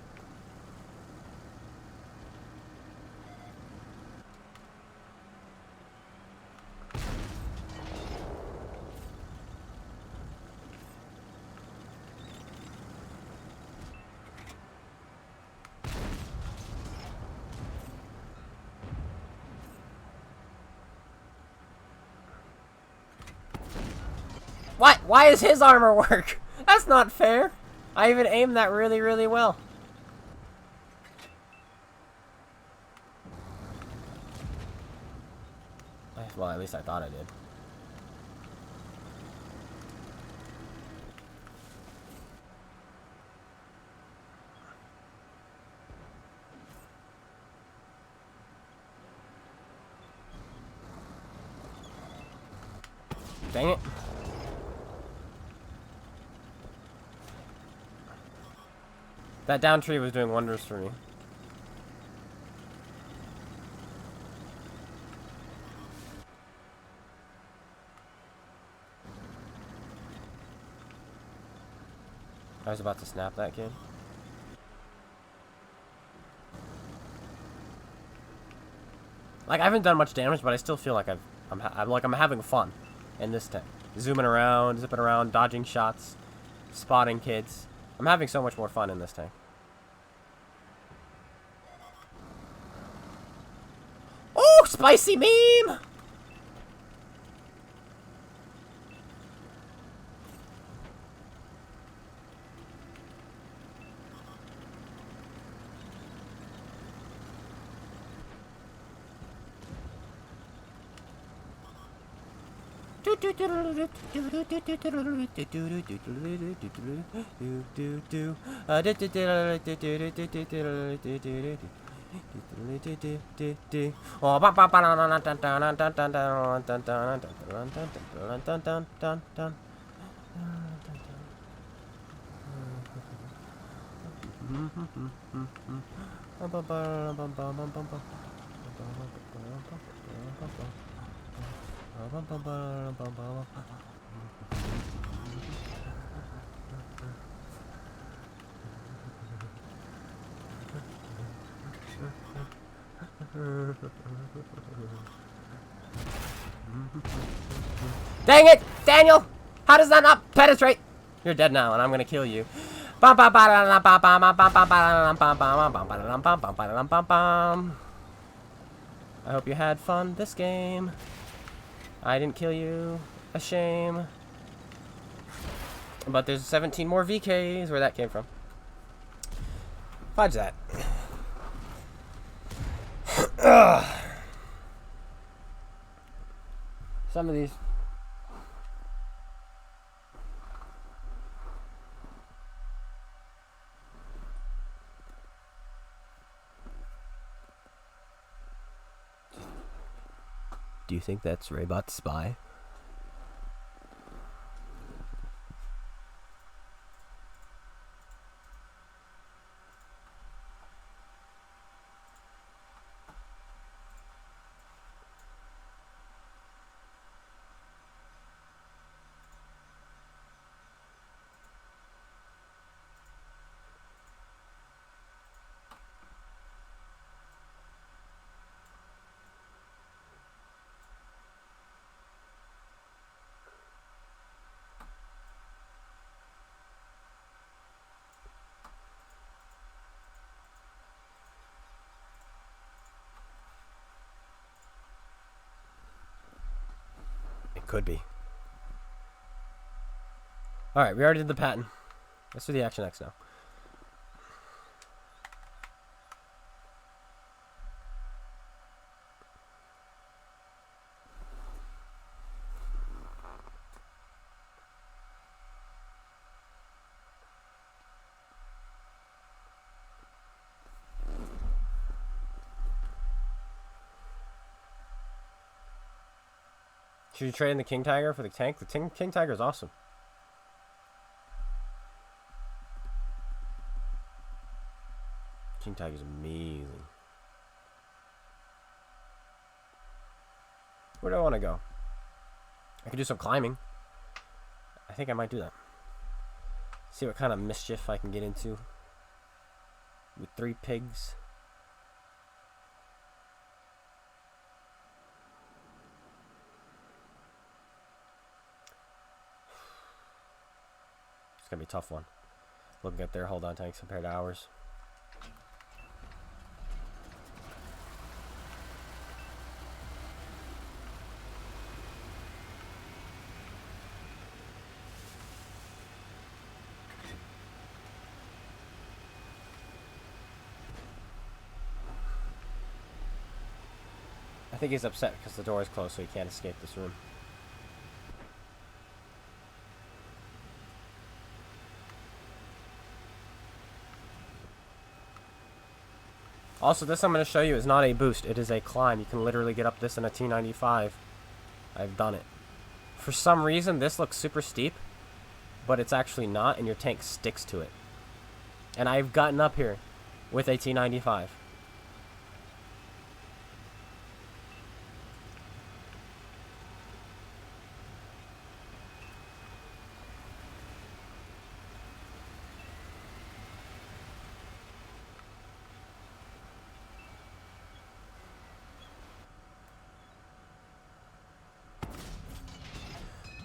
What? Why does his armor work? That's not fair. I even aimed that really, really well. Well, at least I thought I did. Dang it. That down tree was doing wonders for me. I was about to snap that kid. Like, I haven't done much damage, but I still feel like I'm having fun in this tank. Zooming around, zipping around, dodging shots, spotting kids. I'm having so much more fun in this tank. Oh, spicy meme! Dang it, Daniel! How does that not penetrate? You're dead now, and I'm gonna kill you. I hope you had fun this game. I didn't kill you. A shame. But there's 17 more VKs. Where that came from. Fudge that. Some of these. Do you think that's Raybot's spy? Could be. Alright, we already did the patent. Let's do the Action X now. Should you trade in the King Tiger for the tank? The King Tiger is awesome. King Tiger is amazing. Where do I want to go? I could do some climbing. I think I might do that. See what kind of mischief I can get into with 3 pigs. It's gonna be a tough one. Looking at their hold on tanks compared to ours. I think he's upset because the door is closed, so he can't escape this room. Also, this I'm going to show you is not a boost. It is a climb. You can literally get up this in a T95. I've done it. For some reason, this looks super steep, but it's actually not, and your tank sticks to it. And I've gotten up here with a T95.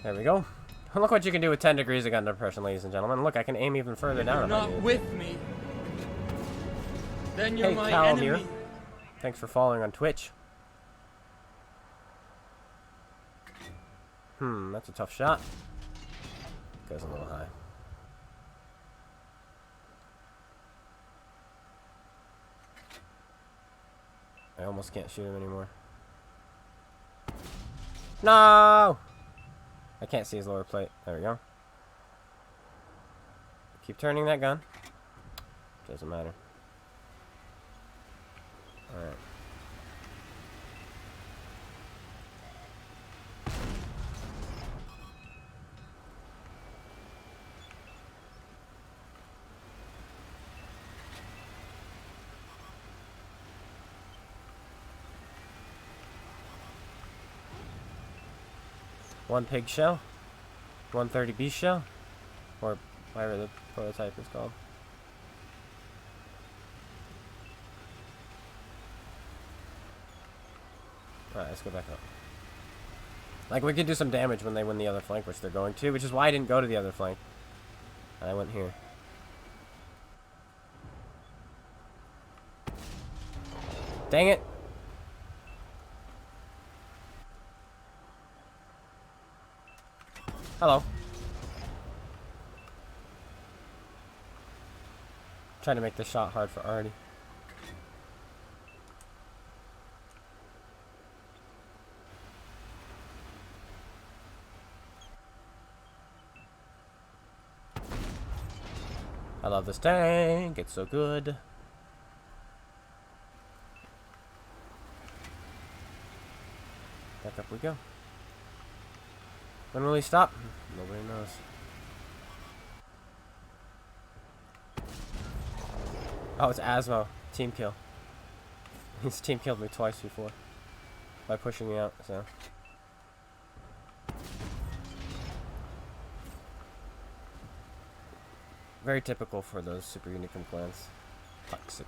There we go. Look what you can do with 10 degrees of gun depression, ladies and gentlemen. Look, I can aim even further down. If you're not with me, then you're my enemy. Here. Thanks for following on Twitch. That's a tough shot. Goes a little high. I almost can't shoot him anymore. No! I can't see his lower plate. There we go. Keep turning that gun. Doesn't matter. Alright. 1 pig shell, 130 beast shell, or whatever the prototype is called. Alright, let's go back up. Like, we could do some damage when they win the other flank, which they're going to, which is why I didn't go to the other flank. I went here. Dang it! Hello. Trying to make this shot hard for Artie. I love this tank. It's so good. Back up we go. When will he stop? Nobody knows. Oh, it's Asmo. Team kill. He's team killed me twice before. By pushing me out, so. Very typical for those super unicum clans. Toxic.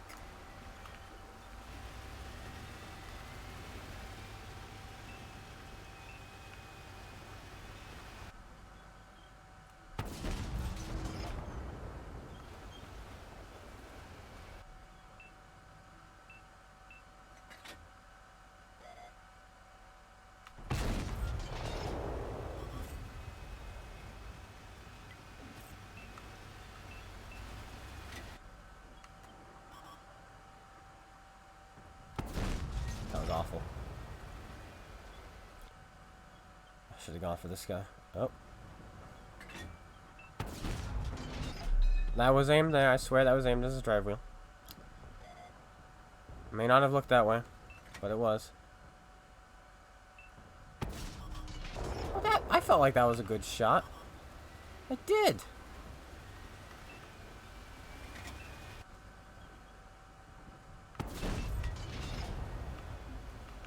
That was awful. I should have gone for this guy. Oh. That was aimed there. I swear that was aimed as a drive wheel. May not have looked that way, but it was. Well, I felt like that was a good shot. I did.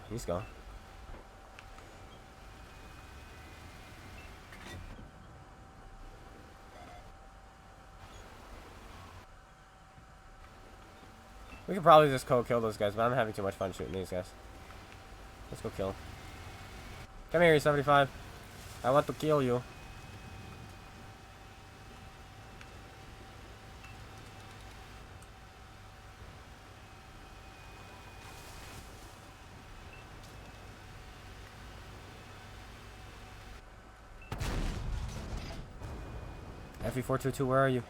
He's gone. We could probably just kill those guys, but I'm having too much fun shooting these guys. Let's go kill him. Come here, you 75. I want to kill you. FE422, where are you?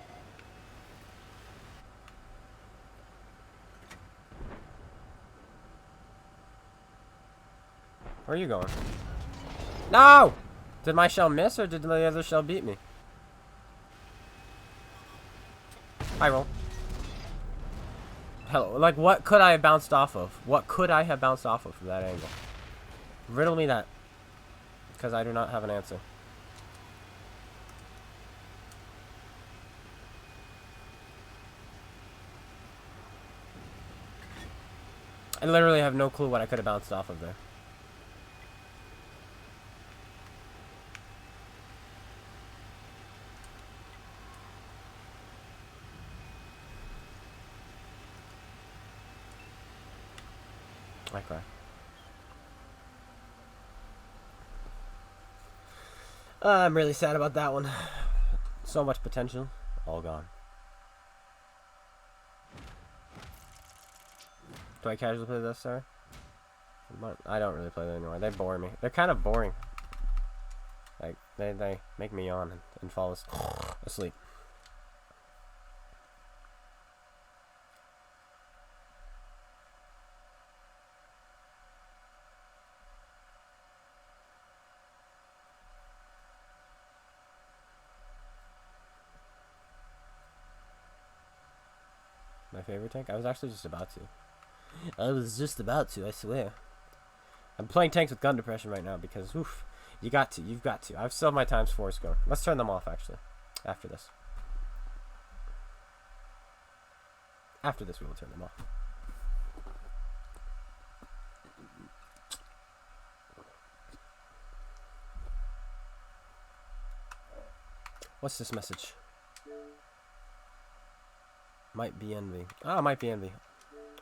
Where are you going? No! Did my shell miss or did the other shell beat me? Hi, roll. Hello. Like, what could I have bounced off of? What could I have bounced off of from that angle? Riddle me that. Because I do not have an answer. I literally have no clue what I could have bounced off of there. I cry. I'm really sad about that one. So much potential, all gone. Do I casually play this, sir? I don't really play that anymore. They bore me. They're kind of boring. Like, they make me yawn and fall asleep. My favorite tank? I was actually just about to. I swear. I'm playing tanks with gun depression right now because, oof, you've got to. I've still have my times 4s going. Let's turn them off, actually, after this. After this, we will turn them off. What's this message? Might be envy. Ah, might be envy.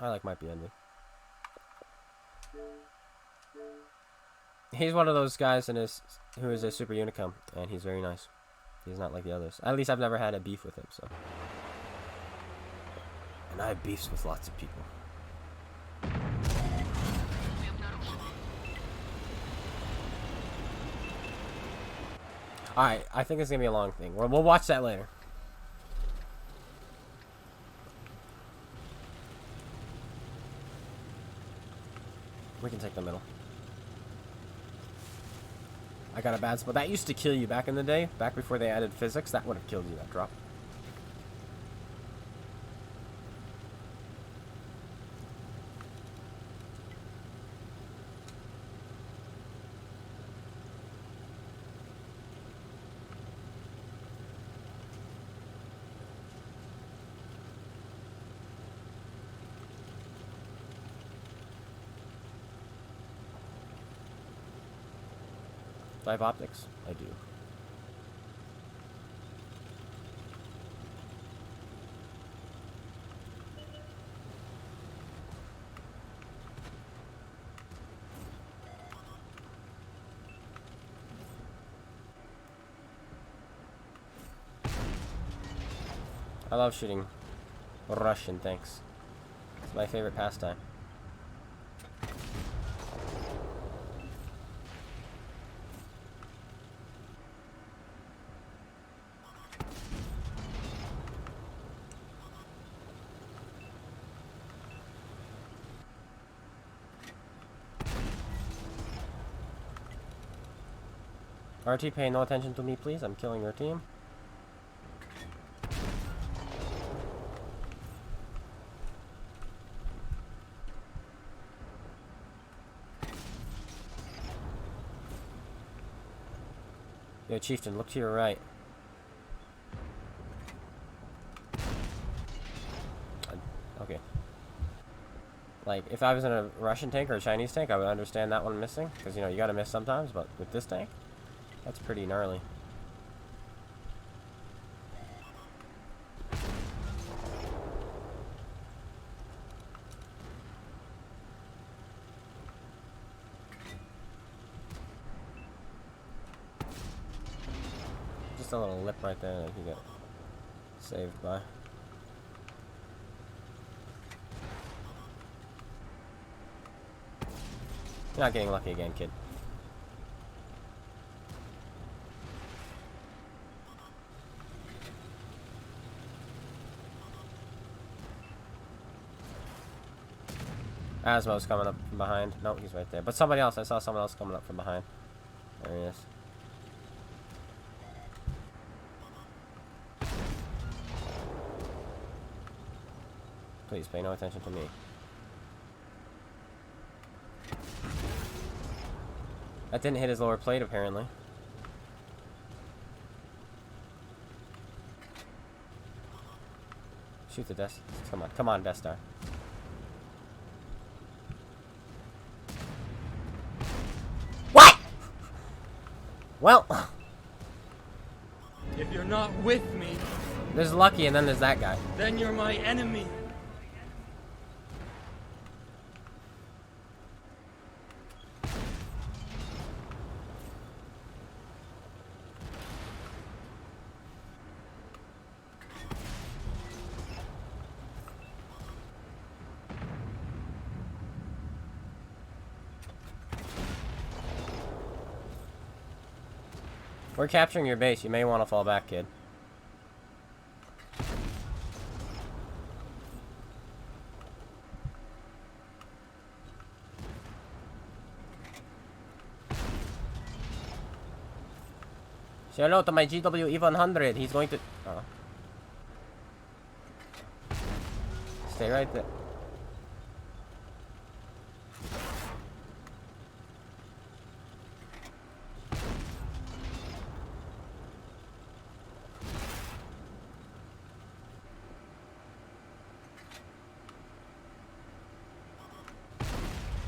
I like might be envy. He's one of those guys who is a super unicum, and he's very nice. He's not like the others. At least I've never had a beef with him, so. And I have beefs with lots of people. Alright, I think it's gonna be a long thing. We'll watch that later. We can take the middle. I got a bad spot. That used to kill you back in the day. Back before they added physics. That would have killed you, that drop. Do I have optics? I do. I love shooting Russian tanks. It's my favorite pastime. RT, pay no attention to me, please. I'm killing your team. Yo, Chieftain, look to your right. Okay. Like, if I was in a Russian tank or a Chinese tank, I would understand that one missing. Because, you know, you gotta miss sometimes, but with this tank, that's pretty gnarly. Just a little lip right there that you get saved by. You're not getting lucky again, kid. Asmo's coming up from behind. No, he's right there. But somebody else. I saw someone else coming up from behind. There he is. Please pay no attention to me. That didn't hit his lower plate, apparently. Shoot the Death. Come on. Come on, Death Star. What? Well. If you're not with me, There's Lucky, and then there's that guy. then you're my enemy. We're capturing your base. You may want to fall back, kid. Say hello to my GW E100. He's going to... Oh. Stay right there.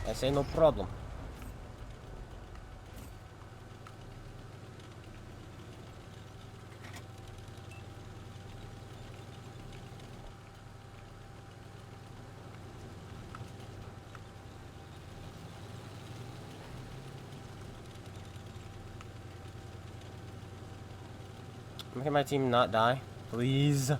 I say no problem. Can my team not die? Please?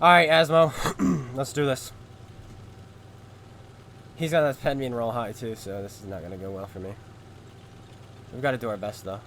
Alright, Asmo. Let's do this. He's got that pen being roll high too, so this is not going to go well for me. We've got to do our best though.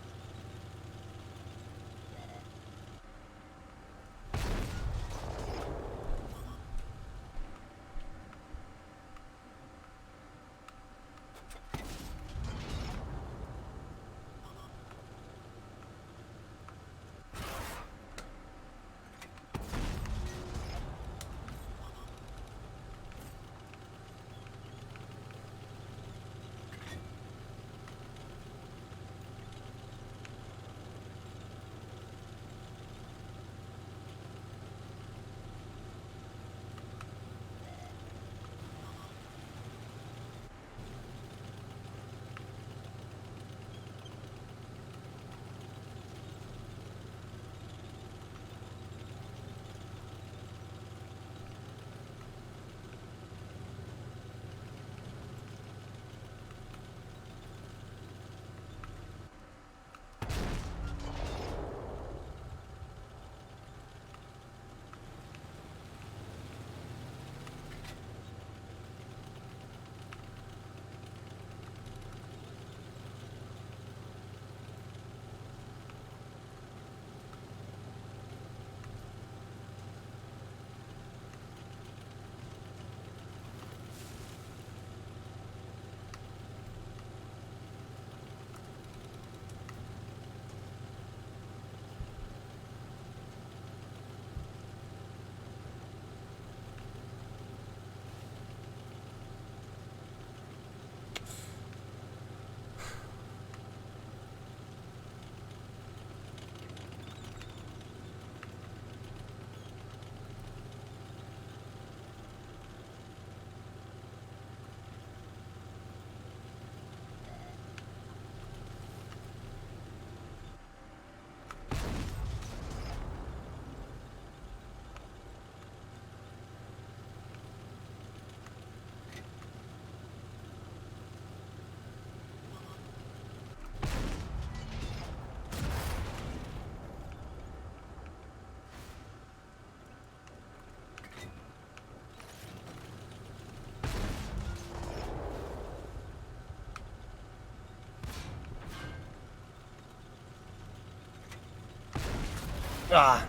Ah.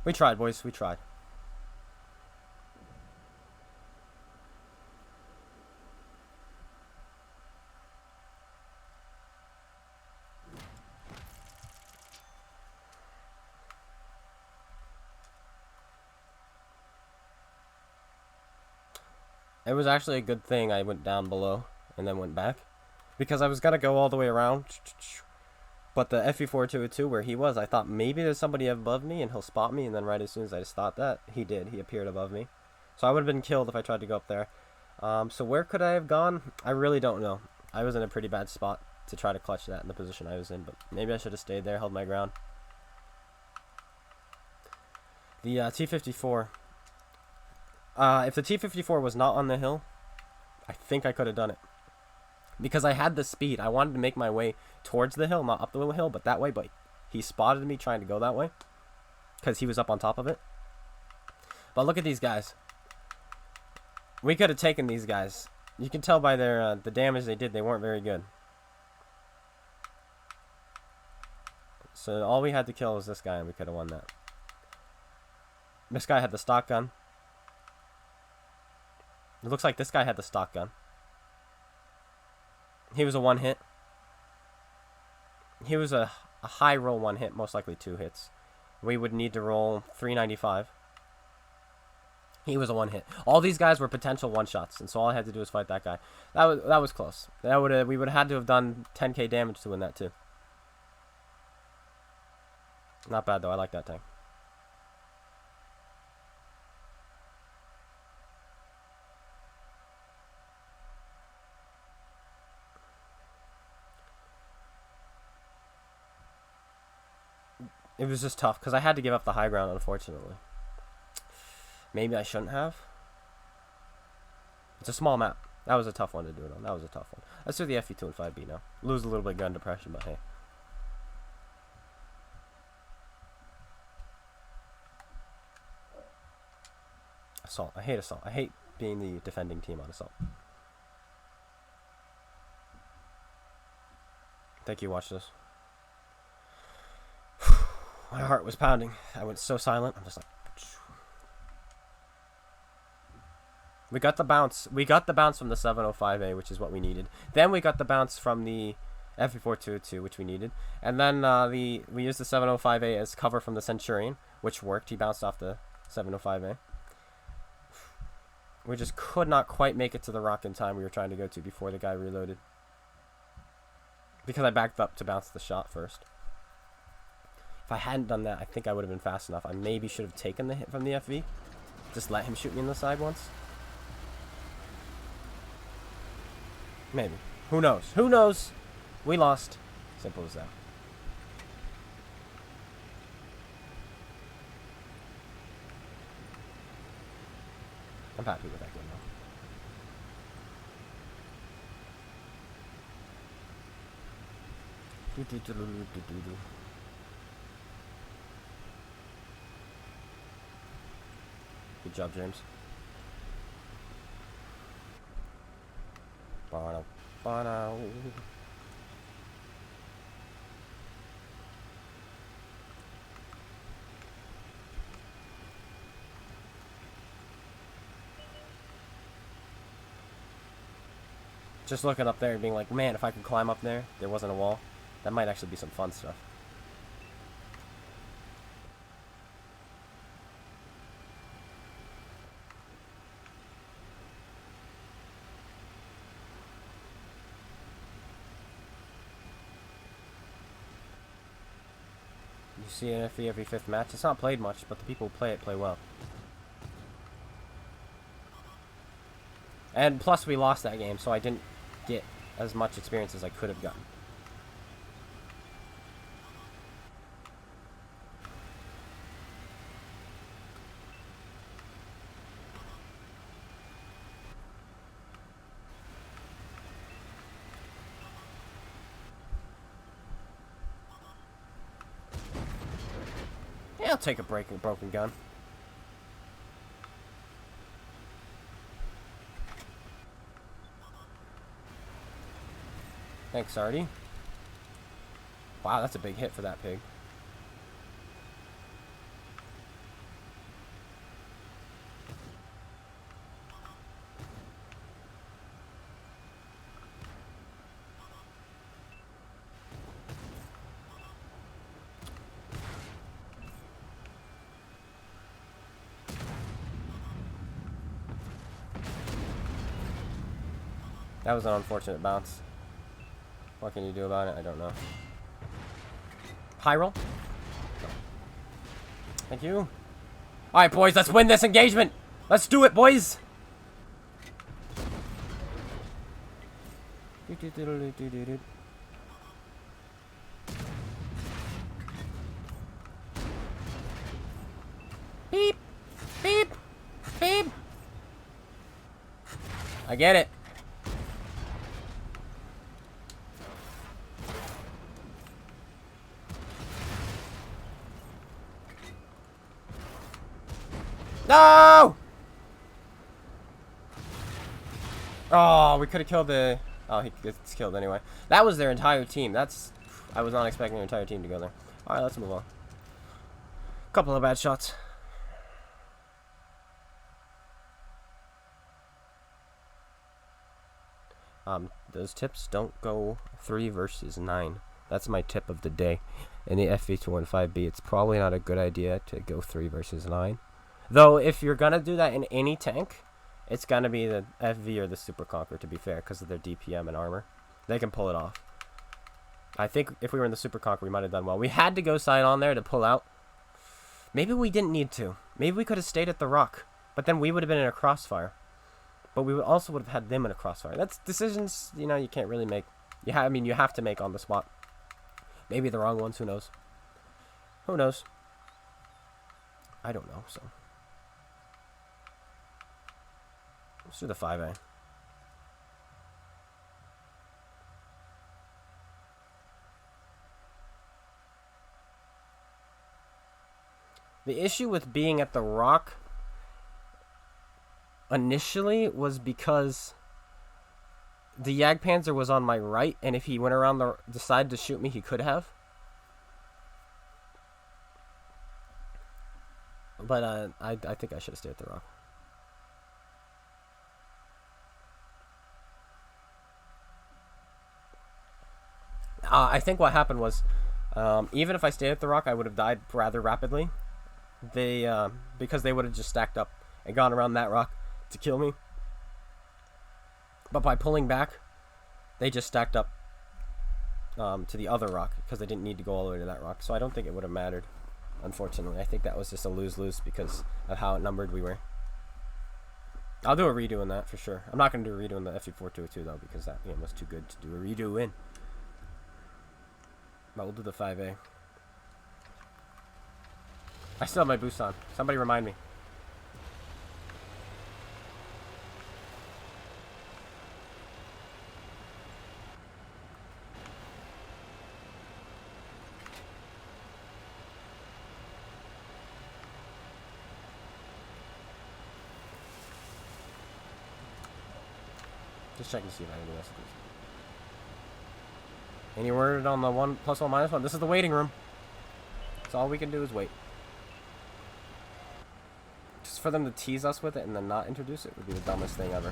We tried, boys. We tried. It was actually a good thing I went down below and then went back, because I was gonna go all the way around, but the FE4202 where he was, I thought maybe there's somebody above me and he'll spot me, and then right as soon as I just thought that, he did. He appeared above me. So I would have been killed if I tried to go up there. So where could I have gone? I really don't know. I was in a pretty bad spot to try to clutch that in the position I was in, but maybe I should have stayed there, held my ground. The T-54. If the T-54 was not on the hill, I think I could have done it. Because I had the speed. I wanted to make my way towards the hill, not up the hill, but that way. But he spotted me trying to go that way, because he was up on top of it. But look at these guys. We could have taken these guys. You can tell by their the damage they did. They weren't very good. So all we had to kill was this guy, and we could have won that. This guy had the stock gun. It looks like this guy had the stock gun. He was a one hit. He was a high roll one hit, most likely 2 hits. We would need to roll 395. He was a one hit. All these guys were potential one shots, and so all I had to do was fight that guy. That was close. We would have had to have done 10k damage to win that too. Not bad though. I like that tank. It was just tough because I had to give up the high ground, unfortunately. Maybe I shouldn't have. It's a small map. That was a tough one to do it on. That was a tough one. Let's do the FE2 and 5B now. Lose a little bit of gun depression, but hey. Assault. I hate assault. I hate being the defending team on assault. Thank you. Watch this. My heart was pounding. I went so silent. I'm just like. We got the bounce. We got the bounce from the 705A, which is what we needed. Then we got the bounce from the FE4202, which we needed. And then we used the 705A as cover from the Centurion, which worked. He bounced off the 705A. We just could not quite make it to the rock in time we were trying to go to before the guy reloaded. Because I backed up to bounce the shot first. If I hadn't done that, I think I would have been fast enough. I maybe should have taken the hit from the FV. Just let him shoot me in the side once. Maybe. Who knows? Who knows? We lost. Simple as that. I'm happy with that game though. Good job, James. Just looking up there and being like, man, if I could climb up there, there wasn't a wall, that might actually be some fun stuff. You see an FE every 5th match. It's not played much, but the people who play it play well. And plus we lost that game, so I didn't get as much experience as I could have gotten. Yeah, I'll take a broken gun. Thanks, Artie. Wow, that's a big hit for that pig. That was an unfortunate bounce. What can you do about it? I don't know. High roll. Thank you. Alright, boys, let's win this engagement. Let's do it, boys. Beep. Beep. Beep. I get it. No! Oh, we could have killed the... Oh, he gets killed anyway. That was their entire team. That's... I was not expecting their entire team to go there. Alright, let's move on. Couple of bad shots. Those tips don't go 3 versus 9. That's my tip of the day. In the FV215B, it's probably not a good idea to go 3 versus 9. Though, if you're going to do that in any tank, it's going to be the FV or the Super Conqueror, to be fair, because of their DPM and armor. They can pull it off. I think if we were in the Super Conquer, we might have done well. We had to go side on there to pull out. Maybe we didn't need to. Maybe we could have stayed at the rock. But then we would have been in a crossfire. But we would also would have had them in a crossfire. That's decisions, you know, you can't really make. I mean, you have to make on the spot. Maybe the wrong ones. Who knows? Who knows? I don't know, so. Let's do the 5A. The issue with being at the rock initially was because the Jagdpanzer was on my right, and if he went around the side to shoot me, he could have. But I think I should have stayed at the rock. I think what happened was, even if I stayed at the rock, I would have died rather rapidly. Because they would have just stacked up and gone around that rock to kill me. But by pulling back, they just stacked up to the other rock because they didn't need to go all the way to that rock. So I don't think it would have mattered, unfortunately. I think that was just a lose-lose because of how outnumbered we were. I'll do a redo in that for sure. I'm not going to do a redo in the FE4202 though because that game was too good to do a redo in. But we'll do the 5A. I still have my boost on. Somebody remind me. Just checking to see if I can do this. Any word on the +1, -1? This is the waiting room. So all we can do is wait. Just for them to tease us with it and then not introduce it would be the dumbest thing ever.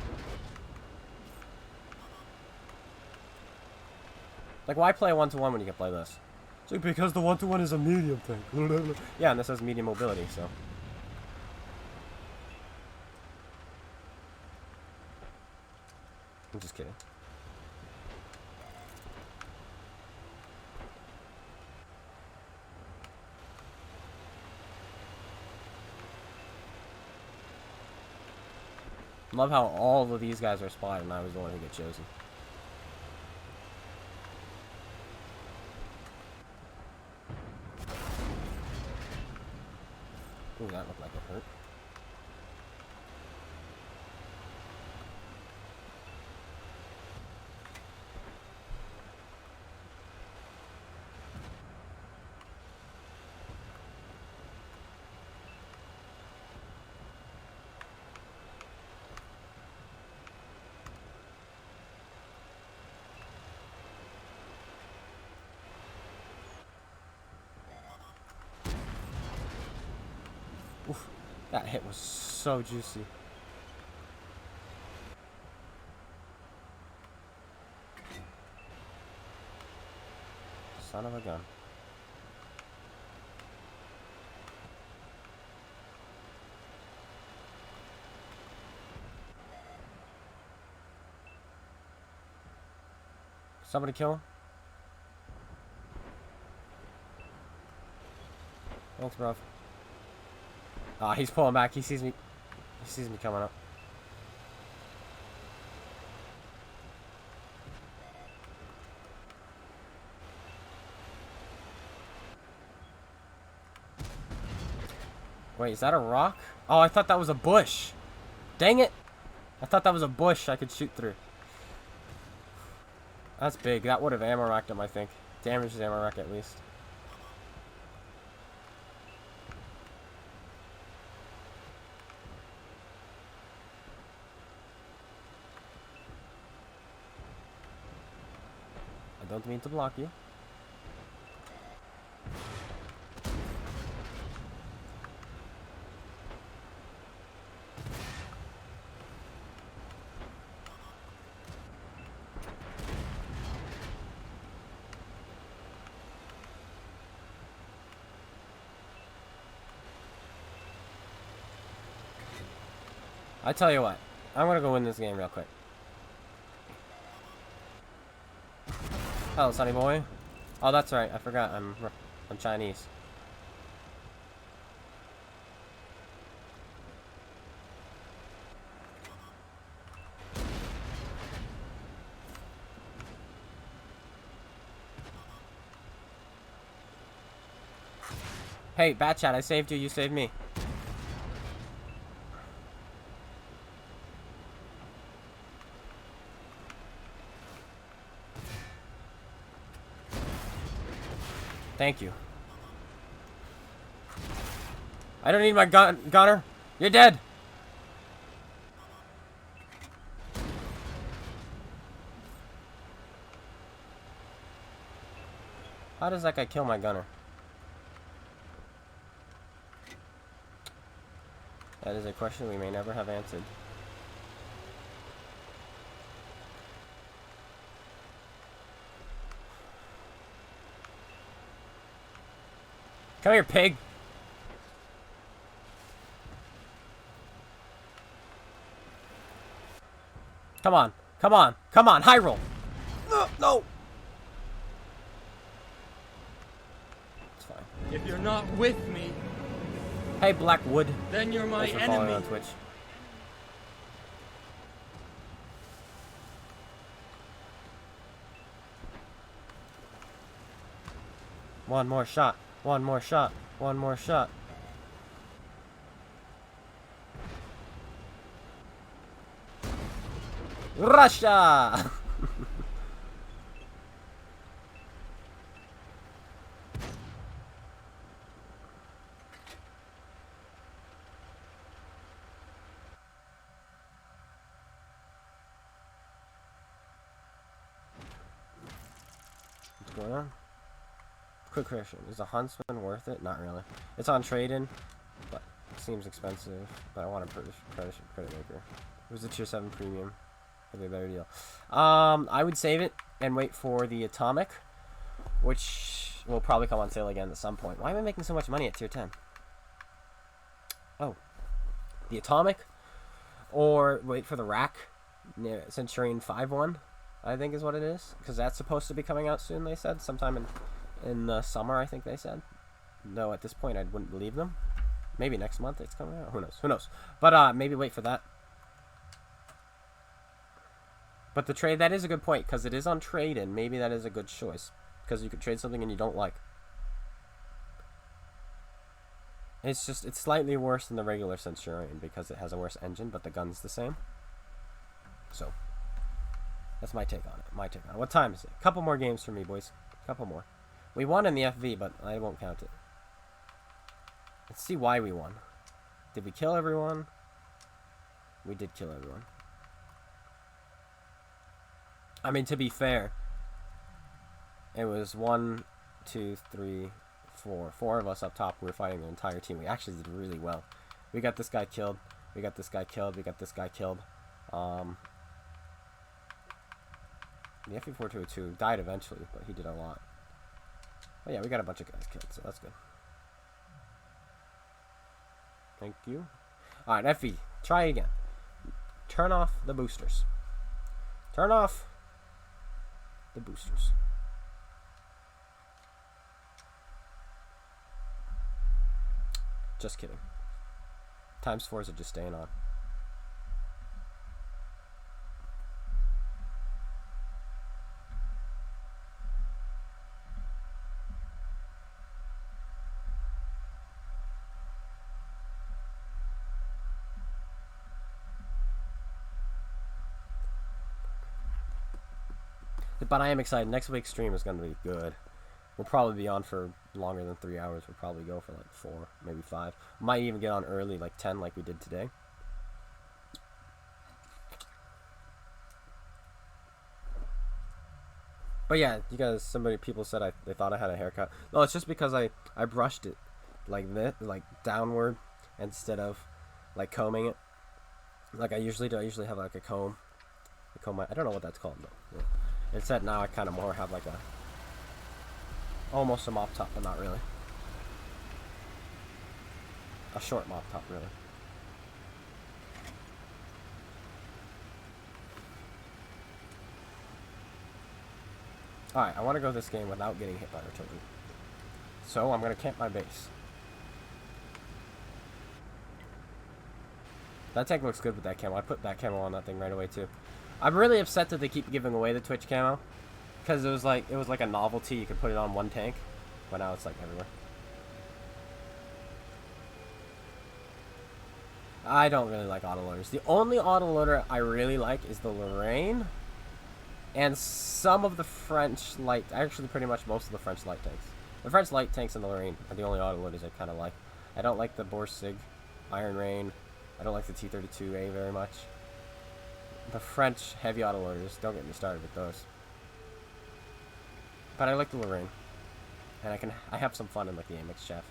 Like, why play a 1-to-1 when you can play this? It's like, because the 1-to-1 is a medium thing. Yeah, and this has medium mobility, so. I'm just kidding. Love how all of these guys are spotted and I was the one who get chosen. Ooh, that looked like it hurt. Oof, that hit was so juicy. Son of a gun. Somebody kill him? Thanks, bro. Ah, he's pulling back. He sees me. He sees me coming up. Wait, is that a rock? Oh, I thought that was a bush. Dang it. I thought that was a bush I could shoot through. That's big. That would have ammo racked him, I think. Damaged his ammo rack at least. I don't mean to block you. I tell you what, I'm gonna go win this game real quick. Hello, Sonny boy. Oh, that's right. I forgot. I'm Chinese. Hey, Bat Chat, I saved you. You saved me. Thank you. I don't need my gunner. You're dead. How does that guy kill my gunner? That is a question we may never have answered. Come here, pig. Come on. Come on. Come on. High roll. No. It's fine. If you're not with me, Hey, Blackwood. then you're my Thanks for following enemy. on Twitch. One more shot. One more shot. One more shot. Russia! What's going on? Quick question. Is a Huntsman worth it? Not really. It's on trade-in, but it seems expensive. But I want a credit maker. It was a tier 7 premium. It'd be a better deal. I would save it and wait for the Atomic, which will probably come on sale again at some point. Why am I making so much money at tier 10? Oh. The Atomic, or wait for the Rack, Centurion 5-1, I think is what it is. Because that's supposed to be coming out soon, they said. Sometime in the summer, I think they said. No, at this point, I wouldn't believe them. Maybe next month it's coming out. Who knows? Who knows? But maybe wait for that. But the trade, that is a good point, because it is on trade-in. Maybe that is a good choice, because you could trade something and you don't like. It's just, it's slightly worse than the regular Centurion, because it has a worse engine, but the gun's the same. So, that's my take on it. My take on it. What time is it? A couple more games for me, boys. A couple more. We won in the FV, but I won't count it. Let's see why we won. Did we kill everyone? We did kill everyone. I mean, to be fair, it was 1, 2, 3, 4. 4 of us up top. We were fighting the entire team. We actually did really well. We got this guy killed. We got this guy killed. We got this guy killed. The FE-422 died eventually, but he did a lot. Oh yeah, we got a bunch of guys killed, so that's good. Thank you. Alright, FE. Try again. Turn off the boosters. Turn off the boosters. Just kidding. Times 4s are just staying on. But I am excited. Next week's stream is going to be good. We'll probably be on for longer than 3 hours. We'll probably go for like 4, maybe 5. Might even get on early, like 10, like we did today. But yeah, you guys, people said they thought I had a haircut. No, it's just because I brushed it like this, like downward, instead of like combing it. Like I usually do. I usually have like a comb. I don't know what that's called though. Yeah. Instead, now I kind of more have like almost a mop top, but not really. A short mop top, really. Alright, I want to go this game without getting hit by artillery. So I'm going to camp my base. That tank looks good with that camo. I put that camo on that thing right away too. I'm really upset that they keep giving away the Twitch camo. Because it was like a novelty. You could put it on one tank. But now it's like everywhere. I don't really like autoloaders. The only autoloader I really like is the Lorraine. And some of the French light... Actually, pretty much most of the French light tanks. The French light tanks and the Lorraine are the only autoloaders I kind of like. I don't like the Borsig, Iron Rain. I don't like the T-32A very much. The French heavy autoloaders, don't get me started with those. But I like the Lorraine. And I have some fun in like the AMX chassis.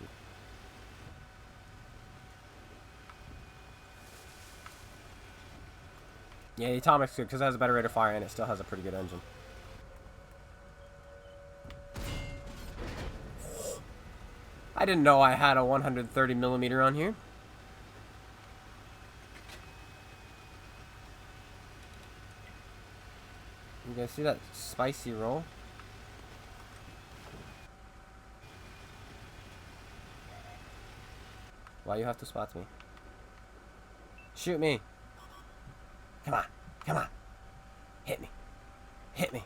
Yeah, the Atomic's good because it has a better rate of fire and it still has a pretty good engine. I didn't know I had a 130mm on here. You guys see that spicy roll? Why you have to spot me? Shoot me! Come on! Come on! Hit me! Hit me!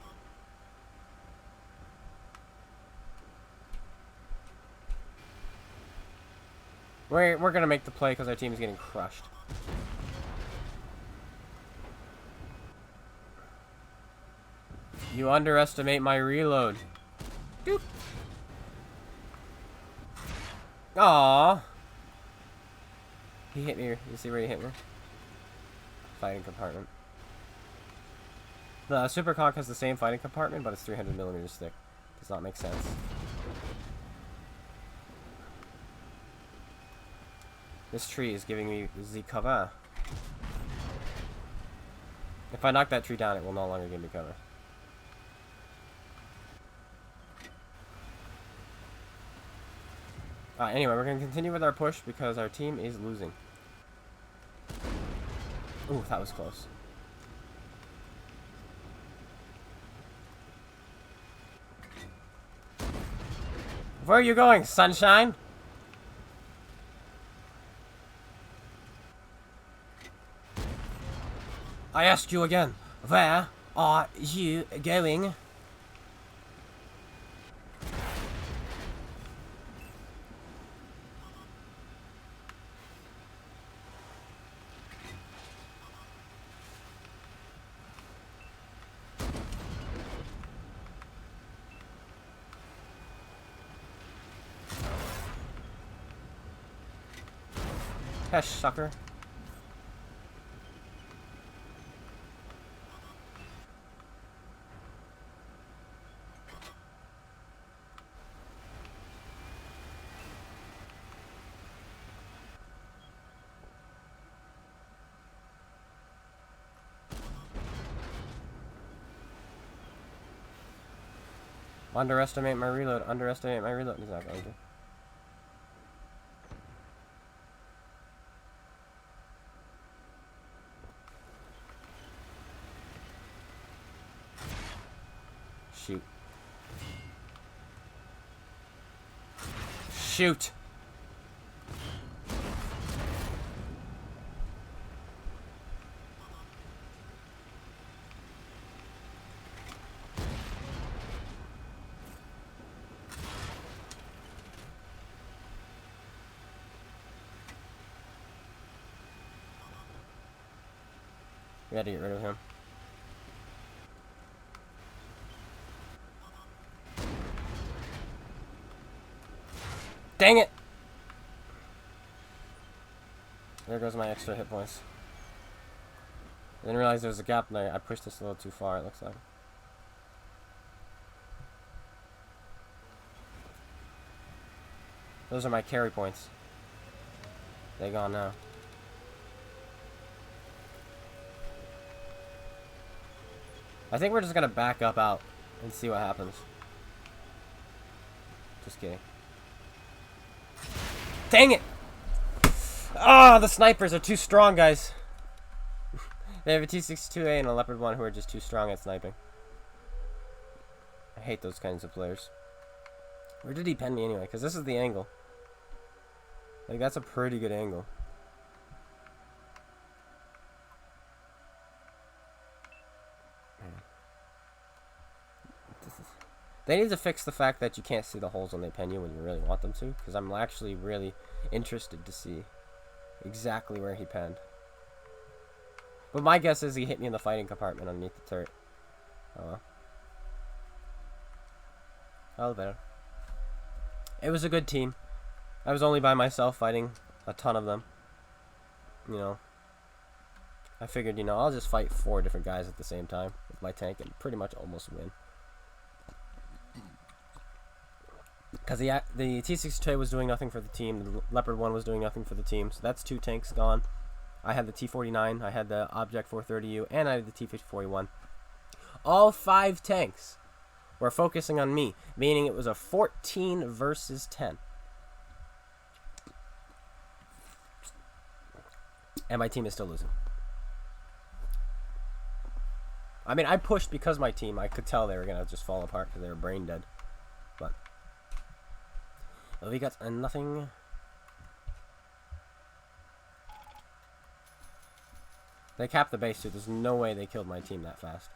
We're gonna make the play because our team is getting crushed. You underestimate my reload. Doop. Aww. He hit me. You see where he hit me? Fighting compartment. The Superconch has the same fighting compartment, but it's 300mm thick. Does not make sense. This tree is giving me the cover. If I knock that tree down, it will no longer give me cover. Anyway, we're going to continue with our push because our team is losing. Ooh, that was close. Where are you going, sunshine? I ask you again, where are you going? Hush, sucker. Underestimate my reload. Underestimate my reload. He's not going to. Shoot. Shoot. We had to get rid of him. Dang it! There goes my extra hit points. I didn't realize there was a gap there. I pushed this a little too far, it looks like. Those are my carry points. They gone now. I think we're just gonna back up out and see what happens. Just kidding. Dang it! Ah, the snipers are too strong, guys. They have a T-62A and a Leopard 1 who are just too strong at sniping. I hate those kinds of players. Where did he pen me anyway? Because this is the angle. Like, that's a pretty good angle. They need to fix the fact that you can't see the holes when they pen you when you really want them to. Because I'm actually really interested to see exactly where he penned. But my guess is he hit me in the fighting compartment underneath the turret. Oh well. All better. It was a good team. I was only by myself fighting a ton of them. You know. I figured, you know, I'll just fight 4 different guys at the same time with my tank and pretty much almost win. Because the T-62 was doing nothing for the team. The Leopard 1 was doing nothing for the team. So that's 2 tanks gone. I had the T-49. I had the Object 430U. And I had the T-5041. All 5 tanks were focusing on me. Meaning it was a 14 versus 10. And my team is still losing. I mean, I pushed because my team, I could tell they were going to just fall apart because they were brain dead. But we got nothing. They capped the base too. There's no way they killed my team that fast.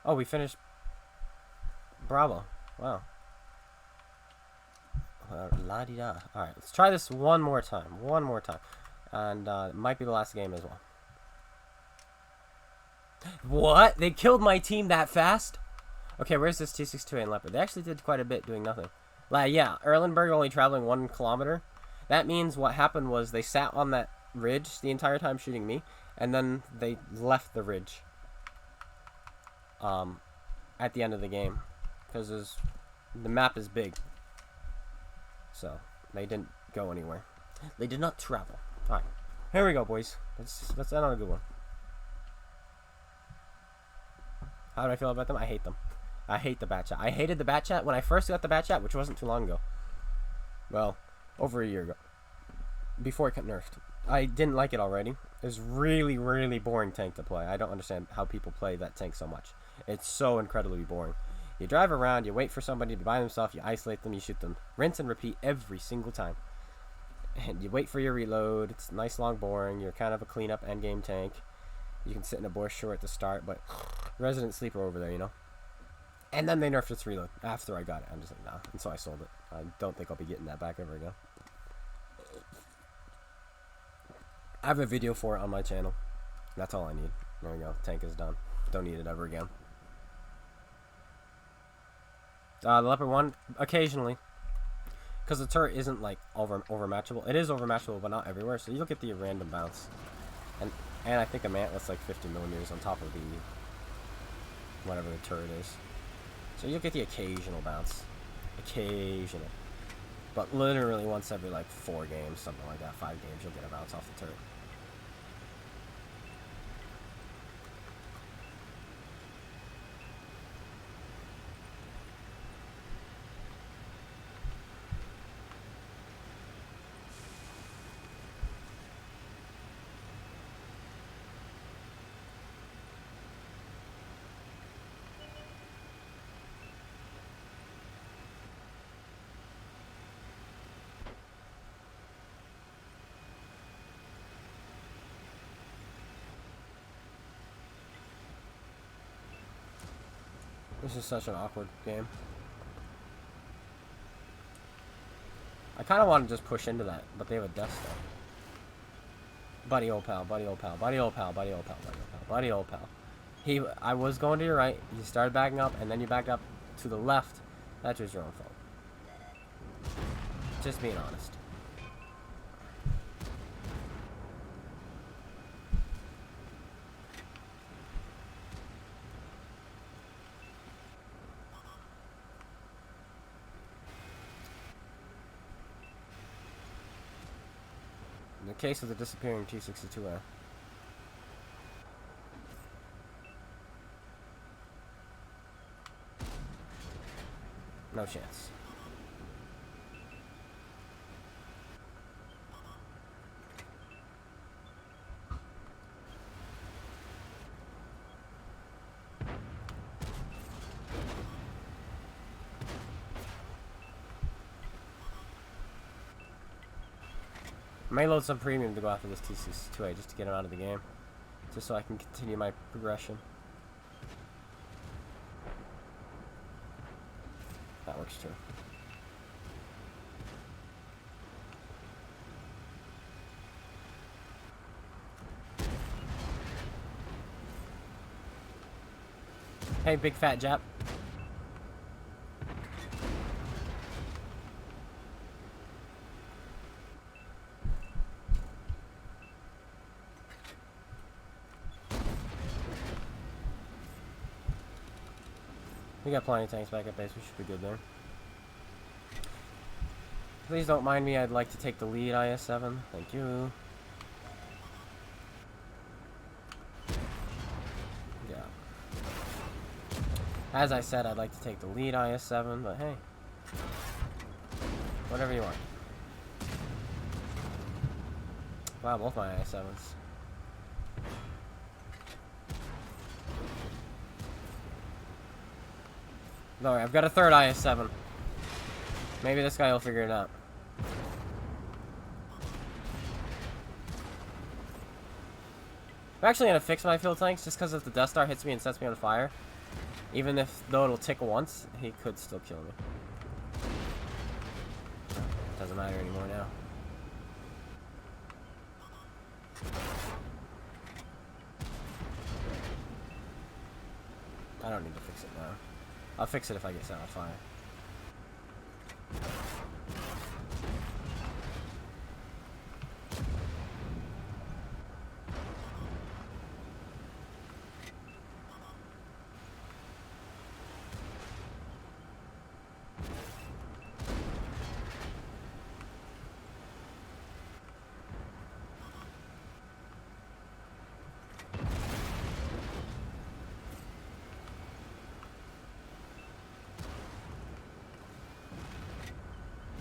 Oh, we finished. Bravo. Wow. La-di-da. Alright, let's try this one more time. One more time. And it might be the last game as well. What? They killed my team that fast? Okay, where's this T-62 and Leopard? They actually did quite a bit doing nothing. Like, yeah, Erlenberg only traveling 1 kilometer. That means what happened was they sat on that ridge the entire time shooting me. And then they left the ridge. At the end of the game. Because the map is big. So, they didn't go anywhere. They did not travel. Alright. Here we go, boys. Let's end on a good one. How do I feel about them? I hate them. I hate the bat chat. I hated the bat chat when I first got the bat chat, which wasn't too long ago. Well, over a year ago. Before it got nerfed. I didn't like it already. It was really, really boring tank to play. I don't understand how people play that tank so much. It's so incredibly boring. You drive around, you wait for somebody to buy themselves, you isolate them, you shoot them. Rinse and repeat every single time. And you wait for your reload. It's nice, long, boring. You're kind of a cleanup endgame tank. You can sit in a bush short at the start, but resident sleeper over there, you know. And then they nerfed its reload after I got it. I'm just like, nah. And so I sold it. I don't think I'll be getting that back ever again. I have a video for it on my channel. That's all I need. There we go. Tank is done. Don't need it ever again. The Leopard 1, occasionally. Because the turret isn't, like, overmatchable. It is overmatchable, but not everywhere. So you'll get the random bounce. And I think a mantlet's like 50 millimeters on top of the whatever the turret is. So you'll get the occasional bounce. Occasional. But literally once every, like, 4 games, something like that, 5 games, you'll get a bounce off the turret. This is such an awkward game. I kind of want to just push into that, but they have a death star. Buddy old pal, buddy old pal, buddy old pal, buddy old pal, buddy old pal, buddy old pal. I was going to your right, you started backing up, and then you backed up to the left. That's just your own fault. Just being honest. In the case of the disappearing T-62A. No chance. I may load some premium to go after this TC2A just to get him out of the game. Just so I can continue my progression. That works too. Hey, big fat Jap. We got plenty of tanks back at base. We should be good there. Please don't mind me. I'd like to take the lead, IS-7. Thank you. Yeah. As I said, I'd like to take the lead, IS-7, but hey. Whatever you want. Wow, both my IS-7s. No, I've got a third IS-7. Maybe this guy will figure it out. I'm actually gonna fix my fuel tanks just because if the Death Star hits me and sets me on fire, even if though it'll tick once, he could still kill me. Doesn't matter anymore now. I don't need to fix it now. I'll fix it if I get set on fire.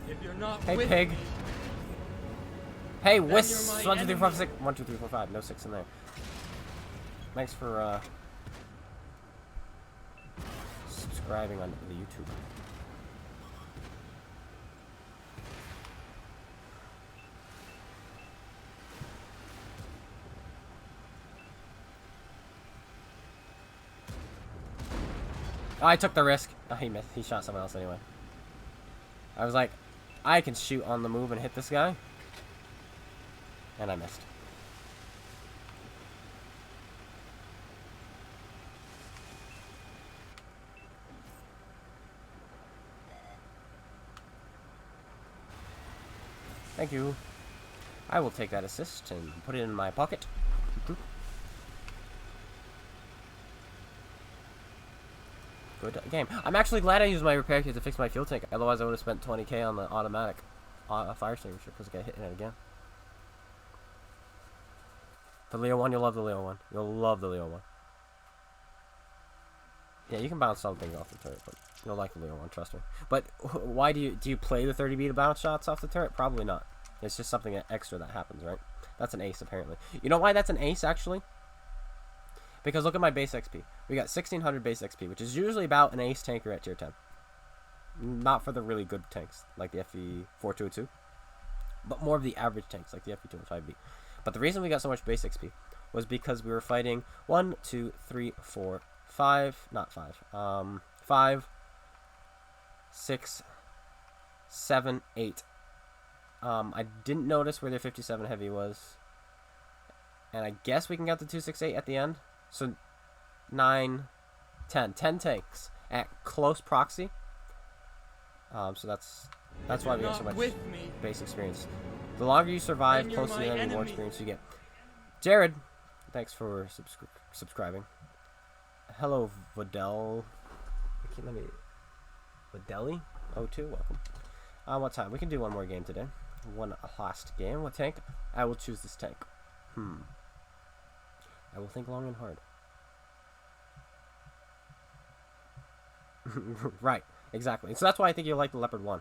If you're not Hey, with pig. me, Hey, then Whis! you're my 1, 2, 3, 4, enemy. 6. 1, 2, 3, 4, 5. No 6 in there. Thanks for subscribing on the YouTube. Oh, I took the risk. Oh, he missed. He shot someone else anyway. I was like, I can shoot on the move and hit this guy. And I missed. Thank you. I will take that assist and put it in my pocket. Good game. I'm actually glad I used my repair kit to fix my fuel tank. Otherwise, I would have spent 20k on the automatic fire extinguisher because I got hit in it again. The Leo one, you'll love the Leo one. You'll love the Leo one. Yeah, you can bounce some things off the turret, but you'll like the Leo one, trust me. But why do you play the 30B to bounce shots off the turret? Probably not. It's just something extra that happens, right? That's an ace, apparently. You know why that's an ace, actually? Because look at my base XP. We got 1600 base XP, which is usually about an ace tanker at tier 10. Not for the really good tanks, like the FE4202, but more of the average tanks, like the FE205B. But the reason we got so much base XP was because we were fighting 5, 6, 7, 8. I didn't notice where their 57 heavy was, and I guess we can get the 268 at the end. So 9, 10 tanks at close proxy. So that's why we have so much base experience. The longer you survive close to the enemy, the more experience you get. Jared, thanks for subscribing. Hello, Videl. Videli? 02, welcome. What time? We can do one more game today. One last game. What tank? I will choose this tank. I will think long and hard. Right, exactly. So that's why I think you'll like the Leopard 1.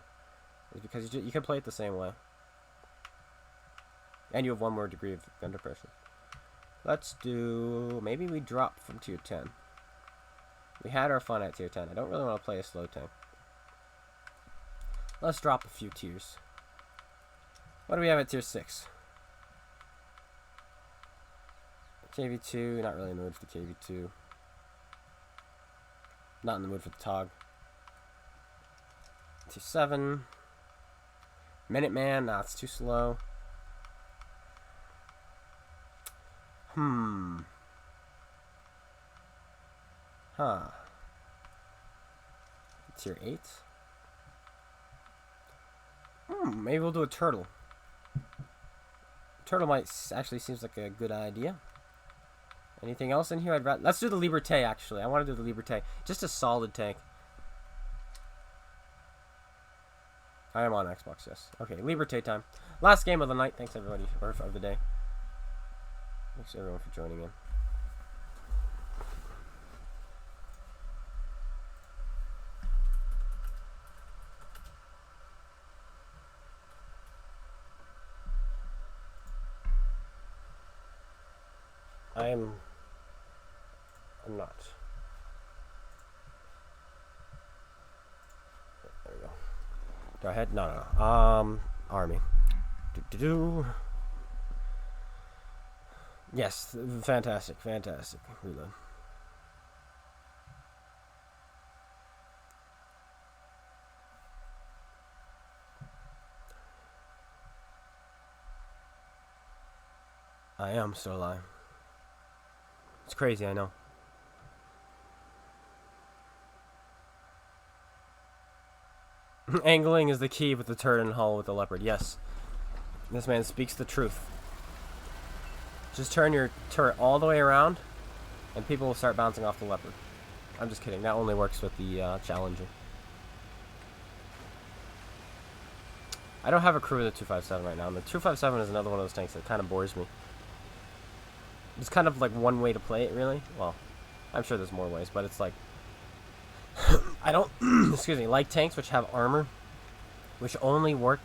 Is because you can play it the same way. And you have one more degree of under pressure. Let's do... Maybe we drop from tier 10. We had our fun at tier 10. I don't really want to play a slow tank. Let's drop a few tiers. What do we have at tier 6? KV2, not really in the mood for the KV2. Not in the mood for the TOG. T7. Minuteman, nah, it's too slow. Huh. Tier 8. Maybe we'll do a turtle. Turtle might actually seems like a good idea. Anything else in here? I'd rather... Let's do the Liberté, actually. I want to do the Liberté. Just a solid tank. I am on Xbox, yes. Okay, Liberté time. Last game of the night. Thanks, everybody. Or of the day. Thanks, everyone, for joining in. I'm not. There we go. Go ahead. No. Army. Yes, fantastic. Reload. I am still alive. It's crazy, I know. Angling is the key with the turret and hull with the leopard. Yes. This man speaks the truth. Just turn your turret all the way around, and people will start bouncing off the leopard. I'm just kidding. That only works with the Challenger. I don't have a crew with the 257 right now, and the 257 is another one of those tanks that kind of bores me. It's kind of like one way to play it, really. Well, I'm sure there's more ways, but it's like... I don't, excuse me, like tanks which have armor, which only work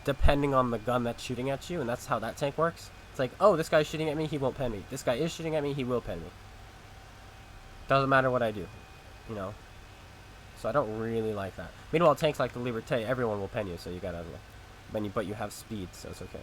depending on the gun that's shooting at you, and that's how that tank works. It's like, oh, this guy's shooting at me, he won't pen me. This guy is shooting at me, he will pen me. Doesn't matter what I do, you know. So I don't really like that. Meanwhile, tanks like the Liberté, everyone will pen you, so you gotta, but you have speed, so it's okay.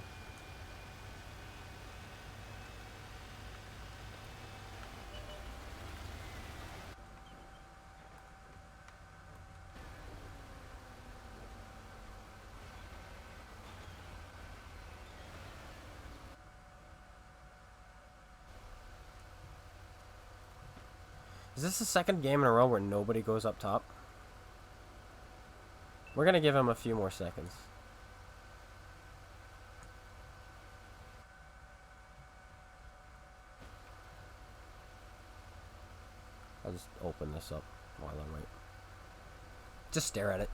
Is this the second game in a row where nobody goes up top? We're gonna give him a few more seconds. I'll just open this up while I wait. Just stare at it.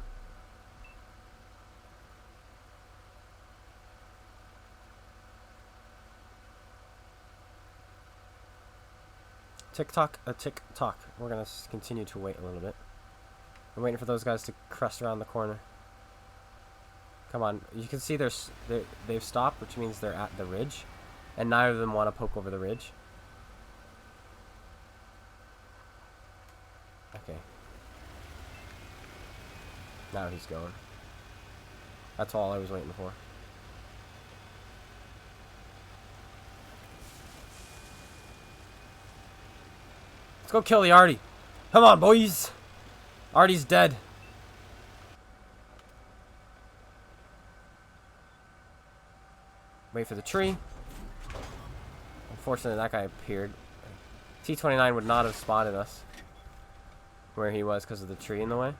Tick-tock, a tick-tock. We're going to continue to wait a little bit. We're waiting for those guys to crest around the corner. Come on. You can see they've stopped, which means they're at the ridge. And neither of them want to poke over the ridge. Okay. Now he's going. That's all I was waiting for. Let's go kill the Artie. Come on, boys. Artie's dead. Wait for the tree. Unfortunately, that guy appeared. T-29 would not have spotted us where he was because of the tree in the way.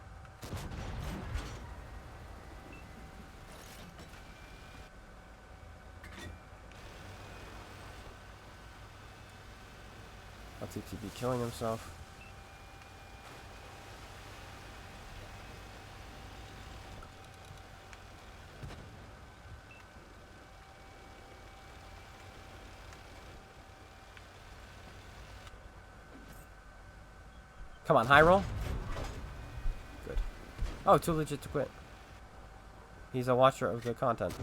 LTTB killing himself. Come on, high roll. Good. Oh, too legit to quit. He's a watcher of the content.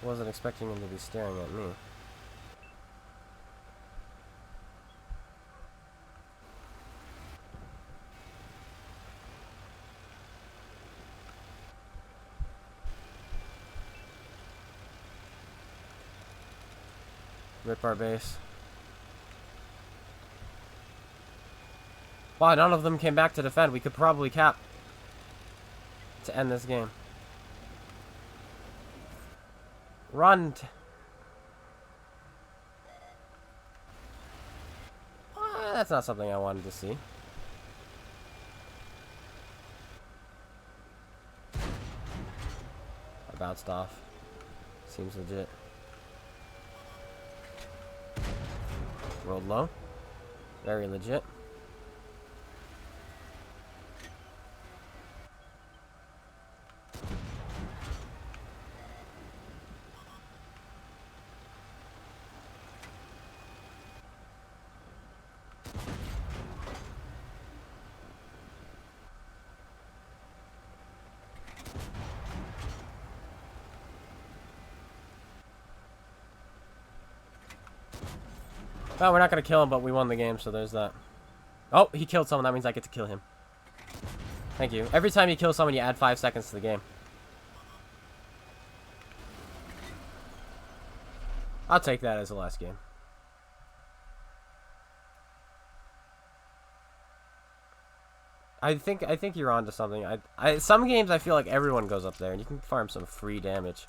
Wasn't expecting him to be staring at me. Rip our base. Wow, none of them came back to defend. We could probably cap to end this game. Run! That's not something I wanted to see. I bounced off. Seems legit. Rolled low. Very legit. Well, we're not going to kill him, but we won the game, so there's that. Oh, he killed someone. That means I get to kill him. Thank you. Every time you kill someone, you add 5 seconds to the game. I'll take that as the last game. I think you're onto something. Some games I feel like everyone goes up there and you can farm some free damage.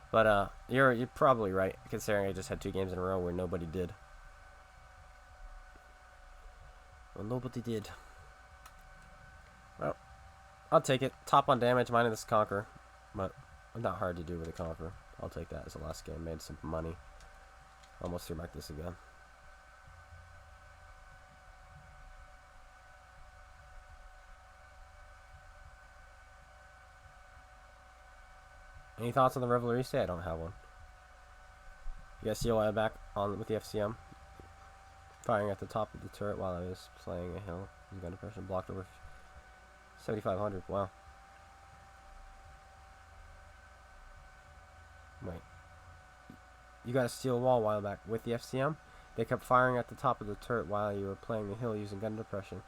But you're probably right, considering I just had 2 games in a row where nobody did. Well, nobody did. Well, I'll take it. Top on damage, minus Conquer. But not hard to do with a Conquer. I'll take that as the last game. Made some money. Almost threw back this again. Any thoughts on the Revelry Stay? I don't have one. You guys see a while back on with the FCM? Firing at the top of the turret while I was playing a hill. He's got depression blocked over 7,500. Wow. Wait. You got a steel wall a while back with the FCM? They kept firing at the top of the turret while you were playing the hill using gun depression.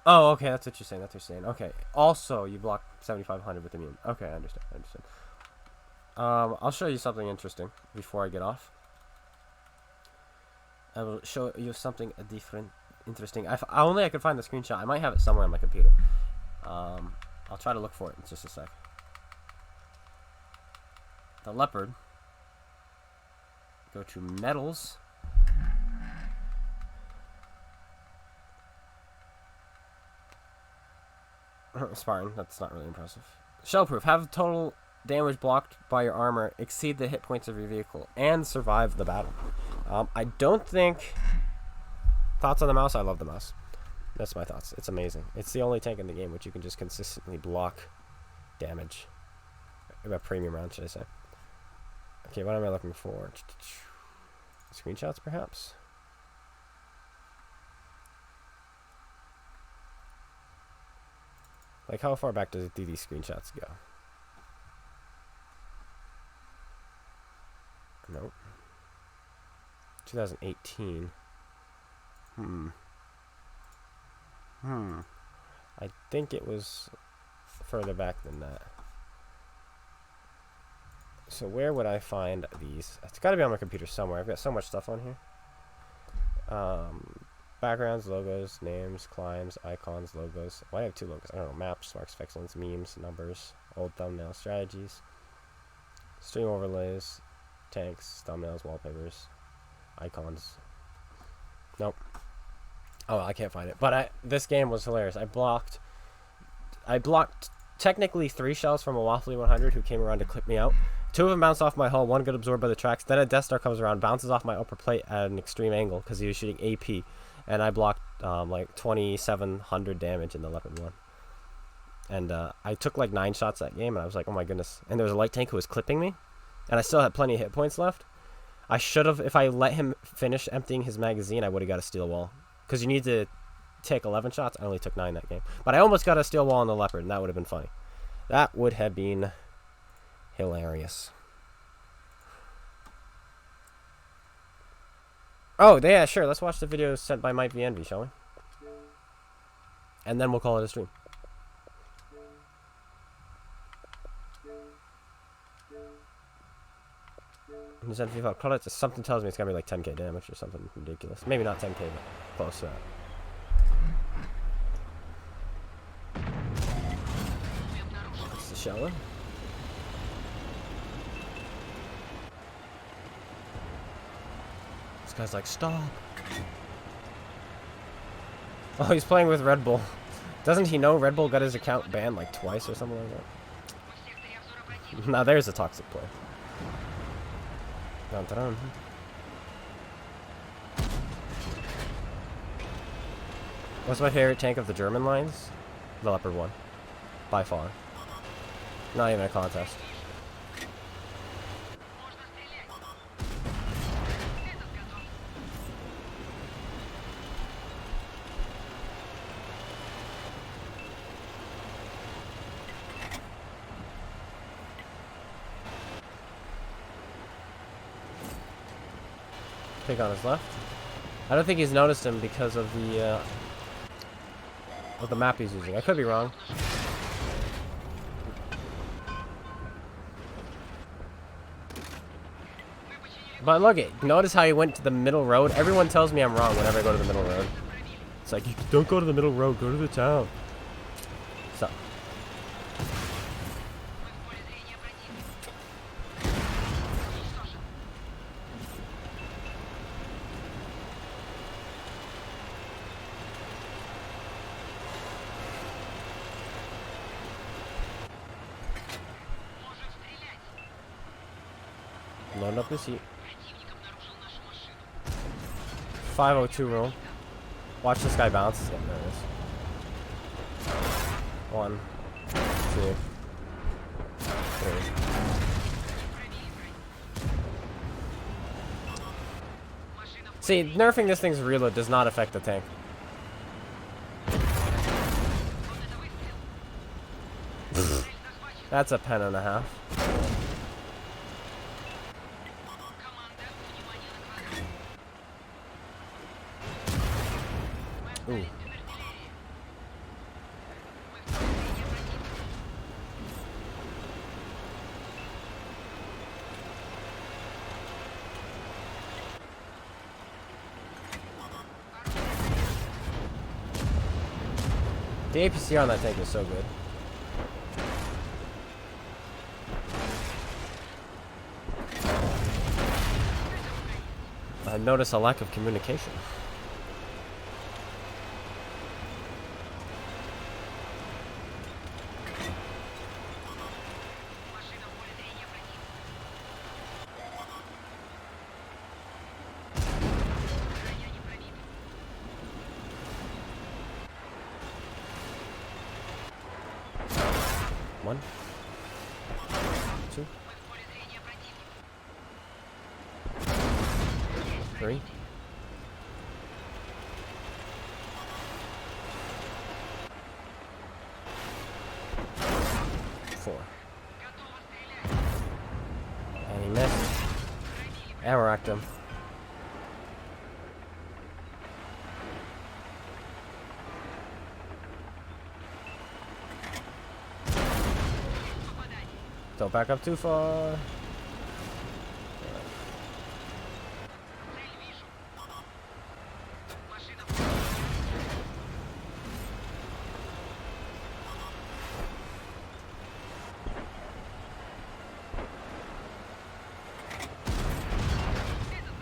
Oh, okay, that's what you're saying. That's what you're saying. Okay. Also, you blocked 7,500 with immune. Okay, I understand. I understand. I'll show you something interesting before I get off. I will show you something different, interesting. I only could find the screenshot. I might have it somewhere on my computer. I'll try to look for it in just a sec. The leopard. Go to metals. Spartan, that's not really impressive. Shellproof. Have total damage blocked by your armor exceed the hit points of your vehicle and survive the battle. I don't think... Thoughts on the mouse? I love the mouse. That's my thoughts. It's amazing. It's the only tank in the game which you can just consistently block damage. A premium round, should I say. Okay, what am I looking for? Screenshots, perhaps? Like, how far back do these screenshots go? Nope. 2018. I think it was further back than that. So where would I find these? It's got to be on my computer somewhere. I've got so much stuff on here. Backgrounds, logos, names, climbs, icons, logos. Why do I have 2 logos? I don't know. Maps, marks of excellence, memes, numbers, old thumbnail strategies, stream overlays, tanks, thumbnails, wallpapers, icons. Nope. Oh, I can't find it. But this game was hilarious. I blocked technically 3 shells from a Waffly 100 who came around to clip me out. 2 of them bounced off my hull. 1 got absorbed by the tracks. Then a Death Star comes around, bounces off my upper plate at an extreme angle because he was shooting AP. And I blocked like 2,700 damage in the Leopard 1. And I took like 9 shots that game, and I was like, oh my goodness. And there was a light tank who was clipping me, and I still had plenty of hit points left. I should have, if I let him finish emptying his magazine, I would have got a steel wall. Because you need to take 11 shots. I only took 9 that game. But I almost got a steel wall on the Leopard, and that would have been funny. That would have been hilarious. Oh, yeah, sure. Let's watch the video sent by Might Be Envy, shall we? And then we'll call it a stream. Something tells me it's gonna be like 10k damage or something ridiculous. Maybe not 10k, but close to that. That's the shower. This guy's like, stop. Oh, he's playing with Red Bull. Doesn't he know Red Bull got his account banned like twice or something like that? Now there's a toxic play. Dun, dun, dun. What's my favorite tank of the German lines? The Leopard 1. By far. Not even a contest. Pig on his left. I don't think he's noticed him because of the map he's using. I could be wrong. But look it. Notice how he went to the middle road. Everyone tells me I'm wrong whenever I go to the middle road. It's like, you don't go to the middle road. Go to the town. So. Load up the seat. 502 roll. Watch this guy bounce. Yeah, there it is. 1, 2, 3. See, nerfing this thing's reload does not affect the tank. That's a pen and a half. Ooh. The APC on that tank is so good. I notice a lack of communication. One, 2, 3, 4. And he missed. And we racked him. Don't back up too far.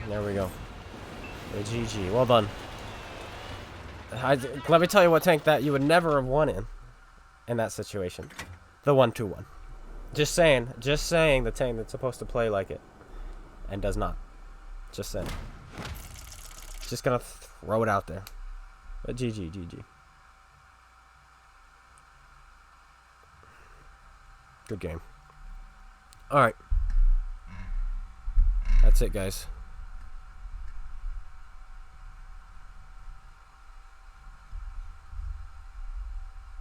There we go. The GG. Well done. Let me tell you what tank that you would never have won in that situation. The 1-2-1. Just saying the tank that's supposed to play like it and does not. Just saying. Just gonna throw it out there. But GG. Good game. Alright. That's it, guys.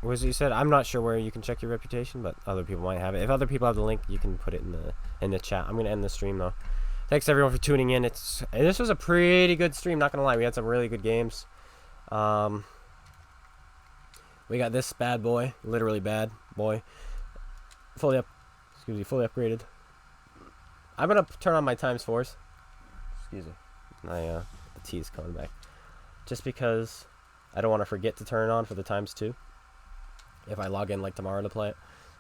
What was it you said? I'm not sure where you can check your reputation, but other people might have it. If other people have the link, you can put it in the chat. I'm gonna end the stream though. Thanks everyone for tuning in. This was a pretty good stream, not gonna lie. We had some really good games. We got this bad boy, literally bad boy, fully upgraded. I'm gonna turn on my times 4s. Excuse me. The T is coming back. Just because I don't want to forget to turn it on for the times 2 if I log in like tomorrow to play it.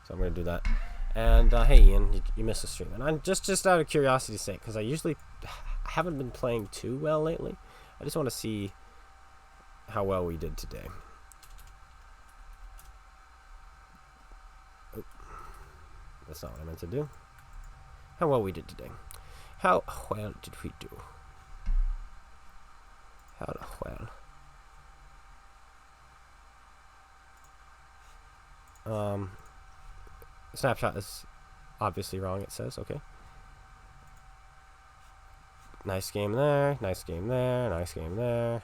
So I'm gonna do that. And hey Ian, you missed a stream. And I'm just out of curiosity's sake, because I haven't been playing too well lately. I just want to see how well we did today. Oh, that's not what I meant to do. How well we did today. How well did we do? How well? Snapshot is obviously wrong, it says. Okay. Nice game there. Nice game there. Nice game there.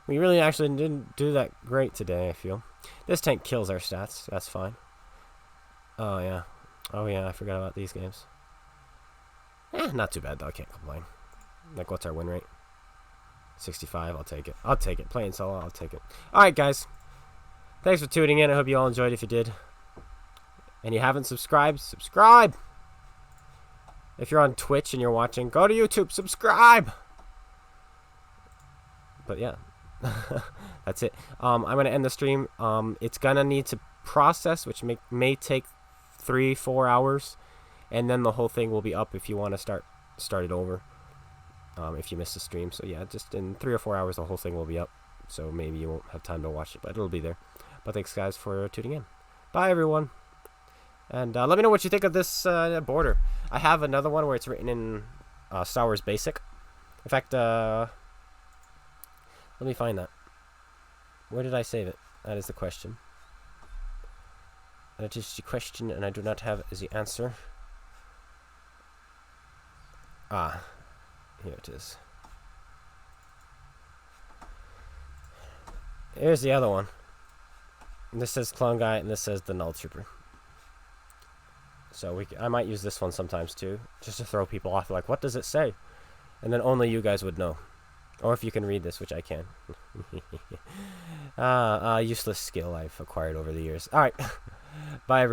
We really actually didn't do that great today, I feel. This tank kills our stats. That's fine. Oh, yeah. Oh, yeah. I forgot about these games. Not too bad, though. I can't complain. Like, what's our win rate? 65. I'll take it. I'll take it. Playing solo, I'll take it. Alright, guys. Thanks for tuning in. I hope you all enjoyed. If you did, and you haven't subscribed, subscribe! If you're on Twitch and you're watching, go to YouTube, subscribe! But yeah, that's it. I'm going to end the stream. It's going to need to process, which may take 3-4 hours. And then the whole thing will be up if you want to start it over. If you missed the stream. So yeah, just in 3 or 4 hours, the whole thing will be up. So maybe you won't have time to watch it, but it'll be there. But thanks, guys, for tuning in. Bye, everyone. And let me know what you think of this border. I have another one where it's written in Star Wars Basic. In fact, let me find that. Where did I save it? That is the question. That is the question, and I do not have the answer. Ah, here it is. Here's the other one. This says Clone Guy, and this says the Null Trooper. So I might use this one sometimes too, just to throw people off. Like, what does it say? And then only you guys would know, or if you can read this, which I can. Useless skill I've acquired over the years. All right, bye everyone.